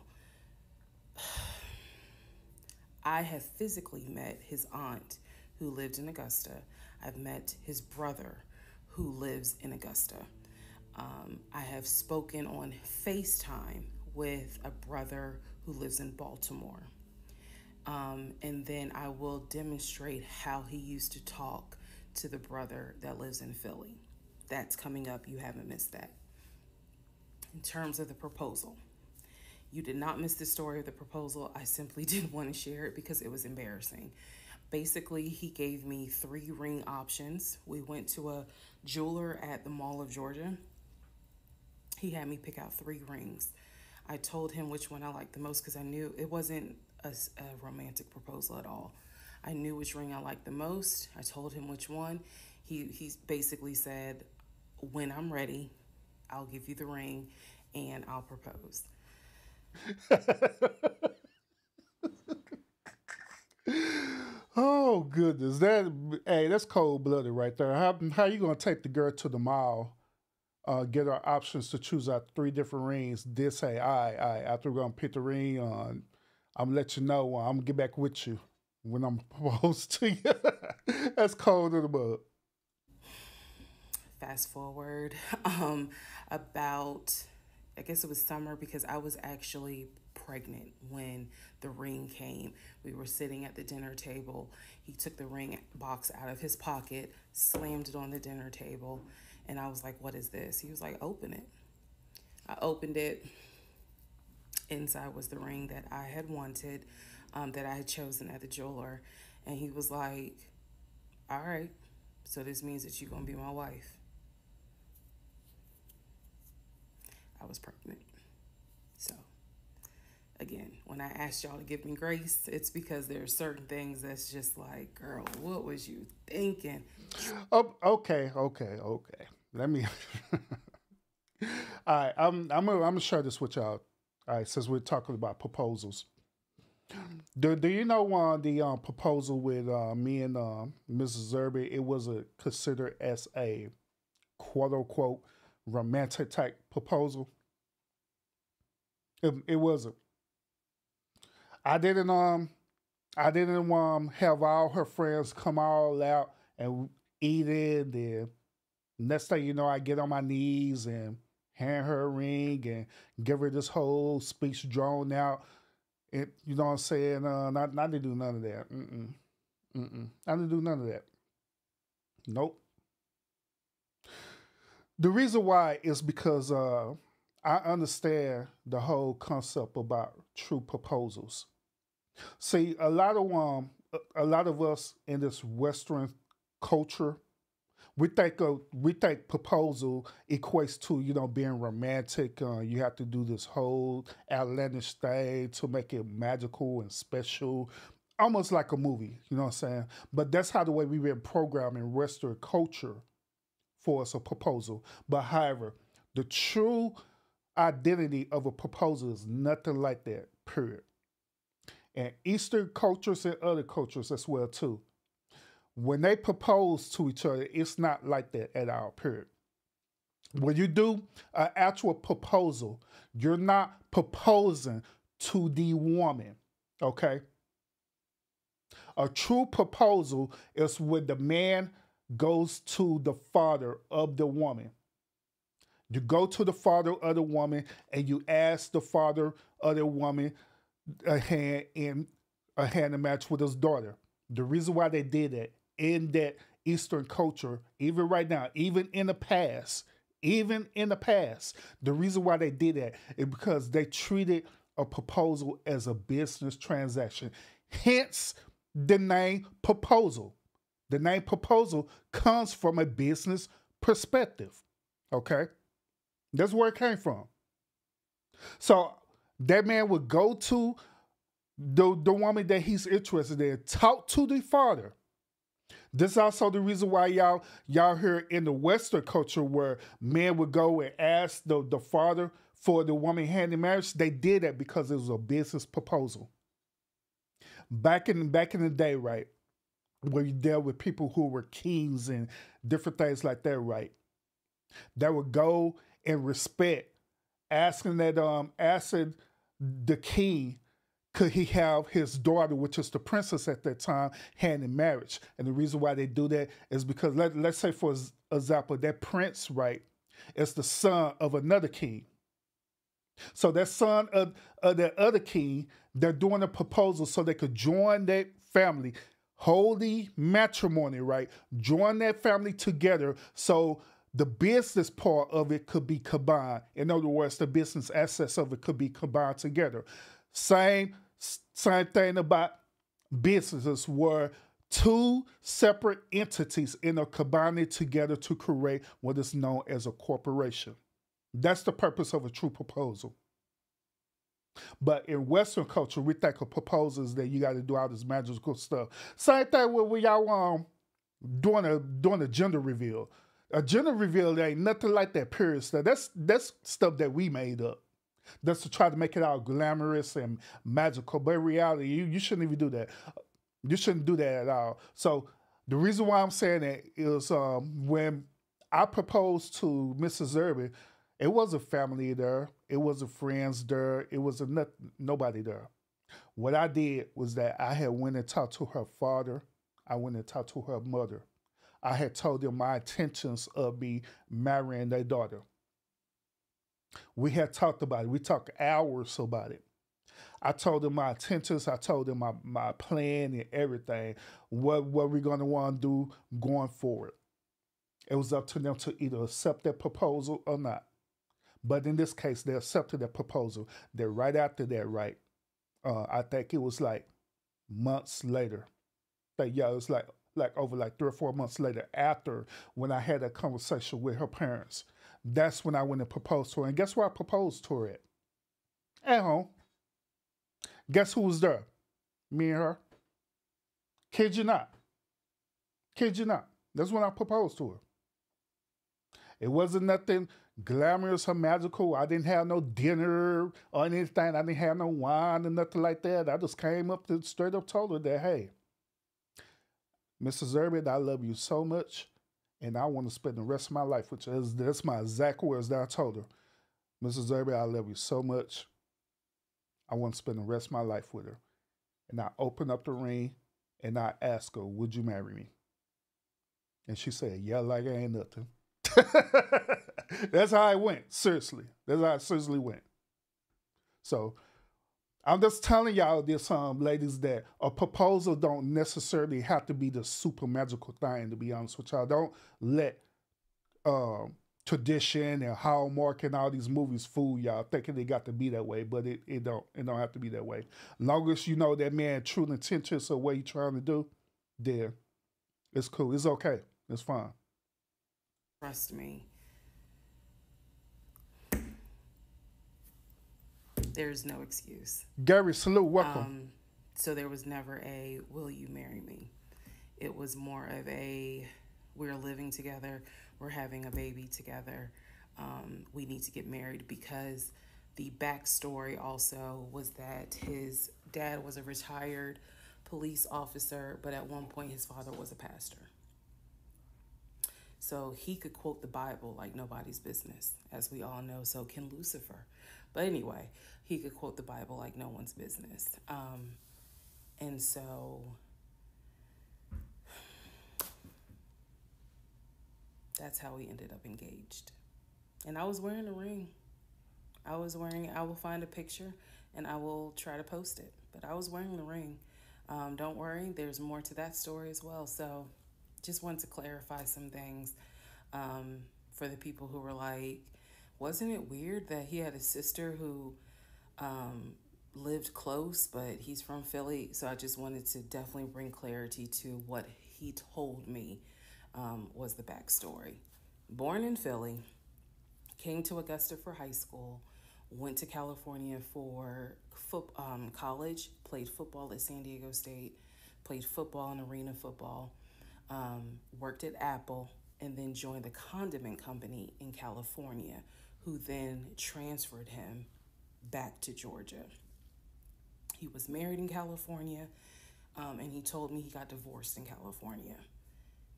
I have physically met his aunt who lived in Augusta. I've met his brother who lives in Augusta. I have spoken on FaceTime with a brother who lives in Baltimore. And then I will demonstrate how he used to talk to the brother that lives in Philly. That's coming up. You haven't missed that. In terms of the proposal, you did not miss the story of the proposal. I simply didn't want to share it because it was embarrassing. Basically, he gave me 3 ring options. We went to a jeweler at the Mall of Georgia. He had me pick out 3 rings. I told him which one I liked the most because I knew it wasn't a romantic proposal at all. I knew which ring I liked the most. I told him which one. He basically said, when I'm ready, I'll give you the ring and I'll propose. Oh goodness, that's cold blooded right there. How you gonna take the girl to the mall, get her options to choose out 3 different rings? Then say, I after we're gonna pick the ring on, I'm gonna let you know. I'm gonna get back with you when I'm proposed to you. That's cold in the mud. Fast forward, about, I guess it was summer because I was actually pregnant when the ring came. We were sitting at the dinner table. He took the ring box out of his pocket, slammed it on the dinner table, and I was like, what is this? He was like, open it. I opened it. Inside was the ring that I had wanted, that I had chosen at the jeweler, and he was like, all right, so this means that you're gonna be my wife. I was pregnant. So again, when I asked y'all to give me grace, it's because there are certain things that's just like, girl, what was you thinking? Oh, okay. Let me. All right, I'm gonna share this with y'all. All right, since we're talking about proposals, do you know the proposal with me and Mrs. Zerby? It was considered as a quote unquote romantic type proposal. It wasn't. I didn't have all her friends come all out and eat it. And next thing you know, I get on my knees and hand her a ring and give her this whole speech drawn out. You know what I'm saying? Not to do none of that. I didn't do none of that. Nope. The reason why is because I understand the whole concept about true proposals. See, a lot of us in this Western culture, we think proposal equates to being romantic. You have to do this whole outlandish thing to make it magical and special, almost like a movie. You know what I'm saying? But that's how the way we've been programmed in Western culture for us a proposal. But however, the true identity of a proposal is nothing like that. Period. And Eastern cultures and other cultures as well too. When they propose to each other, it's not like that at all, period. When you do an actual proposal, you're not proposing to the woman, okay? A true proposal is when the man goes to the father of the woman. You go to the father of the woman and you ask the father of the woman a hand to match with his daughter. The reason why they did that in that Eastern culture, even right now, even in the past, the reason why they did that is because they treated a proposal as a business transaction. Hence the name proposal. The name proposal comes from a business perspective. Okay? That's where it came from. So that man would go to the woman that he's interested in, talk to the father. This is also the reason why y'all here in the Western culture where men would go and ask the father for the woman hand in marriage, they did that because it was a business proposal. Back in the day, right, where you dealt with people who were kings and different things like that, right? That would go and respect, asking the king, could he have his daughter, which is the princess at that time, hand in marriage? And the reason why they do that is because let's say, for example, that prince, right, is the son of another king. So that son of that other king, they're doing a proposal so they could join that family, holy matrimony, right? Join that family together so the business part of it could be combined. In other words, the business assets of it could be combined together. Same thing about businesses, where two separate entities end up combining together to create what is known as a corporation. That's the purpose of a true proposal. But in Western culture, we think of proposals that you got to do all this magical stuff. Same thing when y'all doing a gender reveal. A gender reveal ain't nothing like that. Period. Stuff. That's stuff that we made up. That's to try to make it all glamorous and magical. But in reality, you shouldn't even do that. You shouldn't do that at all. So the reason why I'm saying that is when I proposed to Mrs. Zerby, it wasn't family there. It wasn't friends there. It wasn't nobody there. What I did was that I had went and talked to her father. I went and talked to her mother. I had told them my intentions of me marrying their daughter. We had talked about it. We talked hours about it. I told them my intentions. I told them my plan and everything. What we're going to want to do going forward. It was up to them to either accept that proposal or not. But in this case, they accepted that proposal. Then right after that, right, I think it was like months later. It was like over like 3 or 4 months later, after when I had a conversation with her parents. That's when I went and proposed to her. And guess where I proposed to her at? At home. Guess who was there? Me and her. Kid you not. Kid you not. That's when I proposed to her. It wasn't nothing glamorous or magical. I didn't have no dinner or anything. I didn't have no wine or nothing like that. I just came up to straight up told her that, hey, Mrs. Zerby, I love you so much, and I want to spend the rest of my life with you. That's my exact words that I told her. Mrs. Zerby, I love you so much. I want to spend the rest of my life with her. And I opened up the ring, and I asked her, would you marry me? And she said, yeah, like I ain't nothing. That's how it went, seriously. That's how it seriously went. So I'm just telling y'all this, ladies, that a proposal don't necessarily have to be the super magical thing, to be honest with y'all. Don't let tradition and Hallmark and all these movies fool y'all, thinking they got to be that way, but it don't have to be that way. As long as you know that man true intentions of what he's trying to do, then it's cool. It's okay. It's fine. Trust me. There's no excuse. Gary, salute, welcome. So there was never a, will you marry me? It was more of a, we're living together, we're having a baby together, we need to get married, because the backstory also was that his dad was a retired police officer, but at one point his father was a pastor. So he could quote the Bible like nobody's business, as we all know. So can Lucifer. But anyway, he could quote the Bible like no one's business. And so that's how we ended up engaged. And I was wearing a ring. I will find a picture and I will try to post it. But I was wearing the ring. Don't worry, there's more to that story as well. So just wanted to clarify some things for the people who were like, wasn't it weird that he had a sister who lived close, but he's from Philly? So I just wanted to definitely bring clarity to what he told me was the backstory. Born in Philly, came to Augusta for high school, went to California for college, played football at San Diego State, played football and arena football, worked at Apple, and then joined the condiment company in California, who then transferred him back to Georgia. He was married in California, and he told me he got divorced in California.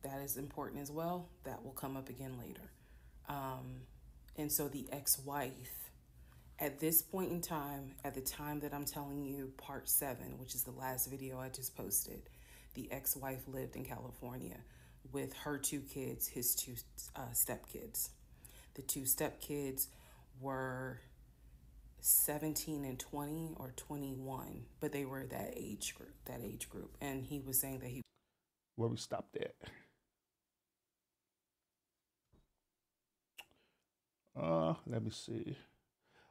That is important as well. That will come up again later. And so the ex-wife, at this point in time, at the time that I'm telling you, part 7, which is the last video I just posted, the ex-wife lived in California with her 2 kids, his 2 stepkids. The 2 stepkids were 17 and 20 or 21, but they were that age group. And he was saying that he... Where we stopped at? Let me see.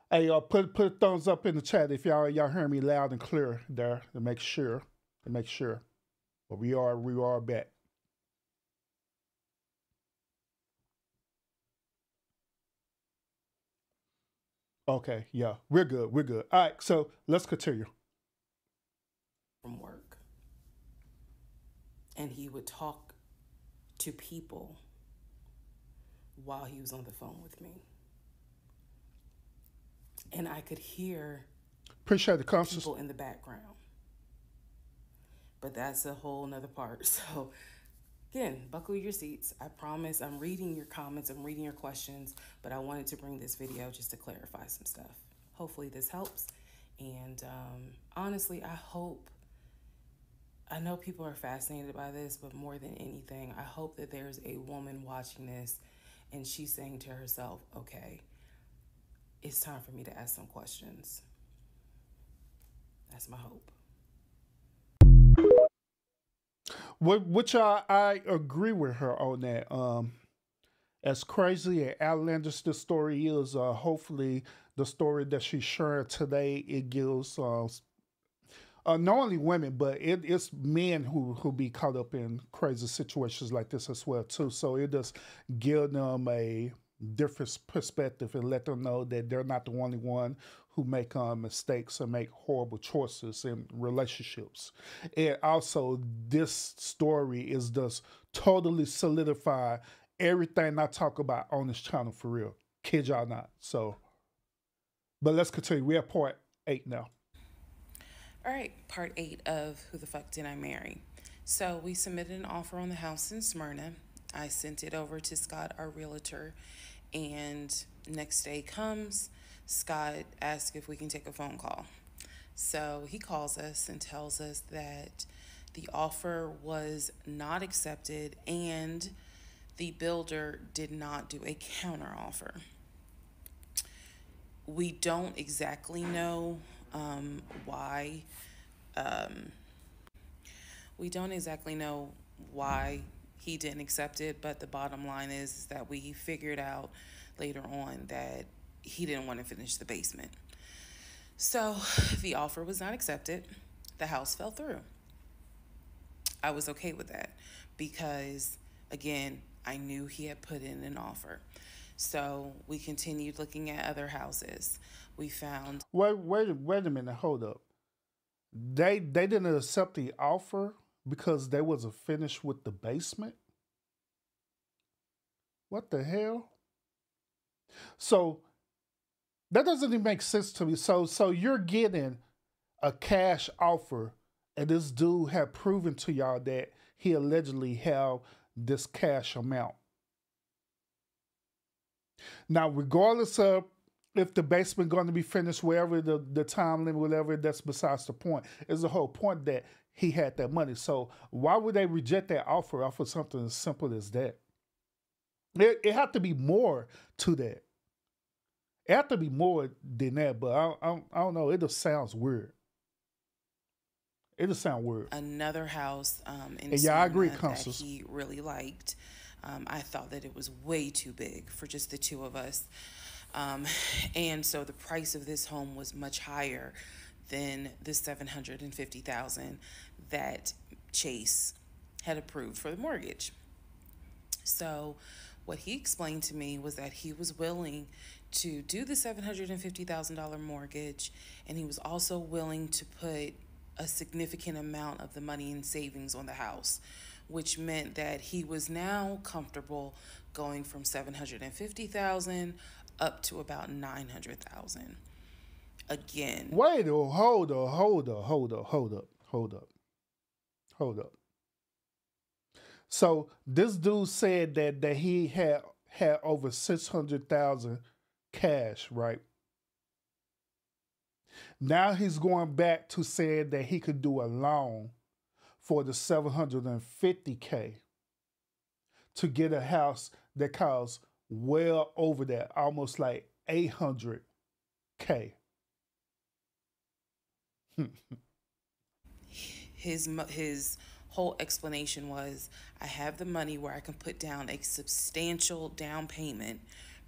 Hey, y'all, put a thumbs up in the chat if y'all hear me loud and clear there to make sure. But we are back. Okay, yeah, we're good. All right, so let's continue. From work. And he would talk to people while he was on the phone with me. And I could hear Appreciate the conscious people in the background. But that's a whole nother part. So again, buckle your seats. I promise I'm reading your comments, I'm reading your questions, but I wanted to bring this video just to clarify some stuff. Hopefully this helps. And honestly, I know people are fascinated by this, but more than anything, I hope that there's a woman watching this and she's saying to herself, okay, it's time for me to ask some questions. That's my hope. Which I agree with her on that. As crazy and outlandish the story is, hopefully the story that she's sharing today, it gives not only women, but it's men who be caught up in crazy situations like this as well too. So it does give them a different perspective and let them know that they're not the only one who make mistakes and make horrible choices in relationships. And also, this story is just totally solidify everything I talk about on this channel for real. Kid y'all not. So, but let's continue. We have part 8 now. All right, part 8 of Who the Fuck Did I Marry? So we submitted an offer on the house in Smyrna. I sent it over to Scott, our realtor, and next day comes, Scott asks if we can take a phone call. So he calls us and tells us that the offer was not accepted and the builder did not do a counter offer. We don't exactly know why. We don't exactly know why he didn't accept it, but the bottom line is that we figured out later on that he didn't want to finish the basement. So the offer was not accepted. The house fell through. I was okay with that because, again, I knew he had put in an offer. So we continued looking at other houses. We found... Wait a minute, hold up. They didn't accept the offer because they wasn't finished with the basement? What the hell? So that doesn't even make sense to me. So you're getting a cash offer and this dude had proven to y'all that he allegedly held this cash amount. Now, regardless of if the basement going to be finished, wherever the time limit, whatever, that's besides the point. It's the whole point that he had that money. So why would they reject that offer off of something as simple as that? It had to be more to that. It had to be more than that, but I don't know. It just sounds weird. It just sounds weird. Another house in I agree, that he really liked. I thought that it was way too big for just the two of us. And so the price of this home was much higher than the $750,000 that Chase had approved for the mortgage. So what he explained to me was that he was willing to do the $750,000 mortgage, and he was also willing to put a significant amount of the money in savings on the house, which meant that he was now comfortable going from $750,000 up to about 900,000. Again, Wait, hold up. So this dude said that he had over 600,000 cash, right? Now he's going back to saying that he could do a loan for the 750K to get a house that costs well over that, almost like 800K. his whole explanation was, I have the money where I can put down a substantial down payment,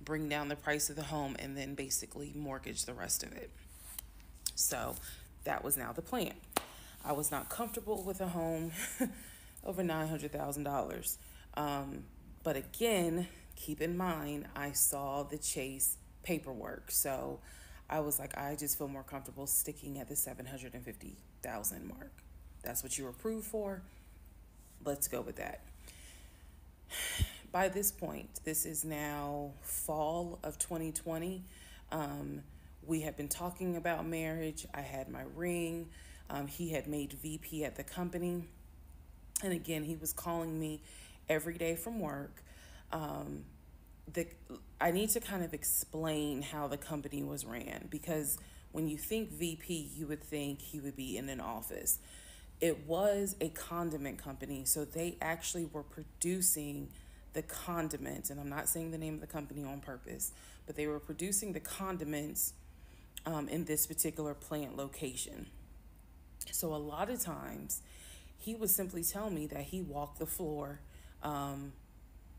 bring down the price of the home, and then basically mortgage the rest of it. So that was now the plan. I was not comfortable with a home over $900,000. But again, keep in mind, I saw the Chase paperwork. So I was like, I just feel more comfortable sticking at the 750,000 mark. That's what you were approved for. Let's go with that. By this point, this is now fall of 2020. We had been talking about marriage. I had my ring. He had made VP at the company. And again, he was calling me every day from work. I need to kind of explain how the company was ran, because when you think VP, you would think he would be in an office. It was a condiment company, so they actually were producing the condiments, and I'm not saying the name of the company on purpose, but they were producing the condiments in this particular plant location. So a lot of times he would simply tell me that he walked the floor,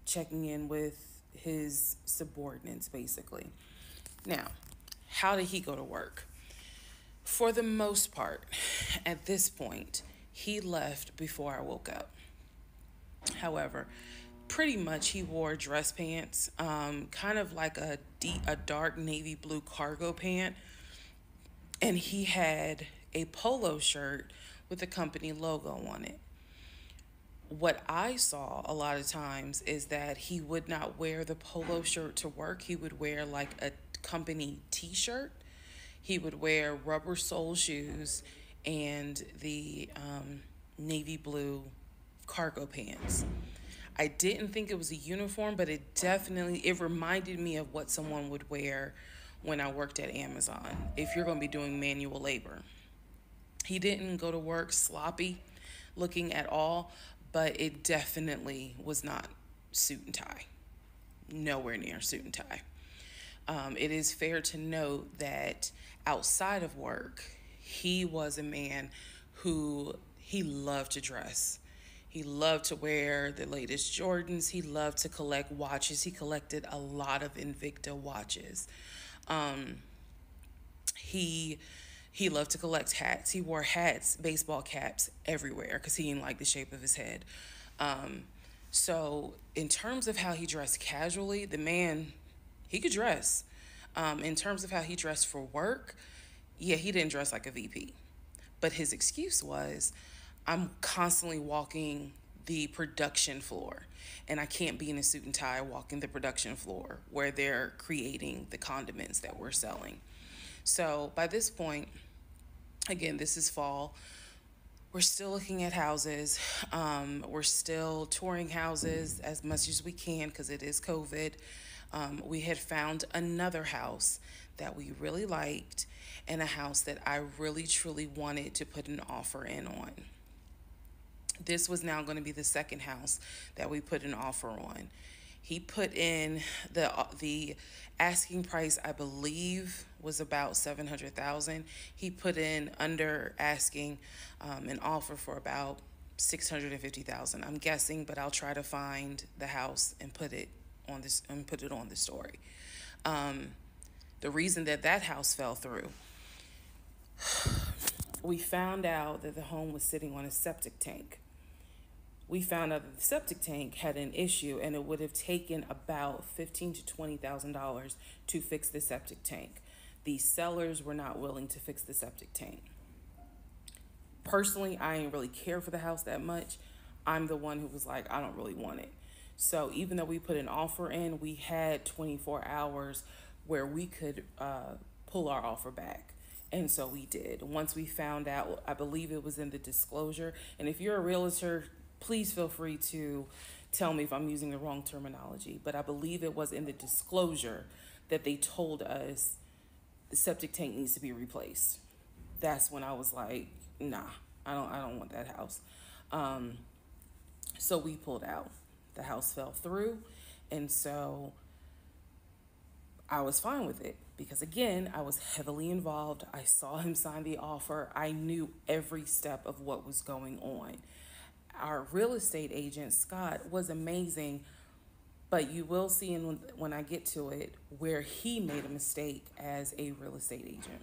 checking in with his subordinates, basically. Now, how did he go to work? For the most part, at this point, he left before I woke up. However, pretty much he wore dress pants, kind of like a dark navy blue cargo pant, and he had a polo shirt with the company logo on it. What I saw a lot of times is that he would not wear the polo shirt to work. He would wear like a company t-shirt. He would wear rubber sole shoes and the navy blue cargo pants. I didn't think it was a uniform, but it reminded me of what someone would wear when I worked at Amazon, if you're going to be doing manual labor. He didn't go to work sloppy looking at all, but it definitely was not suit and tie. Nowhere near suit and tie. It is fair to note that outside of work, he was a man who he loved to dress. He loved to wear the latest Jordans. He loved to collect watches. He collected a lot of Invicta watches. He loved to collect hats. He wore hats, baseball caps everywhere because he didn't like the shape of his head. So in terms of how he dressed casually, the man, he could dress. In terms of how he dressed for work, yeah, he didn't dress like a VP. But his excuse was, I'm constantly walking the production floor, and I can't be in a suit and tie walking the production floor where they're creating the condiments that we're selling. So by this point, again, this is fall. We're still looking at houses. We're still touring houses as much as we can because it is COVID. We had found another house that we really liked and a house that I really, truly wanted to put an offer in on. This was now going to be the second house that we put an offer on. He put in the asking price, I believe, was about $700,000. He put in under asking an offer for about $650,000. I'm guessing, but I'll try to find the house and put it on the story. The reason that house fell through, we found out that the home was sitting on a septic tank. We found out that the septic tank had an issue, and it would have taken about $15,000 to $20,000 to fix the septic tank. The sellers were not willing to fix the septic tank. Personally, I didn't really care for the house that much. I'm the one who was like, I don't really want it. So even though we put an offer in, we had 24 hours where we could pull our offer back. And so we did. Once we found out, I believe it was in the disclosure. And if you're a realtor, please feel free to tell me if I'm using the wrong terminology. But I believe it was in the disclosure that they told us the septic tank needs to be replaced. That's when I was like, nah, I don't want that house. So we pulled out. The house fell through. And so I was fine with it because, again, I was heavily involved. I saw him sign the offer. I knew every step of what was going on. Our real estate agent, Scott, was amazing, but you will see when I get to it where he made a mistake as a real estate agent.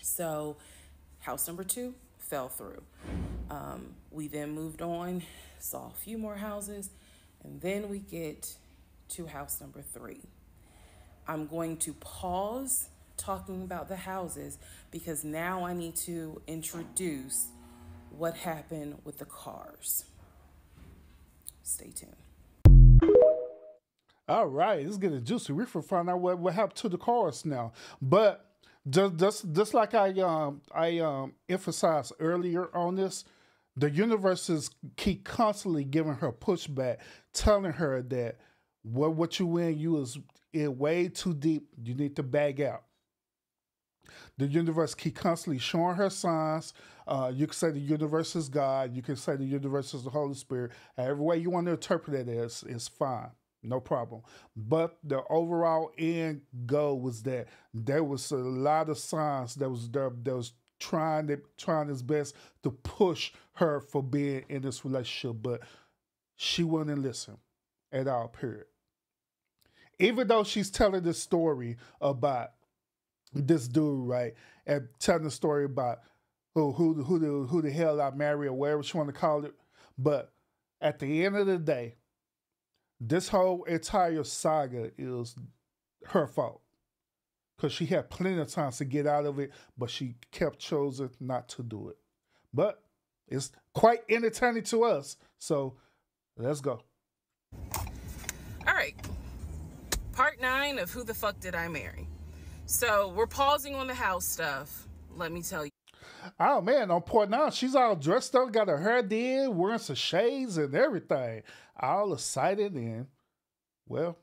So house number 2 fell through. We then moved on, saw a few more houses, and then we get to house number 3. I'm going to pause talking about the houses because now I need to introduce what happened with the cars. Stay tuned. All right, it's getting juicy. We're going to find out what happened to the cars now. But just like I emphasized earlier on this, the universes keep constantly giving her pushback, telling her that what you in, you is in way too deep. You need to bag out. The universe keep constantly showing her signs. You can say the universe is God. You can say the universe is the Holy Spirit. Every way you want to interpret it is fine. No problem. But the overall end goal was that there was a lot of signs that was there that was trying his best to push her for being in this relationship, but she wouldn't listen at all, period. Even though she's telling this story about this dude, right, and telling the story about who the hell I marry or whatever she want to call it, but at the end of the day, this whole entire saga is her fault because she had plenty of times to get out of it, but she kept choosing not to do it. But it's quite entertaining to us, so let's go. All right. Part 9 of Who the Fuck Did I Marry? So we're pausing on the house stuff. Let me tell you. Oh, man, on part 9, she's all dressed up, got her hair did, wearing some shades and everything. All excited and, well,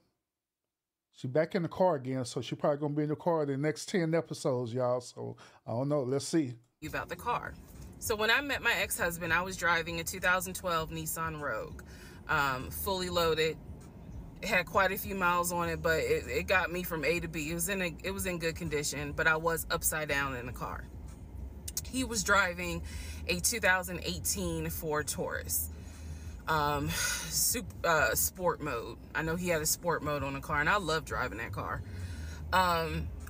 she's back in the car again, so she's probably going to be in the car the next 10 episodes, y'all. So, I don't know. Let's see. About the car. So when I met my ex-husband, I was driving a 2012 Nissan Rogue, fully loaded. It had quite a few miles on it, but it got me from A to B. It was in good condition, but I was upside down in the car. He was driving a 2018 Ford Taurus, sport mode. I know he had a sport mode on the car, and I love driving that car.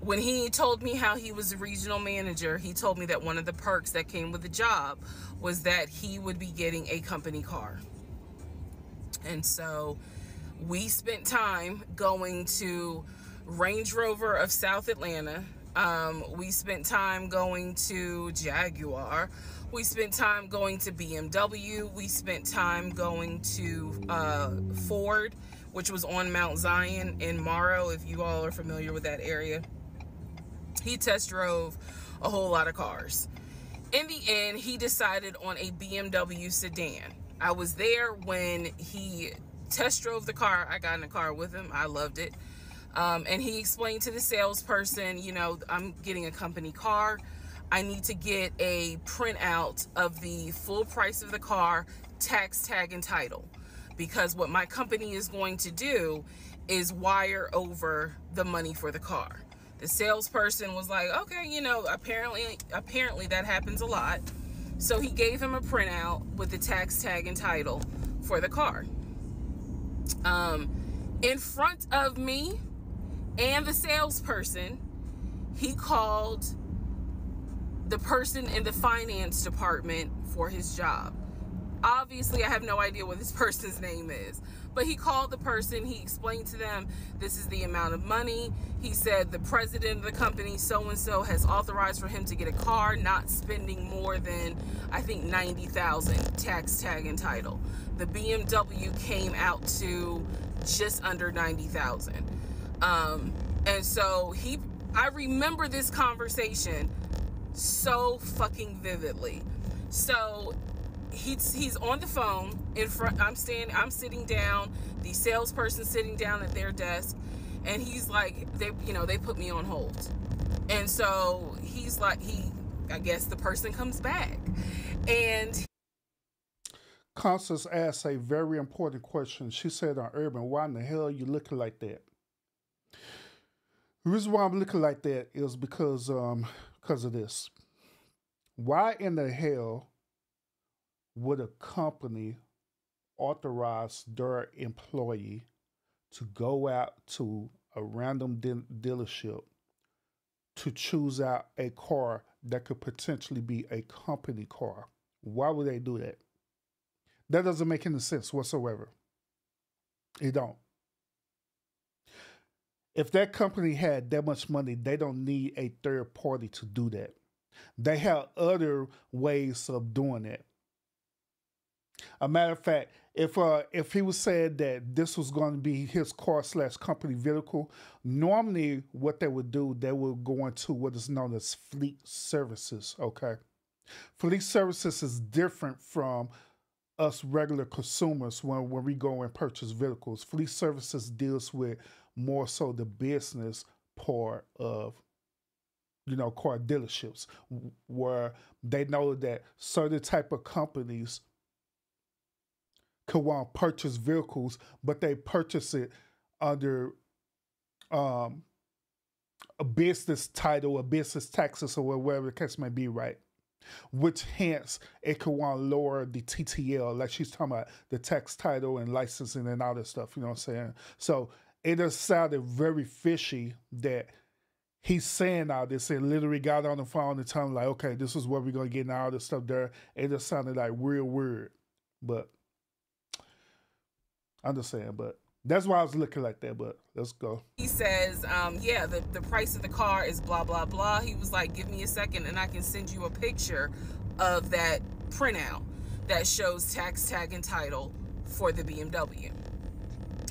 When he told me how he was a regional manager, he told me that one of the perks that came with the job was that he would be getting a company car. And so we spent time going to Range Rover of South Atlanta. We spent time going to Jaguar. We spent time going to BMW. We spent time going to Ford, which was on Mount Zion in Morrow, if you all are familiar with that area. He test drove a whole lot of cars. In the end, he decided on a BMW sedan. I was there when he test drove the car. I got in the car with him. I loved it. And he explained to the salesperson, you know, I'm getting a company car. I need to get a printout of the full price of the car, tax, tag, and title. Because what my company is going to do is wire over the money for the car. The salesperson was like, okay, you know, apparently that happens a lot. So he gave him a printout with the tax, tag, and title for the car. In front of me and the salesperson, he called the person in the finance department for his job. Obviously, I have no idea what this person's name is, but he called the person. He explained to them, this is the amount of money. He said the president of the company, so-and-so, has authorized for him to get a car, not spending more than, I think, $90,000, tax, tag, and title. The BMW came out to just under $90,000. And so I remember this conversation so fucking vividly. So he's on the phone in front. I'm sitting down, the salesperson sitting down at their desk, and he's like, they put me on hold. And so he's like, I guess the person comes back, and Constance asked a very important question. She said on Urban, why in the hell are you looking like that? The reason why I'm looking like that is because of this. Why in the hell would a company authorize their employee to go out to a random dealership to choose out a car that could potentially be a company car? Why would they do that? That doesn't make any sense whatsoever. It don't. If that company had that much money, they don't need a third party to do that. They have other ways of doing it. A matter of fact, if he was saying that this was going to be his car / company vehicle, normally what they would do, they would go into what is known as fleet services. Okay, fleet services is different from us regular consumers when we go and purchase vehicles. Fleet services deals with more so the business part of, car dealerships, where they know that certain type of companies could want to purchase vehicles, but they purchase it under a business title, a business taxes, or whatever the case may be, right? Which hence it could want to lower the TTL, like she's talking about the tax title and licensing and all that stuff, you know what I'm saying? So it just sounded very fishy that he's saying all this and literally got on the phone and told him like, okay, this is where we're going to get and all this stuff there. It just sounded like real weird, but I'm just saying, but that's why I was looking like that, but let's go. He says, the price of the car is blah, blah, blah. He was like, give me a second and I can send you a picture of that printout that shows tax tag and title for the BMW.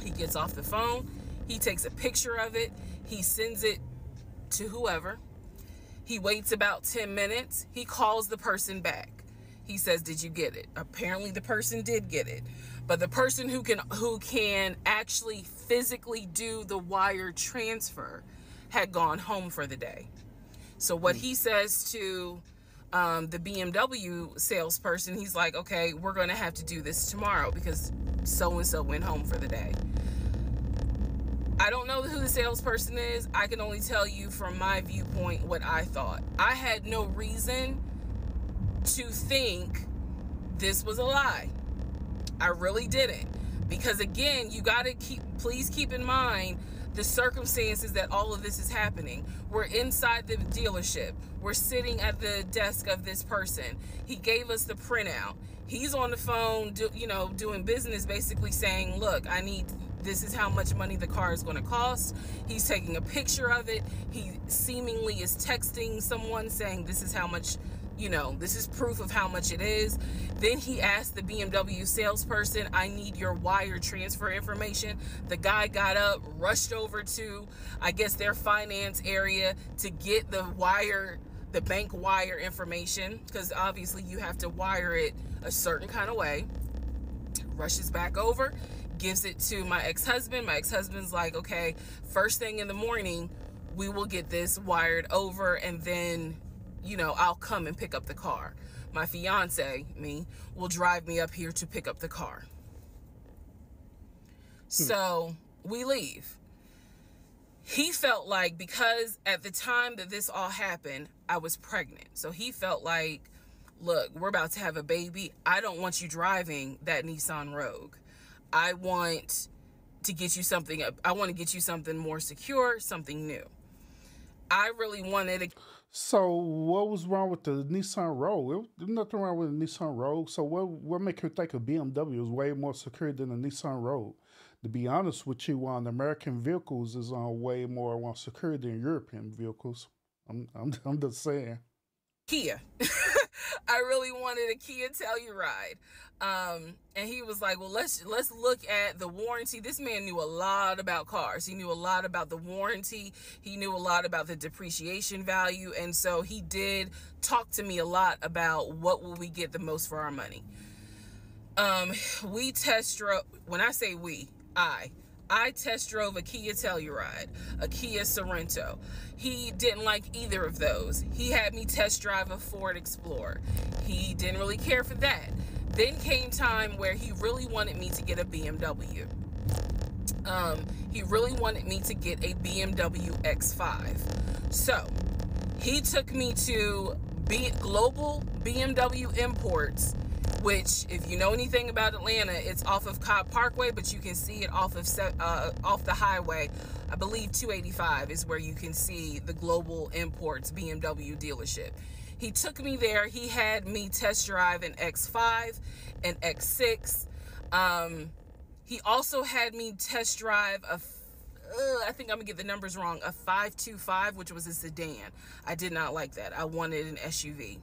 He gets off the phone. He takes a picture of it. He sends it to whoever. He waits about 10 minutes. He calls the person back. He says, did you get it? Apparently the person did get it. But the person who can actually physically do the wire transfer had gone home for the day. So what he says to the BMW salesperson, he's like, okay, we're going to have to do this tomorrow because so-and-so went home for the day. I don't know who the salesperson is. I can only tell you from my viewpoint what I thought. I had no reason to think this was a lie. I really didn't. Because again, you got to please keep in mind the circumstances that all of this is happening. We're inside the dealership. We're sitting at the desk of this person. He gave us the printout. He's on the phone, doing business, basically saying, look, this is how much money the car is going to cost. He's taking a picture of it. He seemingly is texting someone saying this is how much, this is proof of how much it is. Then he asked the BMW salesperson, I need your wire transfer information. The guy got up, rushed over to, I guess, their finance area to get the bank wire information, because obviously you have to wire it a certain kind of way. Rushes back over, gives it to my ex-husband. My ex-husband's like, okay, first thing in the morning, we will get this wired over, and then, I'll come and pick up the car. My fiance, will drive me up here to pick up the car. So we leave. He felt like, because at the time that this all happened, I was pregnant. So he felt like, look, we're about to have a baby. I don't want you driving that Nissan Rogue. I want to get you something. I want to get you something more secure, something new. I really wanted to. So what was wrong with the Nissan Rogue? There's nothing wrong with the Nissan Rogue. So what make you think a BMW is way more secure than a Nissan Rogue? To be honest with you, on American vehicles is way more secure than European vehicles. I'm just saying. Kia. I really wanted a Kia Telluride. And he was like, well, let's look at the warranty. This man knew a lot about cars. He knew a lot about the warranty. He knew a lot about the depreciation value. And so he did talk to me a lot about what will we get the most for our money. We test drove, when I say we, I test drove a Kia Telluride, a Kia Sorento. He didn't like either of those. He had me test drive a Ford Explorer. He didn't really care for that. Then came time where he really wanted me to get a BMW. He really wanted me to get a BMW X5. So he took me to Global BMW Imports, which, if you know anything about Atlanta, it's off of Cobb Parkway, but you can see it off the highway. I believe 285 is where you can see the Global Imports BMW dealership. He took me there. He had me test drive an X5, an X6. He also had me test drive I think I'm gonna get the numbers wrong, a 525, which was a sedan. I did not like that. I wanted an SUV.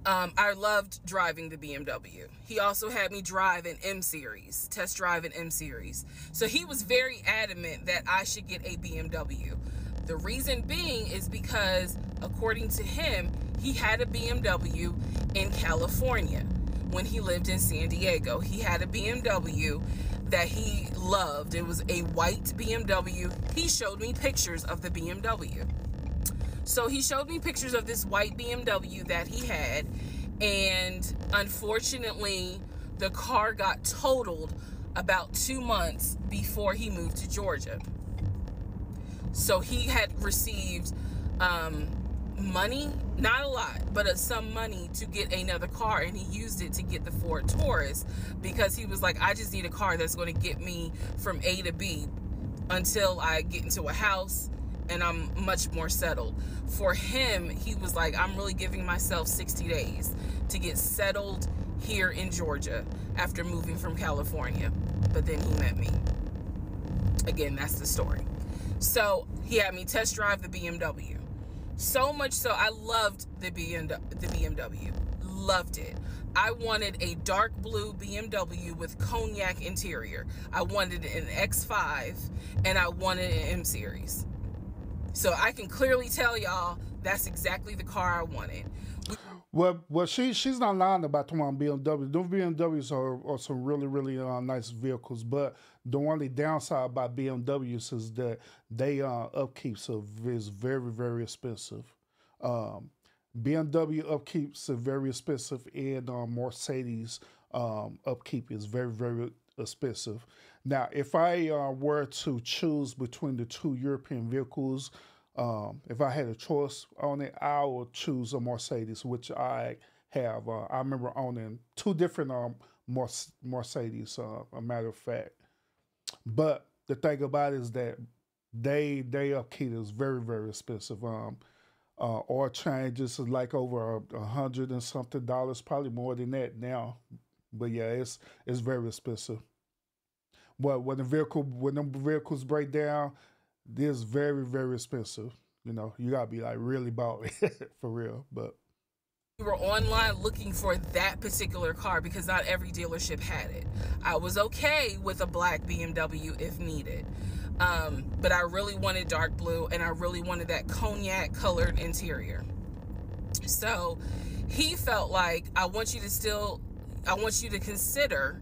I loved driving the BMW. He also had me drive an M Series, test drive an M Series. So he was very adamant that I should get a BMW. The reason being is because, according to him, he had a BMW in California when he lived in San Diego. He had a BMW that he loved. It was a white BMW. He showed me pictures of the BMW. So he showed me pictures of this white BMW that he had, and unfortunately, the car got totaled about 2 months before he moved to Georgia. So he had received money, not a lot, but some money to get another car, and he used it to get the Ford Taurus because he was like, I just need a car that's going to get me from A to B until I get into a house and I'm much more settled. For him, he was like, I'm really giving myself 60 days to get settled here in Georgia after moving from California. But then he met me. Again, that's the story. So he had me test drive the BMW. So much so, I loved the BMW. Loved it. I wanted a dark blue BMW with cognac interior. I wanted an X5, and I wanted an M Series. So I can clearly tell y'all that's exactly the car I wanted. Well, she's not lying about the one BMW. Those BMWs are some really nice vehicles, but the only downside about BMWs is that they upkeep is very expensive. BMW upkeeps are very expensive, and Mercedes upkeep is very expensive. Now, if I were to choose between the two European vehicles, if I had a choice on it, I would choose a Mercedes, which I have. I remember owning two different Mercedes, a matter of fact. But the thing about it is that they upkeep is very expensive. Oil changes is like over $100 and something, probably more than that now. But yeah, it's very expensive. But when them vehicles break down, this very expensive. You know, you gotta be like really bought for real. But we were online looking for that particular car because not every dealership had it. I was okay with a black BMW if needed. But I really wanted dark blue, and I really wanted that cognac colored interior. So he felt like, I want you to consider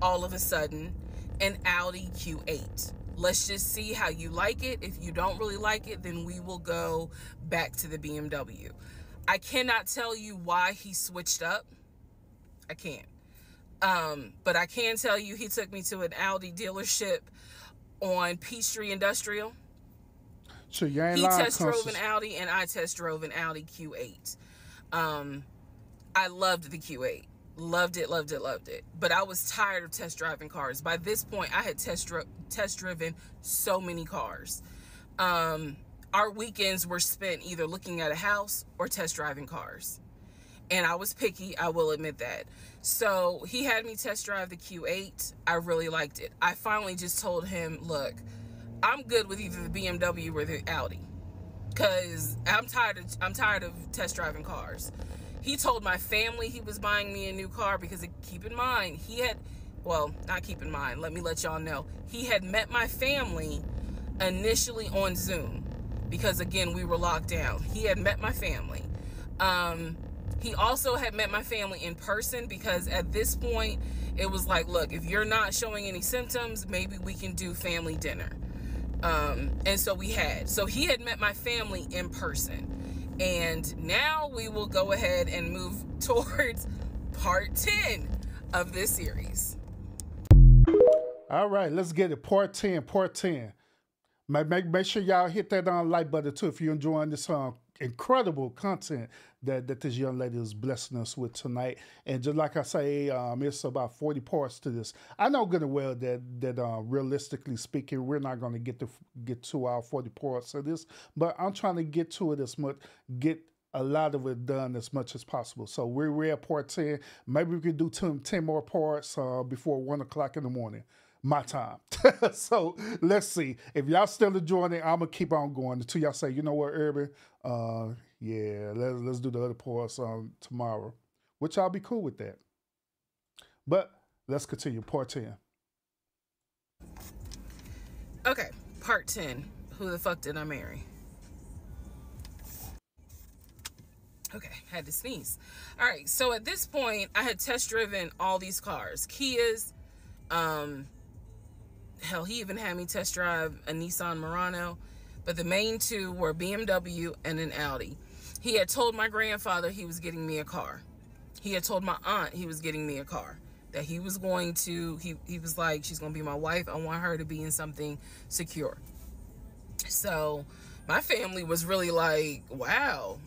all of a sudden an Audi Q8. Let's just see how you like it. If you don't really like it, then we will go back to the BMW. I cannot tell you why he switched up. I can't. But I can tell you he took me to an Audi dealership on Peachtree Industrial. So you ain't he lying, test drove an Audi, and I test drove an Audi Q8. I loved the Q8. Loved it. But I was tired of test driving cars. By this point, I had test driven so many cars. Our weekends were spent either looking at a house or test driving cars. And I was picky, I will admit that. So he had me test drive the Q8. I really liked it. I finally just told him, look, I'm good with either the BMW or the Audi. because I'm tired of test driving cars. He told my family he was buying me a new car because, keep in mind, not keep in mind, let me let y'all know, he had met my family initially on Zoom because, again, we were locked down. He had met my family. He also had met my family in person because at this point it was like, look, if you're not showing any symptoms, maybe we can do family dinner. And so he had met my family in person. And now we will go ahead and move towards part 10 of this series. All right, let's get it. Part 10. Make sure y'all hit that like button too if you're enjoying this incredible content that this young lady is blessing us with tonight. And just like I say, it's about 40 parts to this. I know good and well that realistically speaking, we're not going to get to our 40 parts of this, but I'm trying to get to it get a lot of it done as much as possible. So we're at part 10. Maybe we could do 10 more parts before 1 o'clock in the morning. My time. So let's see. If y'all still enjoying it, I'm gonna keep on going until y'all say, you know what, Urban, yeah, let's do the other parts tomorrow, which I'll be cool with that. But let's continue. Part 10. Okay, part 10. Who the fuck did I marry? Okay, had to sneeze. All right, so at this point, I had test driven all these cars. Kias, hell, he even had me test drive a Nissan Murano, but the main two were BMW and an Audi. He had told my grandfather he was getting me a car. He had told my aunt he was getting me a car, that he was going to, he was like, she's going to be my wife. I want her to be in something secure. So my family was really like, wow,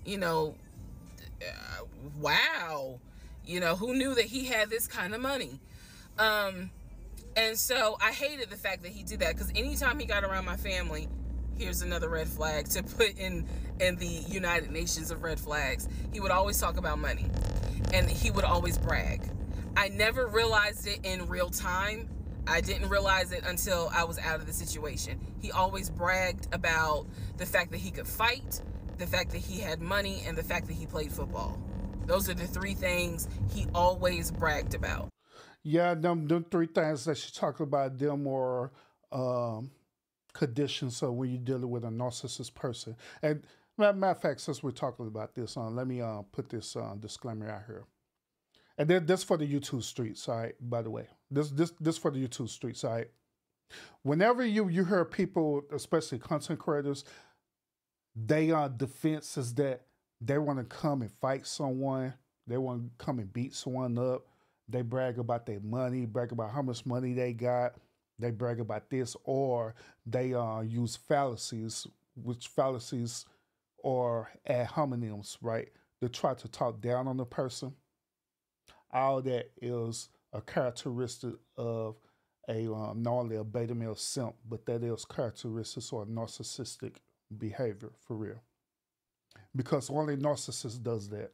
wow, who knew that he had this kind of money? And so I hated the fact that he did that, because anytime he got around my family, here's another red flag to put in the United Nations of red flags, he would always talk about money, and he would always brag. I never realized it in real time. I didn't realize it until I was out of the situation. He always bragged about the fact that he could fight, the fact that he had money, and the fact that he played football. Those are the three things he always bragged about. Yeah, them 3 things that she talked about, them are conditions. So when you're dealing with a narcissist person, and matter of fact, since we're talking about this, let me put this disclaimer out here. And then this for the YouTube streets, all right? By the way, this for the YouTube streets, all right? Whenever you hear people, especially content creators, they defense is that they want to come and fight someone, they want to come and beat someone up. They brag about their money, brag about how much money they got. They brag about this, or they use fallacies, which fallacies are ad hominems, right? They try to talk down on the person. All that is a characteristic of a not only a beta male simp, but that is characteristics or narcissistic behavior for real. Because only narcissist does that.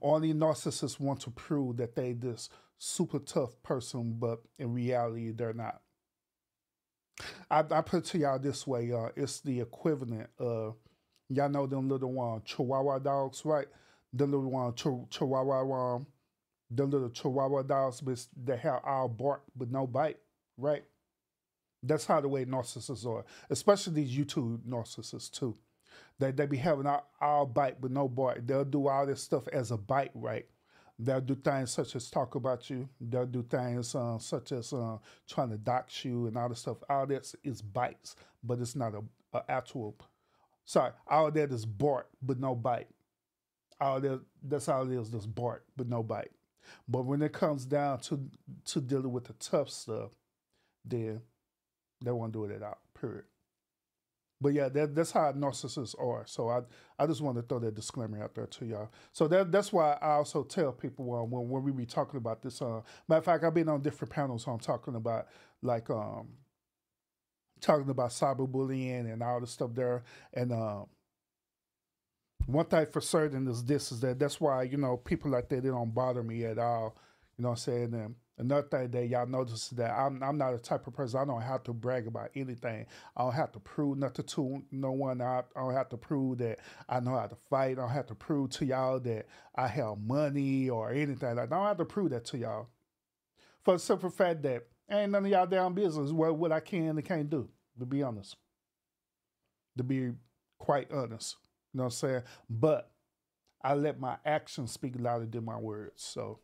Only narcissists want to prove that they this super tough person, but in reality, they're not. I put it to y'all this way, it's the equivalent of, y'all know them little Chihuahua dogs, right? The little Chihuahua, the little Chihuahua dogs that have all bark but no bite, right? That's how the way narcissists are, especially these YouTube narcissists too. They be having all bite but no bark. They'll do all this stuff as a bite, right? They'll do things such as talk about you. They'll do things such as trying to dox you and all this stuff. All that is bites, but it's not a actual. Sorry, all that is bark but no bite. That's all it is, just bark but no bite. But when it comes down to dealing with the tough stuff, then they won't do it at all. Period. But yeah, that's how narcissists are. So I just want to throw that disclaimer out there to y'all. So that's why I also tell people when we be talking about this. Matter of fact, I've been on different panels. So I'm talking about cyberbullying and all this stuff there. And one thing for certain is that's why people like that, they don't bother me at all. You know what I'm saying? And another thing that y'all notice is that I'm not the type of person, I don't have to brag about anything. I don't have to prove nothing to no one. I don't have to prove that I know how to fight. I don't have to prove to y'all that I have money or anything. I don't have to prove that to y'all. For the simple fact that ain't none of y'all damn business what I can and can't do, to be honest. To be quite honest. You know what I'm saying? But I let my actions speak louder than my words. So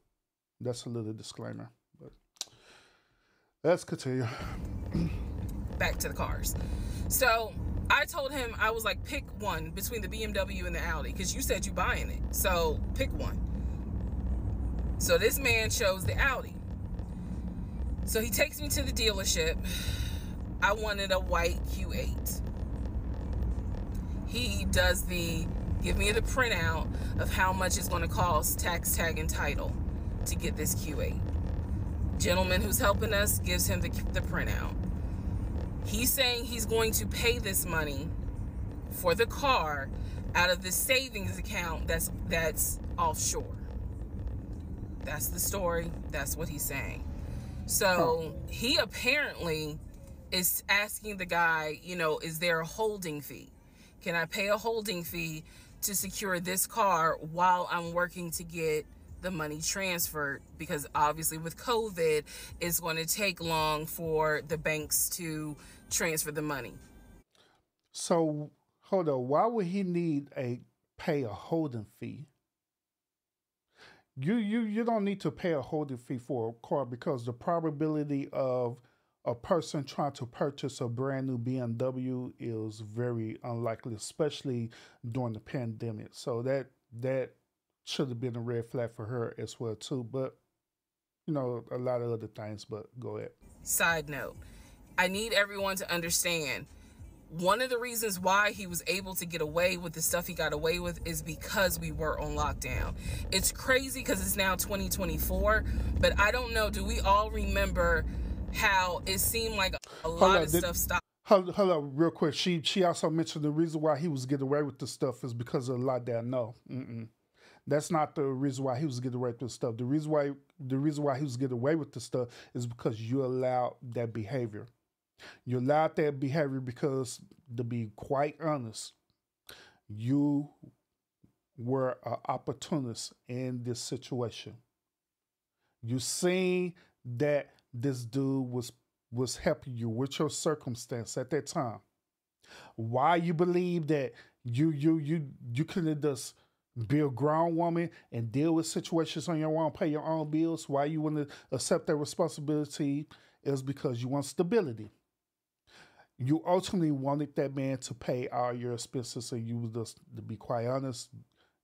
that's a little disclaimer. But let's continue. Back to the cars. So I told him, I was like, pick one between the BMW and the Audi, because you said you buying it. So pick one. So this man chose the Audi. So he takes me to the dealership. I wanted a white Q8. He does give me the printout of how much it's going to cost, tax, tag, and title, to get this Q8. Gentleman who's helping us gives him the printout. He's saying he's going to pay this money for the car out of the savings account that's offshore. That's the story. That's what he's saying. So he apparently is asking the guy, you know, is there a holding fee? Can I pay a holding fee to secure this car while I'm working to get the money transferred? Because obviously with COVID, it's going to take long for the banks to transfer the money. So hold on, why would he need pay a holding fee? You don't need to pay a holding fee for a car, because the probability of a person trying to purchase a brand new BMW is very unlikely, especially during the pandemic. So that should have been a red flag for her as well too. But you know, a lot of other things. But go ahead. Side note, I need everyone to understand, one of the reasons why he was able to get away with the stuff he got away with is because we were on lockdown. It's crazy because it's now 2024, but I don't know, do we all remember how it seemed like a lot of stuff stopped? Hold on, real quick. She also mentioned the reason why he was getting away with the stuff is because of the lockdown. No, that's not the reason why he was getting away with the stuff. The reason why he was getting away with the stuff is because you allowed that behavior. You allowed that behavior because, to be quite honest, you were an opportunist in this situation. You seen that this dude was helping you with your circumstance at that time. Why you believe that you couldn't just be a grown woman and deal with situations on your own, pay your own bills? Why you wouldn't accept that responsibility is because you want stability. You ultimately wanted that man to pay all your expenses, and you was just, to be quite honest,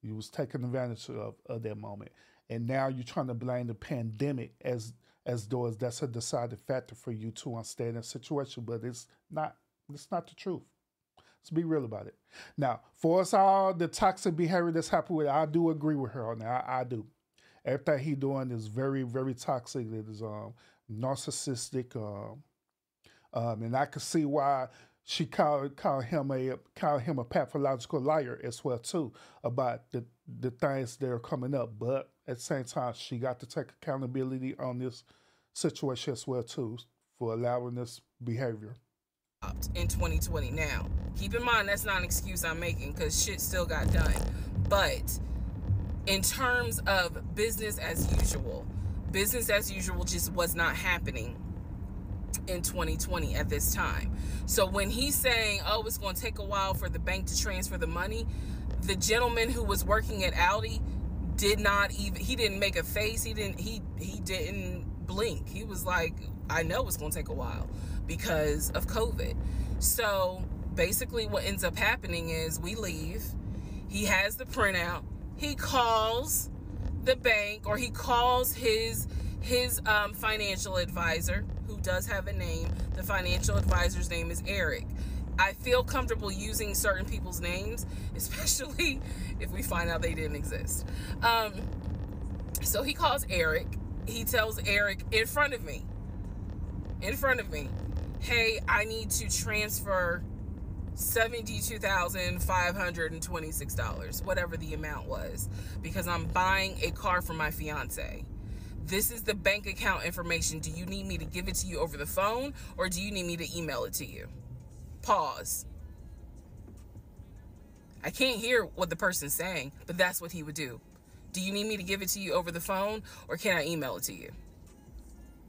you was taking advantage of that moment. And now you're trying to blame the pandemic as though that's a deciding factor for you to understand that situation, but it's not the truth. Let's be real about it. Now, for us all, the toxic behavior that's happening with, I do agree with her on that. I do. Everything he doing is very, very toxic. It is narcissistic. And I can see why she called him a pathological liar as well too about the things that are coming up. But at the same time, she got to take accountability on this situation as well too for allowing this behavior. In 2020 now. Keep in mind, that's not an excuse I'm making, because shit still got done. But in terms of business as usual just was not happening in 2020 at this time. So when he's saying, oh, it's going to take a while for the bank to transfer the money, the gentleman who was working at Audi he didn't make a face. He didn't blink. He was like, I know it's going to take a while because of COVID. So basically what ends up happening is we leave. He has the printout. He calls the bank, or he calls his financial advisor, who does have a name. The financial advisor's name is Eric. I feel comfortable using certain people's names, especially if we find out they didn't exist. So he calls Eric. He tells Eric in front of me, hey, I need to transfer $72,526, whatever the amount was, because I'm buying a car for my fiance. this is the bank account information. Do you need me to give it to you over the phone, or do you need me to email it to you? Pause. I can't hear what the person's saying, but that's what he would do. Do you need me to give it to you over the phone, or can I email it to you?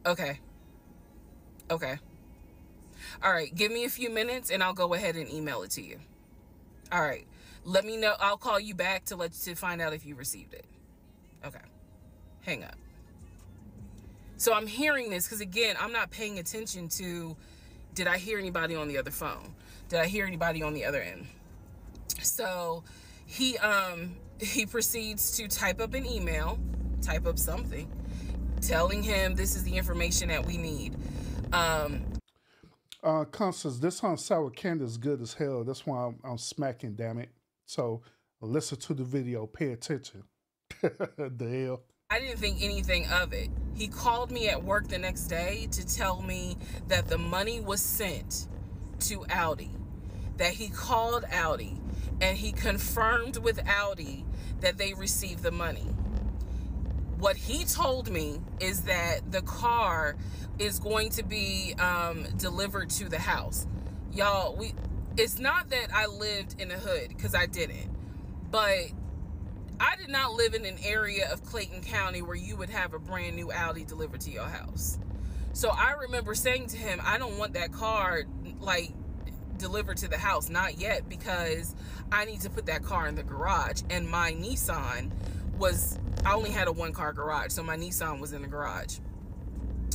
Okay. Okay. All right, give me a few minutes and I'll go ahead and email it to you. All right, let me know. I'll call you back to find out if you received it. Okay, hang up. So I'm hearing this because, again, I'm not paying attention to, did I hear anybody on the other phone? Did I hear anybody on the other end? So he proceeds to type up an email, type up something, telling him this is the information that we need. Constance, this on sour candy is good as hell. That's why I'm smacking, damn it. So listen to the video, pay attention. The hell. I didn't think anything of it. He called me at work the next day to tell me that the money was sent to Audi, that he called Audi and he confirmed with Audi that they received the money. What he told me is that the car is going to be delivered to the house. Y'all, it's not that I lived in the hood, because I didn't, but I did not live in an area of Clayton County where you would have a brand new Audi delivered to your house. So I remember saying to him, I don't want that car like delivered to the house, not yet, because I need to put that car in the garage. And my Nissan was, I only had a one-car garage, so my Nissan was in the garage.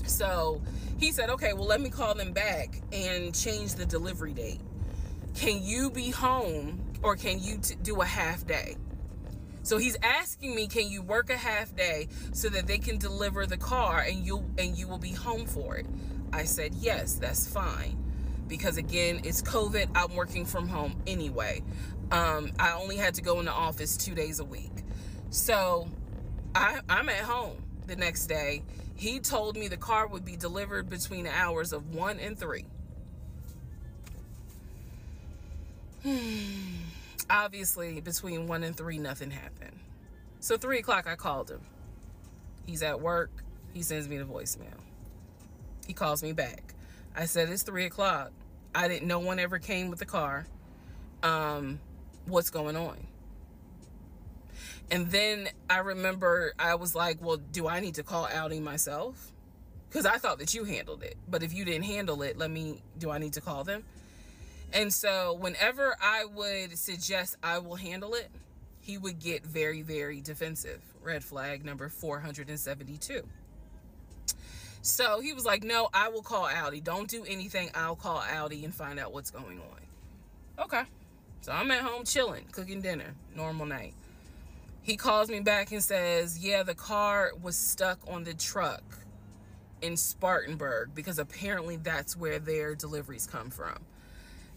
So he said, okay, well, let me call them back and change the delivery date. Can you be home, or can you do a half day? So he's asking me, can you work a half day so that they can deliver the car and you will be home for it? I said, yes, that's fine. Because again, it's COVID. I'm working from home anyway. I only had to go in the office 2 days a week. So I'm at home the next day. He told me the car would be delivered between the hours of 1 and 3. Obviously, between 1 and 3, nothing happened. So 3 o'clock, I called him. He's at work. He sends me the voicemail. He calls me back. I said, it's 3 o'clock. No one ever came with the car. What's going on? And then I remember I was like, well, do I need to call Audi myself? Because I thought that you handled it. But if you didn't handle it, do I need to call them? And so whenever I would suggest I will handle it, he would get very, very defensive. Red flag number 472. So he was like, no, I will call Audi. Don't do anything. I'll call Audi and find out what's going on. Okay. So I'm at home chilling, cooking dinner, normal night. He calls me back and says, yeah, the car was stuck on the truck in Spartanburg, because apparently that's where their deliveries come from.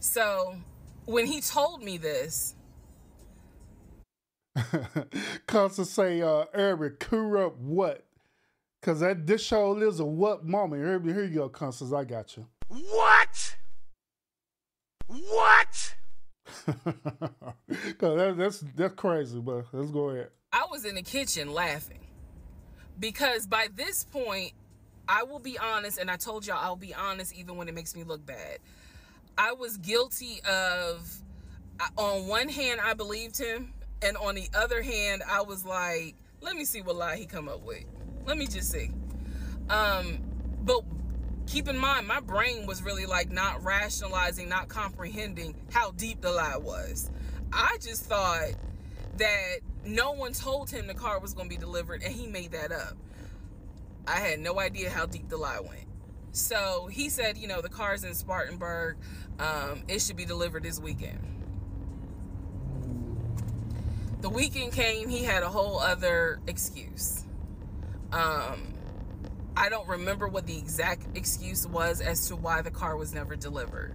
So when he told me this, Constance say, Eric, clear up what? Because this show is a what moment. Here you go, Constance. I got you. What? What? That's crazy, but let's go ahead. I was in the kitchen laughing, because by this point, I will be honest, and I told y'all I'll be honest even when it makes me look bad. I was guilty of, on one hand, I believed him, and on the other hand, I was like, let me see what lie he come up with. Let me just see. But keep in mind, my brain was really like not rationalizing, not comprehending how deep the lie was. I just thought that no one told him the car was going to be delivered, and he made that up. I had no idea how deep the lie went. So he said, you know, the car's in Spartanburg. It should be delivered this weekend. The weekend came, he had a whole other excuse. I don't remember what the exact excuse was as to why the car was never delivered.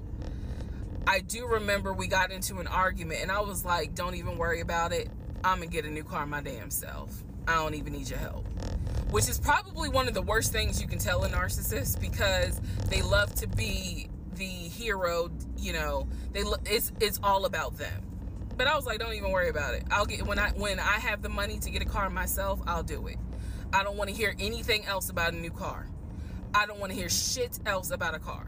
I do remember we got into an argument, and I was like, don't even worry about it. I'm gonna get a new car my damn self. I don't even need your help. Which is probably one of the worst things you can tell a narcissist, because they love to be the hero, you know, it's all about them. But I was like, don't even worry about it. I'll get, when I have the money to get a car myself, I'll do it. I don't want to hear anything else about a new car. I don't want to hear shit else about a car.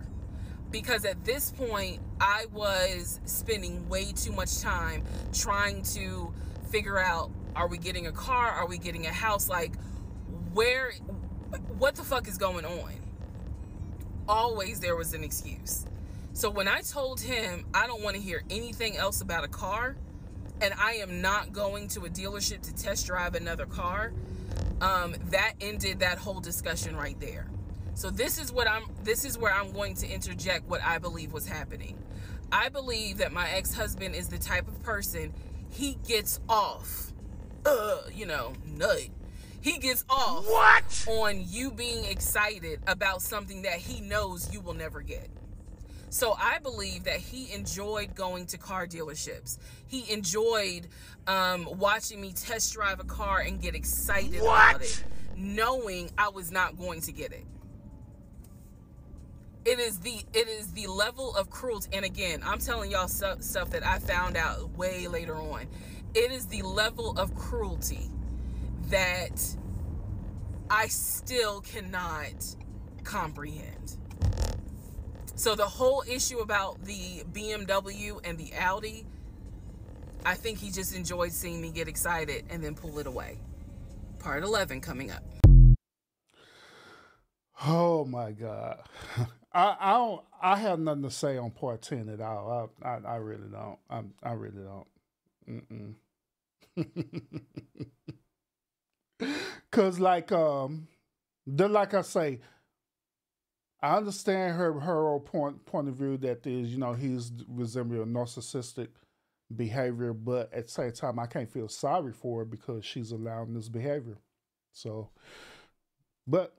Because at this point, I was spending way too much time trying to figure out, are we getting a car? Are we getting a house? Like, what the fuck is going on? Always there was an excuse. So when I told him I don't want to hear anything else about a car, and I am not going to a dealership to test drive another car, that ended that whole discussion right there. So this is where I'm going to interject what I believe was happening. I believe that my ex-husband is the type of person, he gets off, nut. He gets off on you being excited about something that he knows you will never get. So I believe that he enjoyed going to car dealerships. He enjoyed watching me test drive a car and get excited about it, knowing I was not going to get it. It is the level of cruelty. And again, I'm telling y'all stuff that I found out way later on. It is the level of cruelty that I still cannot comprehend. So the whole issue about the BMW and the Audi, I think he just enjoyed seeing me get excited and then pull it away. Part 11 coming up. Oh my God. I have nothing to say on part 10 at all. I really don't. I really don't. Cause like I say, I understand her whole point of view that is, he's resembling narcissistic behavior, but at the same time I can't feel sorry for her because she's allowing this behavior. So, but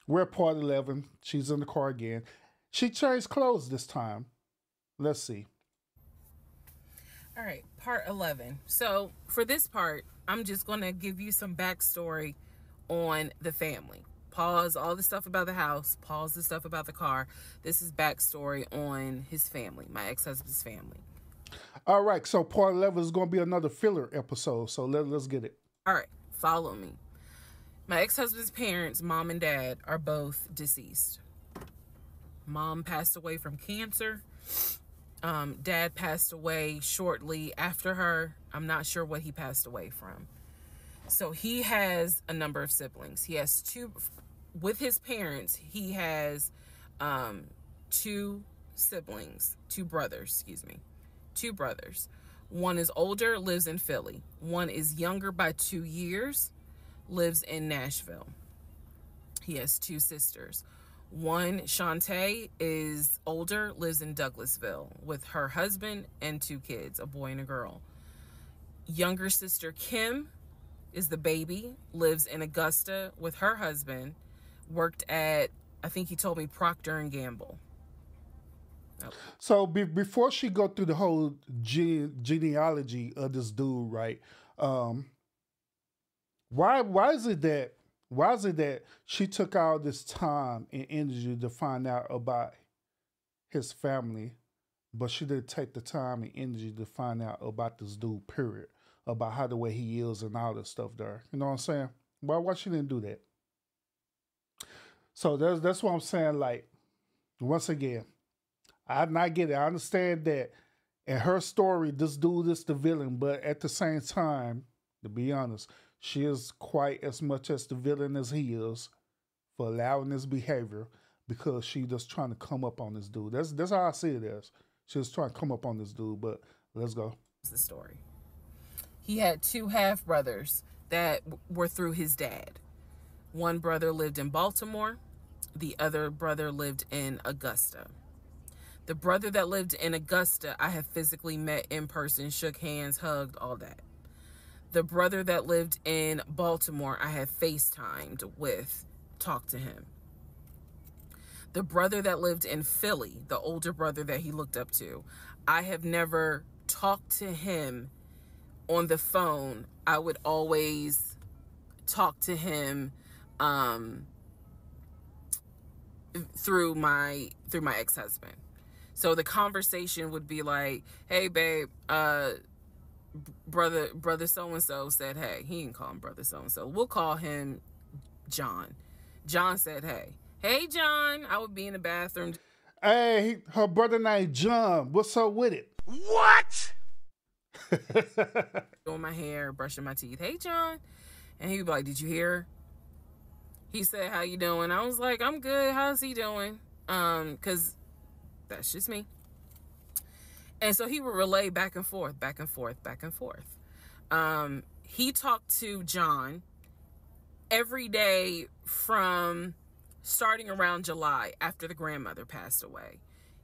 we're at part 11. She's in the car again. She changed clothes this time. Let's see. All right, part 11. So for this part, I'm just going to give you some backstory on the family. Pause all the stuff about the house. Pause the stuff about the car. This is backstory on his family, my ex-husband's family. All right, so part 11 is going to be another filler episode. So let's get it. All right, follow me. My ex-husband's parents, mom and dad, are both deceased. Mom passed away from cancer. Dad passed away shortly after her. I'm not sure what he passed away from. So he has a number of siblings. He has two, with his parents, he has two brothers. One is older, lives in Philly. One is younger by 2 years, lives in Nashville. He has two sisters. One, Shantae, is older, lives in Douglasville with her husband and two kids, a boy and a girl. Younger sister, Kim, is the baby, lives in Augusta with her husband, worked at, I think he told me, Procter & Gamble. Oh. So before she go through the whole genealogy of this dude, right? Why is it that she took all this time and energy to find out about his family, but she didn't take the time and energy to find out about this dude, period, about how the way he is and all this stuff there. You know what I'm saying? Why she didn't do that? So that's what I'm saying. Like, once again, I get it. I understand that in her story, this dude is the villain, but at the same time, to be honest, she is quite as much as the villain as he is for allowing this behavior, because she just trying to come up on this dude. That's how I see it as. She was trying to come up on this dude, but let's go. The story. He had two half brothers that were through his dad. One brother lived in Baltimore. The other brother lived in Augusta. The brother that lived in Augusta, I have physically met in person, shook hands, hugged, all that. The brother that lived in Baltimore, I have FaceTimed with, talked to him. The brother that lived in Philly, the older brother that he looked up to, I have never talked to him on the phone. I would always talk to him through my ex-husband. So the conversation would be like, hey babe, brother so-and-so said, hey. He didn't call him brother so-and-so. We'll call him John. John said, hey, John. I would be in the bathroom. Hey, her brother named John. What's up with it? What? Doing my hair, brushing my teeth. Hey, John. And he would be like, did you hear? He said, how you doing? I was like, I'm good. How's he doing? Because that's just me. And so he would relay back and forth, back and forth, back and forth. He talked to John every day from starting around July after the grandmother passed away.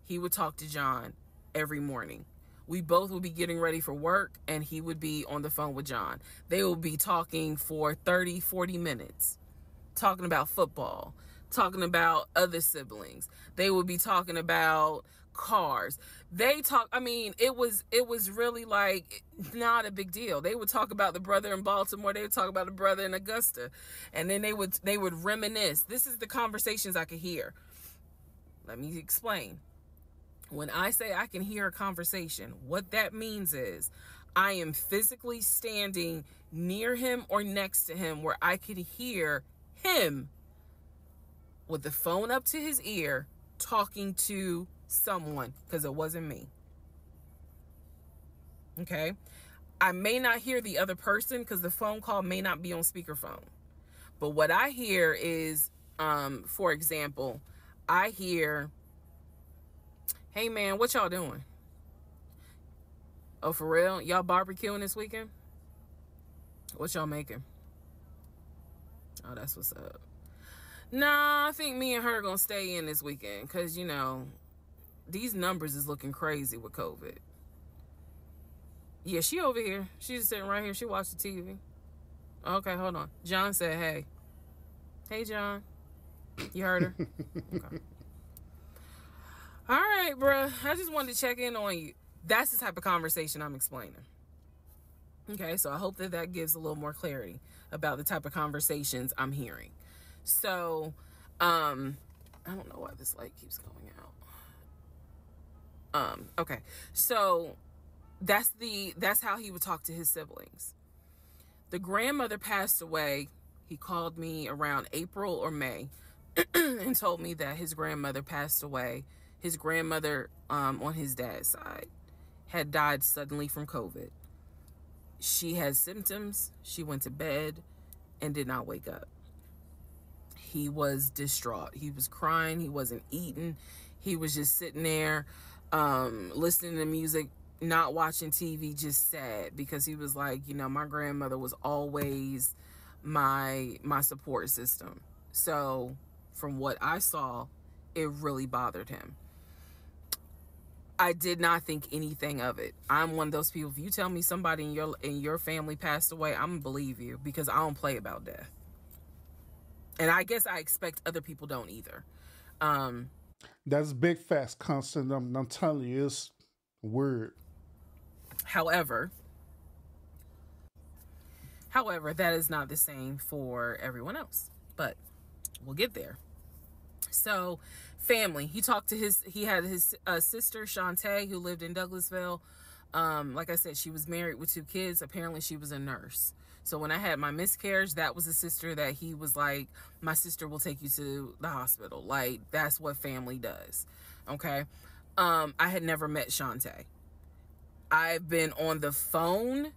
He would talk to John every morning. We both would be getting ready for work, and he would be on the phone with John. They would be talking for 30, 40 minutes, talking about football, talking about other siblings. They would be talking about cars. It was really like not a big deal. They would talk about the brother in Baltimore. They would talk about the brother in Augusta. And then they would reminisce. This is the conversations I could hear. Let me explain. When I say I can hear a conversation, what that means is I am physically standing near him or next to him where I could hear him with the phone up to his ear talking to someone, because it wasn't me. Okay? I may not hear the other person because the phone call may not be on speakerphone. But what I hear is, for example, I hear, hey man, what y'all doing? Oh, for real? Y'all barbecuing this weekend? What y'all making? Oh, that's what's up. Nah, I think me and her gonna stay in this weekend because, you know, these numbers is looking crazy with COVID. Yeah, she over here. She's just sitting right here. She watched the TV. Okay, hold on. John said, hey. Hey, John. You heard her? Okay. All right, bruh. I just wanted to check in on you. That's the type of conversation I'm explaining. Okay, so I hope that gives a little more clarity about the type of conversations I'm hearing. So, I don't know why this light keeps going out. Okay. So that's how he would talk to his siblings. The grandmother passed away. He called me around April or May and told me that his grandmother passed away. His grandmother, on his dad's side, had died suddenly from COVID. She had symptoms. She went to bed and did not wake up. He was distraught. He was crying. He wasn't eating. He was just sitting there, listening to music, not watching TV, just sad, because he was like, you know, my grandmother was always my support system. So from what I saw, it really bothered him. I did not think anything of it. I'm one of those people, if you tell me somebody in your family passed away, I'm gonna believe you, because I don't play about death. And I guess I expect other people don't either. That's big fast constant. I'm telling you, it's weird. However, that is not the same for everyone else. But we'll get there. So, family. He had his sister, Shantae, who lived in Douglasville. Like I said, she was married with 2 kids. Apparently, she was a nurse. So when I had my miscarriage, that was a sister that he was like, my sister will take you to the hospital. Like, that's what family does. Okay. I had never met Shantae. I've been on the phone,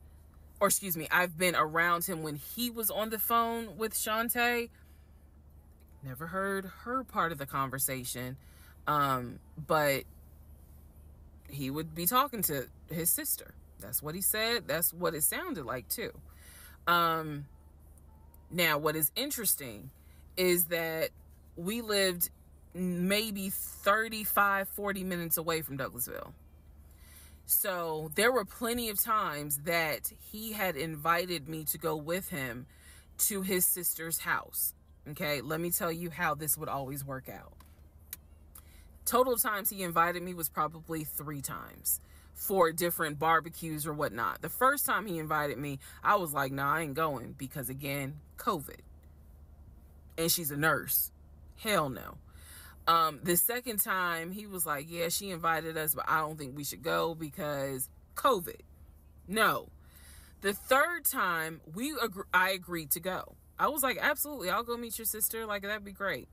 I've been around him when he was on the phone with Shantae. Never heard her part of the conversation. But he would be talking to his sister. That's what he said. That's what it sounded like too. Now, what is interesting is that we lived maybe 35, 40 minutes away from Douglasville. So there were plenty of times that he had invited me to go with him to his sister's house. Okay, let me tell you how this would always work out. Total times he invited me was probably 3 times for different barbecues or whatnot. The first time he invited me, I was like, nah, I ain't going, because again, COVID. And she's a nurse. Hell no. The second time he was like, yeah, she invited us, but I don't think we should go because COVID. No. The third time, I agreed to go. I was like, absolutely, I'll go meet your sister. Like, that'd be great.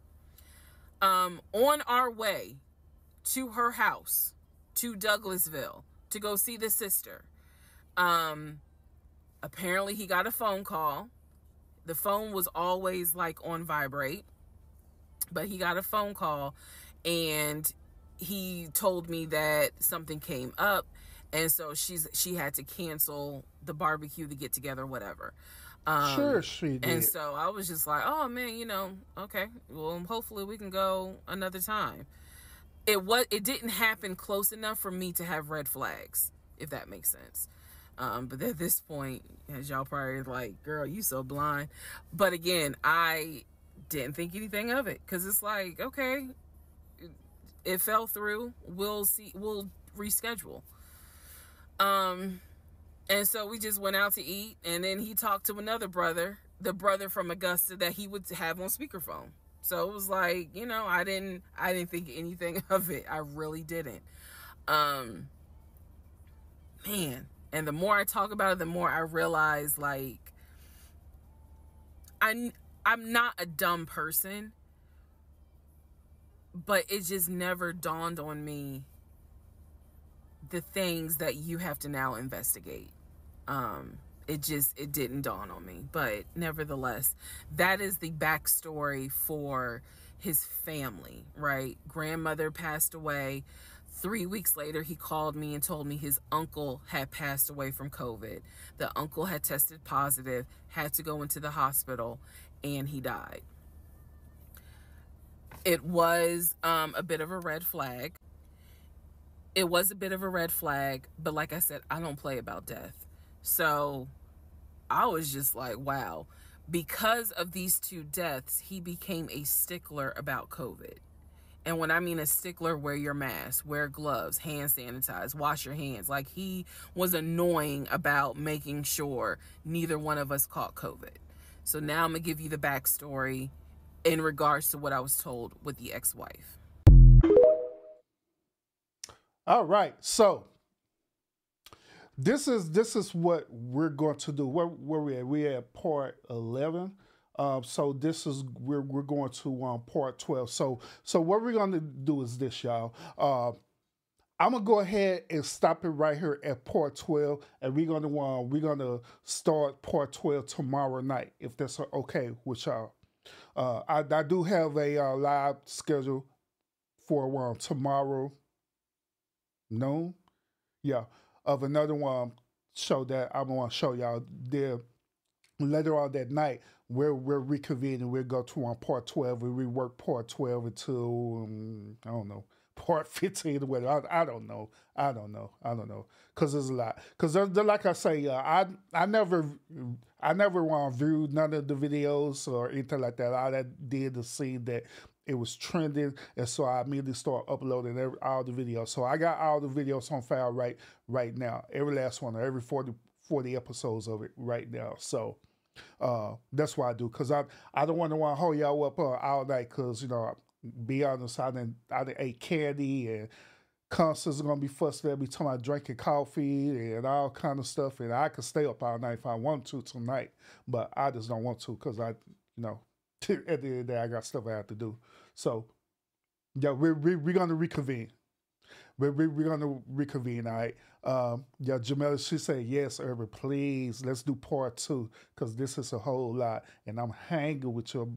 On our way to her house, to Douglasville, to go see the sister, apparently he got a phone call. The phone was always like on vibrate, but he got a phone call and he told me that something came up, and so she had to cancel the barbecue, the get together, whatever. Sure, she did. And so I was just like, oh man, okay, well, hopefully we can go another time. It didn't happen close enough for me to have red flags, if that makes sense. But at this point, as y'all probably like, girl, you so blind. But again, I didn't think anything of it, because it's like, okay, it fell through. We'll reschedule. And so we just went out to eat, and then he talked to another brother, the brother from Augusta that he would have on speakerphone. So it was like, I didn't think anything of it. I really didn't. Man. And the more I talk about it, the more I realize, like, I'm not a dumb person, but it just never dawned on me the things that you have to now investigate. It didn't dawn on me. But nevertheless, that is the backstory for his family, right? Grandmother passed away. 3 weeks later, he called me and told me his uncle had passed away from COVID. The uncle had tested positive, had to go into the hospital, and he died. It was a bit of a red flag. It was a bit of a red flag, but like I said, I don't play about death. So I was just like, wow. Because of these two deaths, he became a stickler about COVID. And when I mean a stickler, wear your mask, wear gloves, hand sanitize, wash your hands. Like, he was annoying about making sure neither one of us caught COVID. So now I'm going to give you the backstory in regards to what I was told with the ex-wife. All right. So this is what we're going to do. Where we at? We at part 11. So this is we're going to part 12. So what we're going to do is this, y'all. I'm gonna go ahead and stop it right here at part 12, and we're gonna start part 12 tomorrow night, if that's okay with y'all. I do have a live schedule for tomorrow noon, of another show that I'm gonna show y'all there later on that night. We're reconvening. We'll go to part 12. We rework part 12 until I don't know, part 15 or whatever. I don't know. Because there's a lot. Because like I say, I never viewed none of the videos or anything like that. All I did is see that it was trending, and so I immediately started uploading all the videos. So I got all the videos on file right now. Every last one, every 40 episodes of it right now. So that's why I do, because I don't want to hold y'all up all night, because be honest, I done ate candy, and Constance gonna be fussing at me talking about drinking coffee and all kind of stuff, and I could stay up all night if I want to tonight, but I just don't want to, because at the end of the day I got stuff I have to do. So we're gonna reconvene. We're gonna reconvene, all right. Jamila, she said, yes, Urban, please, let's do part 2, because this is a whole lot, and I'm hanging with you.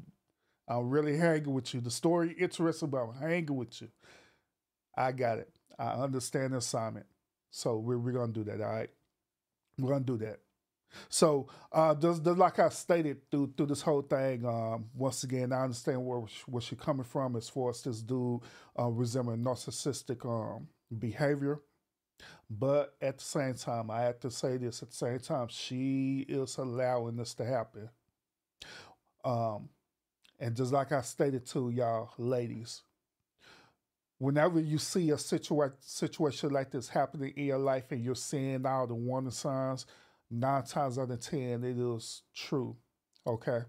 I'm really hanging with you. The story interesting, but I'm hanging with you. I got it. I understand the assignment. So we're going to do that, all right? We're going to do that. So like I stated through this whole thing, once again, I understand where she's coming from as far as this dude resembling narcissistic behavior. But at the same time, I have to say this, at the same time, she is allowing this to happen. And just like I stated to y'all ladies, whenever you see a situation like this happening in your life and you're seeing all the warning signs, 9 times out of 10, it is true, okay?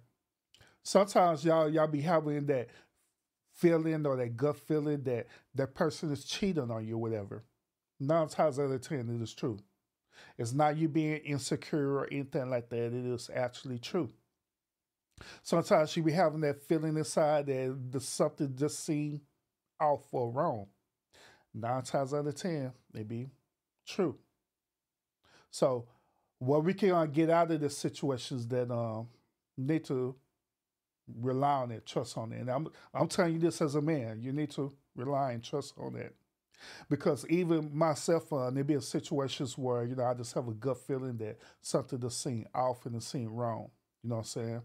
Sometimes y'all be having that feeling or that gut feeling that that person is cheating on you or whatever. 9 times out of 10, it is true. It's not you being insecure or anything like that. It is actually true. Sometimes she be having that feeling inside that the something just seem off or wrong. 9 times out of 10, it be true. So what we can get out of the situations that need to rely on it, trust on it. And I'm telling you this as a man, you need to rely and trust on that. Because even myself, there be situations where, I just have a gut feeling that something just seem off and it seem wrong. You know what I'm saying?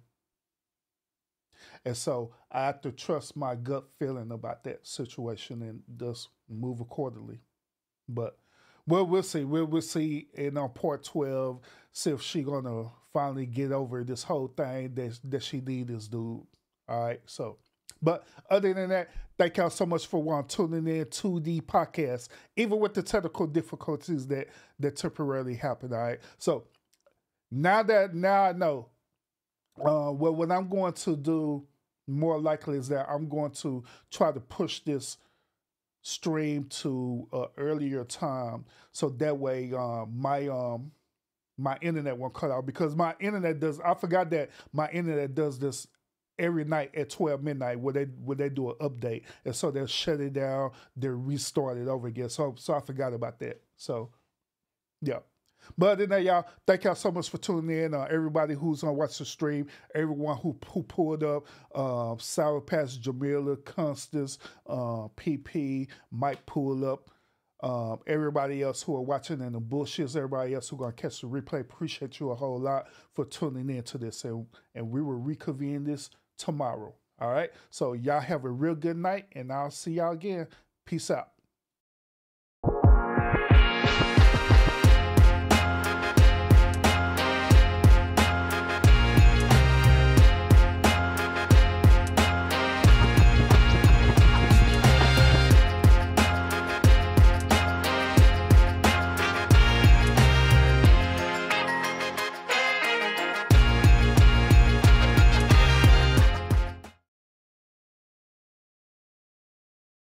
And so I have to trust my gut feeling about that situation and just move accordingly. But we'll see. We'll see in part 12, see if she gonna finally get over this whole thing that she need this dude. All right. So, but other than that, thank y'all so much for tuning in to the podcast, even with the technical difficulties that temporarily happened. All right. So now I know. Well, what I'm going to do more likely is that I'm going to try to push this stream to earlier time, so that way my internet won't cut out, because my internet does. I forgot that my internet does this every night at 12 midnight where they do an update, and so they'll shut it down, they'll restart it over again. So I forgot about that. So yeah. But other than that, y'all, thank y'all so much for tuning in. Everybody who's on watch the stream, everyone who pulled up, Sour Patch, Jamila, Constance, PP, Mike pulled up, everybody else who are watching, and the bullshits, everybody else who going to catch the replay. Appreciate you a whole lot for tuning in to this, and we will reconvene this tomorrow. All right, so y'all have a real good night, and I'll see y'all again. Peace out.